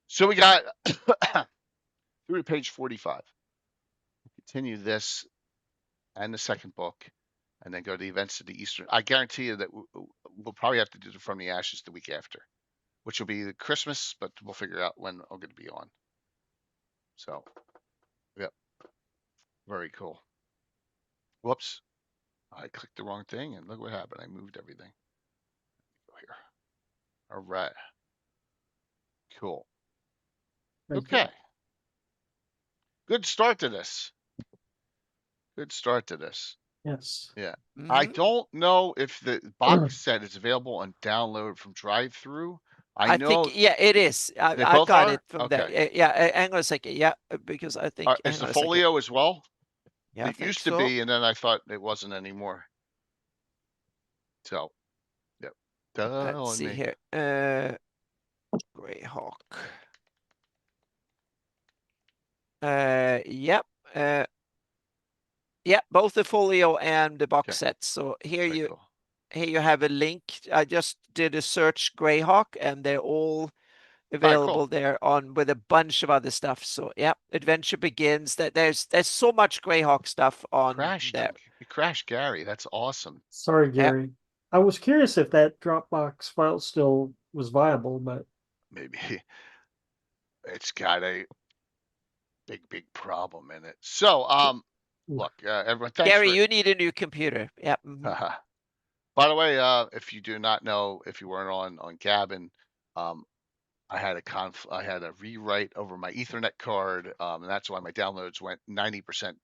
So we got through to page 45. Continue this and the second book, and then go to the events of the Eastern. I guarantee you that we'll probably have to do the From the Ashes the week after, which will be Christmas, but we'll figure out when I'm going to be on. So, yep, very cool. Whoops, I clicked the wrong thing, and look what happened. I moved everything. Go here. All right, cool. thank you. Okay, good start to this. Good start to this. Yes. Yeah. I Mm-hmm. don't know if the box set is available on download from drive-through. I I think know yeah, it is. they I've both got it are. from there. Okay. Yeah, hang on a second. Yeah, because I think Is hang the on a second. folio as well? Yeah, I It think used to so. be, and then I thought it wasn't anymore. So, yep. Duh Let's on see me. here. Greyhawk. Yep. Yep, both the folio and the box Okay. sets. So here Very you cool. here you have a link. I just did a search Greyhawk, and they're all All right, available cool. there on with a bunch of other stuff. So yeah, adventure begins. That there's so much Greyhawk stuff on there. You crashed Gary. That's awesome. Sorry, Yeah. Gary. I was curious if that Dropbox file still was viable, but Maybe it's got a big problem in it. So, look, everyone, thanks Gary, for. you need a new computer. Yeah. By the way, if you do not know, if you weren't on Gavin, um, I had I had a rewrite over my Ethernet card, and that's why my downloads went 90%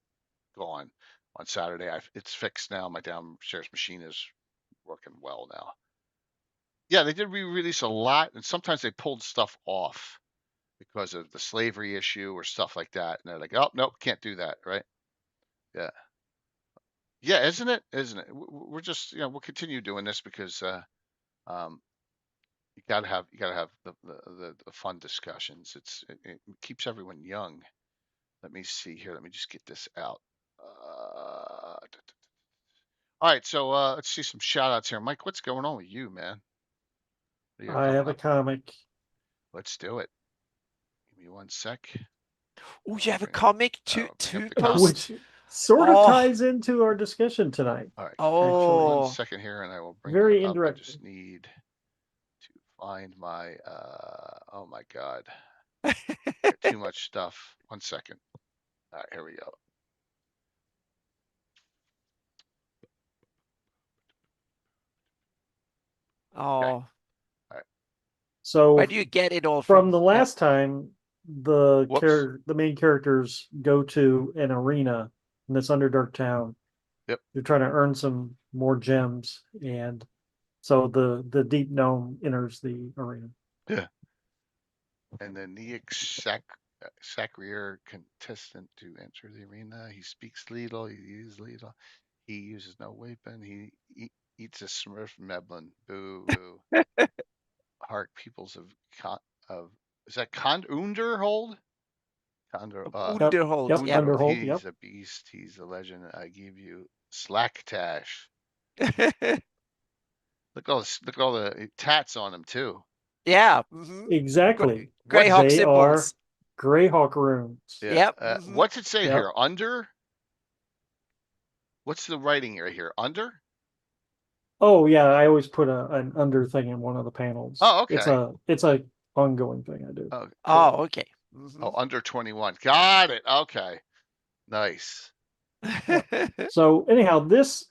gone on Saturday. It's fixed now. My downstairs machine is working well now. Yeah, they did re-release a lot, and sometimes they pulled stuff off because of the slavery issue or stuff like that. And they're like, "Oh, nope, can't do that." Right? Yeah, yeah, isn't it? Isn't it? We're just, we'll continue doing this because um, you gotta have the fun discussions. It keeps everyone young. Let me see here. Let me just get this out. All right, so let's see some shout outs here. Mike, what's going on with you, man? What do you got I coming have a up? comic. Let's do it. Give me one sec. Oh, you have a Bring up, comic to bring up the comic. post. Which sort of Oh, ties into our discussion tonight. All right, give me Actually, one oh. second here, and I will bring that very up. I indirectly. just need to find my. Oh my God, got too much stuff. One second. All right, here we go. Oh. All right. So Where do you get it all from from? the Yeah. last time, Whoops. the main characters go to an arena in this Underdark town. Yep. They're trying to earn some more gems, and So the deep gnome enters the arena. Yeah. And then the Sacrier contestant to enter the arena. He speaks Lidl. He uses Lidl. He uses no weapon. He eats a Smurf Meblin. Boo boo. Heart peoples of is that Underhold? Condor Yep, Underhold, yep, yep. Underhold. Underhold, He's yep. a beast. He's a legend. I give you Slacktash. Look look all the tats on him too. Yeah. Mm-hmm. Exactly. What's Greyhawk They are symbols. Greyhawk runes. yeah? Yep. Mm-hmm. What's it say Yep. here? Under? What's the writing right here? Under? Oh yeah, I always put an under thing in one of the panels. Oh, It's okay. a ongoing thing I do. Oh, Oh, cool. okay. Mm-hmm. Oh, under 21. Got it. Okay. Nice. Yep. So anyhow, this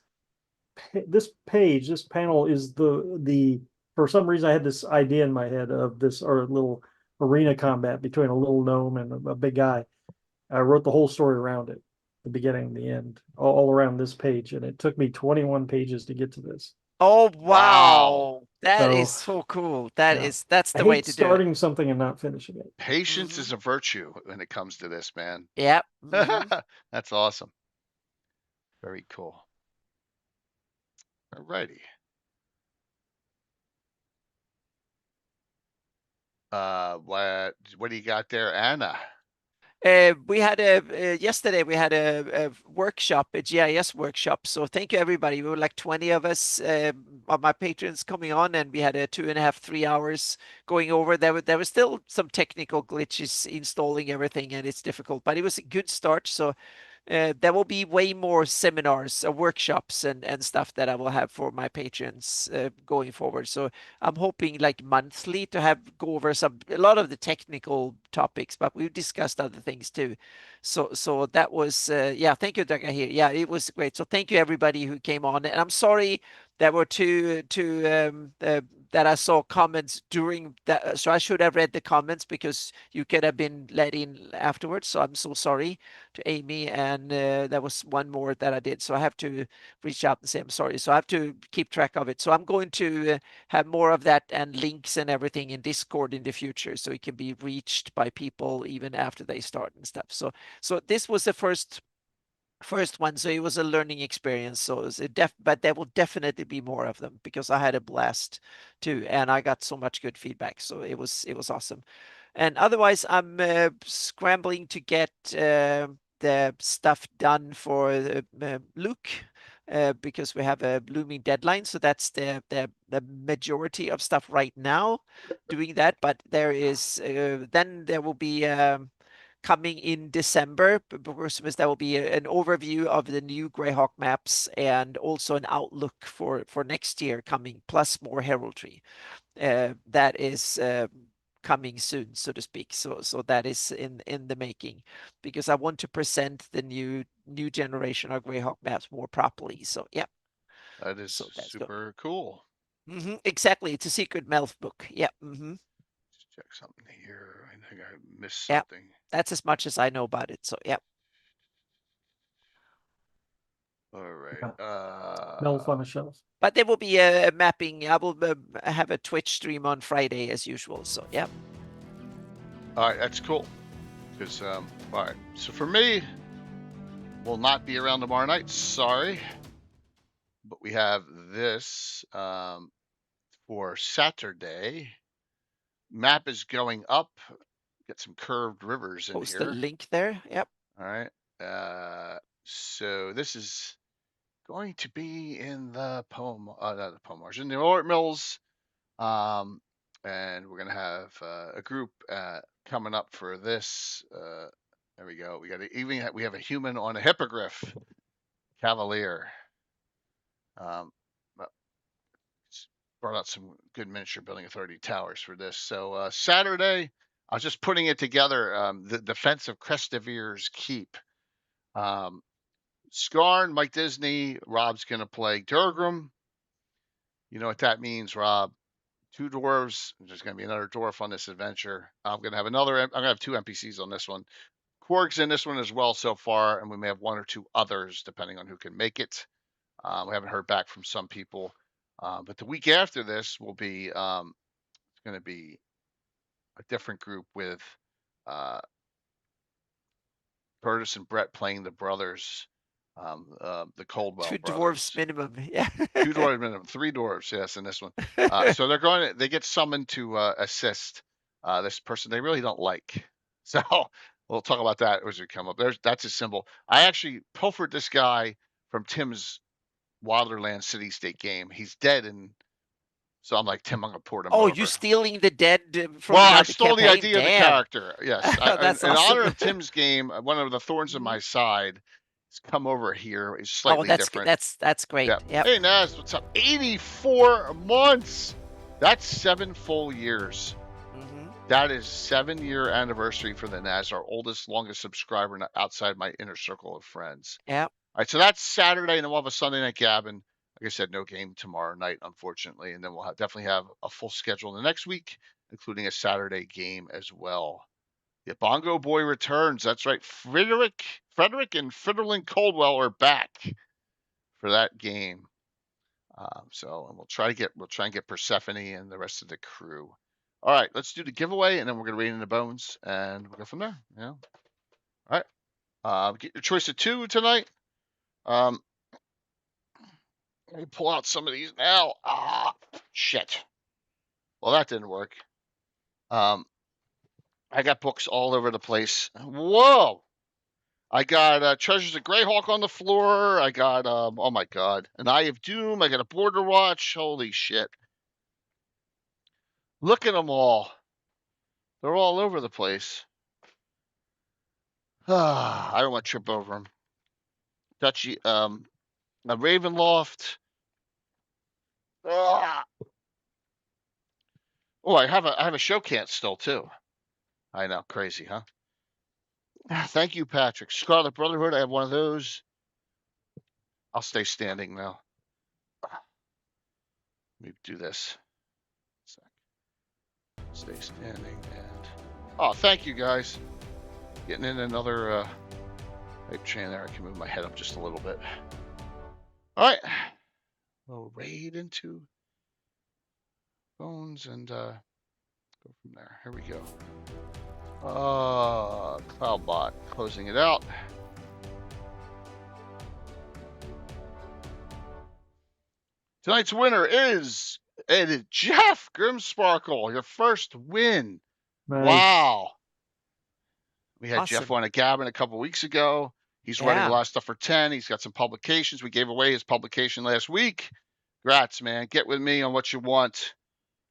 page, this panel is the for some reason I had this idea in my head of this or little arena combat between a little gnome and a big guy. I wrote the whole story around it, the beginning and the end, all around this page, and it took me 21 pages to get to this. Oh, Wow. wow. That is So so cool. yeah, That's I the way hate to do it. starting something and not finishing it. Patience Mm-hmm. is a virtue when it comes to this, man. Yep. Mm-hmm. That's awesome. Very cool. All righty. What do you got there, Anna? We had a yesterday we had a workshop, a GIS workshop. So thank you everybody. We were like 20 of us, of my patrons coming on, and we had a 2.5, 3 hours going over. There was still some technical glitches installing everything, and it's difficult, but it was a good start. So there will be way more seminars, workshops, and stuff that I will have for my patrons going forward. So I'm hoping like monthly to have go over a lot of the technical topics, but we've discussed other things too. So that was yeah. Thank you, Doug. Here, yeah, it was great. So thank you everybody who came on, and I'm sorry there were two that I saw comments during that. So I should have read the comments because you could have been let in afterwards. So I'm so sorry to Amy, and there was one more that I did. So I have to reach out and say I'm sorry. So I have to keep track of it. So I'm going to have more of that and links and everything in Discord in the future, so it can be reached by people even after they start and stuff. So this was the first one, so it was a learning experience. So but there will definitely be more of them because I had a blast too, and I got so much good feedback. So it was awesome. And otherwise, I'm scrambling to get the stuff done for Luke. Because we have a looming deadline, so that's the majority of stuff right now, doing that. But then there will be coming in December before Christmas. There will be an overview of the new Greyhawk maps and also an outlook for next year coming, plus more heraldry. That is coming soon, so to speak. So that is in the making, because I want to present the new generation of Greyhawk maps more properly. So yeah, That is so that's good. super cool. Exactly, it's a secret Melf book. Yeah. Just check something here. I think I missed Yeah, something. that's as much as I know about it. So yeah. All right. Yeah. Melf on a shelf. But there will be a mapping. I will have a Twitch stream on Friday as usual. So yeah. All right, that's cool. Because all right. So for me, will not be around tomorrow night. Sorry, but we have this for Saturday. Map is going up. Get some curved rivers in Post the here. link there. Yep. All right. So this is going to be in the poem, not the Pomars, in the Ort Mills. And we're gonna have a group coming up for this. There we go. We have a human on a hippogriff cavalier. But brought out some good miniature building authority towers for this. So Saturday, I was just putting it together. The defense of Crestevere's Keep. Scarn, Mike Disney, Rob's gonna play Durgrim. You know what that means, Rob? Two dwarves. There's going to be another dwarf on this adventure. I'm going to have I'm going to have two NPCs on this one. Quark's in this one as well so far, and we may have one or two others depending on who can make it. We haven't heard back from some people. But the week after this will be it's going to be a different group with uh, Curtis and Brett playing the brothers, the Coldwell Two dwarfs brothers. minimum. Yeah. 2 dwarves minimum, 3 dwarves, yes, in this one. So they get summoned to assist this person they really don't like. So we'll talk about that as we come up. That's a symbol. I actually pilfered this guy from Tim's Wilderland City State game. He's dead, and so I'm like, Tim, I'm gonna port him Oh, you over. stealing the dead from Well, I another stole the campaign? idea of the Damn. character. Yes, That's in honor awesome. of Tim's game, one of the thorns in Mhm. my side has come over here. Is Oh, slightly different. that's great. Yeah. Yep. Hey, Naz, what's up? 84 months. That's 7 full years. Mm-hmm. That is 7-year anniversary for the Naz, our oldest, longest subscriber outside my inner circle of friends. Yep. All right, so that's Saturday, and then we'll have a Sunday night Gavin. Like I said, no game tomorrow night, unfortunately, and then we'll definitely have a full schedule the next week, including a Saturday game as well. The Bongo Boy returns. That's right. Frederick and Fitterling Coldwell are back for that game. And we'll try and get Persephone and the rest of the crew. All right, let's do the giveaway, and then we're gonna read in the bones, and we'll go from there. Yeah. All right. Get your choice of 2 tonight. Let me pull out some of these now. Shit. Well, that didn't work. I got books all over the place. Whoa. I got Treasures of Greyhawk on the floor. I got oh my god, an Eye of Doom. I got a Border Watch. Holy shit! Look at them all. They're all over the place. I don't want to trip over them. Dutchy, a Ravenloft. Ah. Oh, I have a show can't still too. I know, crazy, huh? Thank you, Patrick. Scarlet Brotherhood. I have one of those. I'll stay standing now. Let me do this. Stay standing and. Oh, thank you guys. Getting in another hype train there. I can move my head up just a little bit. All right. We'll raid into bones and go from there. Here we go. Cloudbot closing it out. Tonight's winner is Jeff Grimsparkle. Your first win. Nice. Wow. We had Awesome. Jeff on a Gavin a couple weeks ago. He's writing a lot of stuff for 10. He's got some publications. We gave away his publication last week. Congrats, man. Get with me on what you want.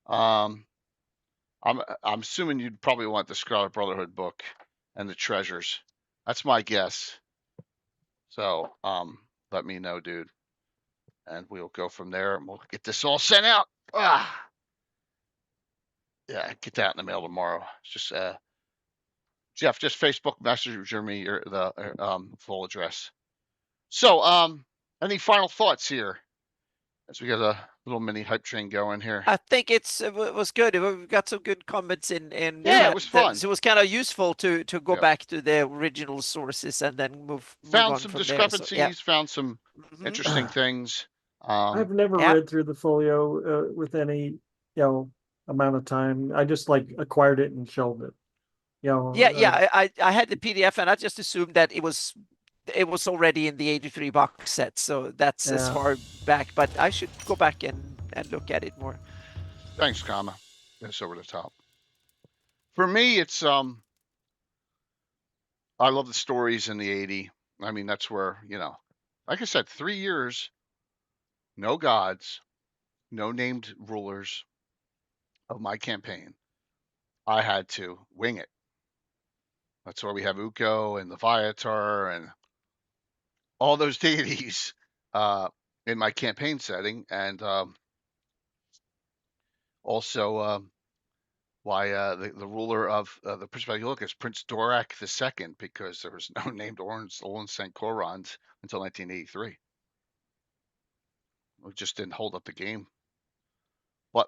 I'm assuming you'd probably want the Scarlet Brotherhood book and the treasures. That's my guess. So let me know, dude. And we'll go from there and we'll get this all sent out. Yeah, get that in the mail tomorrow. It's just Jeff, just Facebook messenger me the full address. So, any final thoughts here as we got a little mini hype train going here? I think it was good. We got some good comments in yeah, it was fun. So it was kind of useful to go back to the original sources and then move found on some from discrepancies, there. So, yeah. found some interesting things. I've never read through the folio with any amount of time. I just acquired it and shelved it. I had the PDF and I just assumed that it was already in the 83 box set, so that's as far back, but I should go back and look at it more. Thanks, Kama. That's over the top. For me, it's I love the stories in the 80. I mean, that's where, like I said, 3 years, no gods, no named rulers of my campaign. I had to wing it. That's why we have Ukko and the Viator and all those deities in my campaign setting, and also why the ruler of the Principality of Look is Prince Dorak II, because there was no named Olin St. Korond until 1983. We just didn't hold up the game. But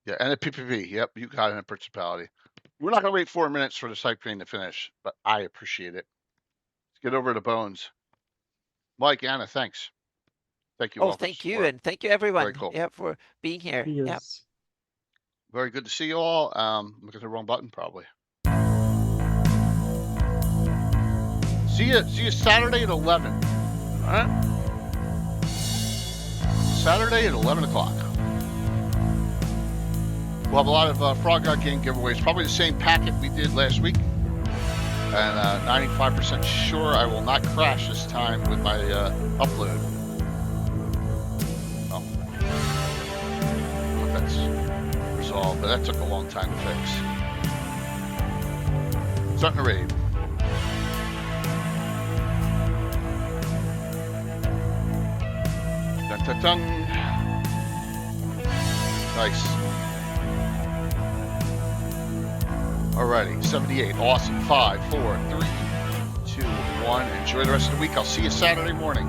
yeah, and a PPP. Yep, you got it in a Principality. We're not going to wait 4 minutes for the site train to finish, but I appreciate it. Let's get over to bones. Mike, Anna, thanks. Thank you Oh, all for the thank you, support. and thank you everyone. Very cool. Yeah, for being here. He Yeah. is. Very good to see you all. I'm looking at the wrong button, probably. See you Saturday at 11. All right. Saturday at 11 o'clock. We'll have a lot of Frog God game giveaways. Probably the same packet we did last week. And 95% sure I will not crash this time with my upload. Oh. I hope that's resolved, but that took a long time to fix. Starting to raid. Dun dun dun. Nice. Alrighty, 78. Awesome. 5, 4, 3, 2, 1. Enjoy the rest of the week. I'll see you Saturday morning.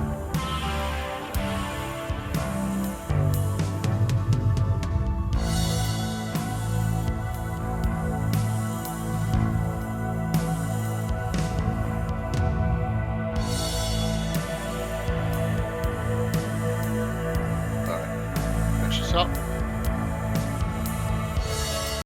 All right. Finish this up.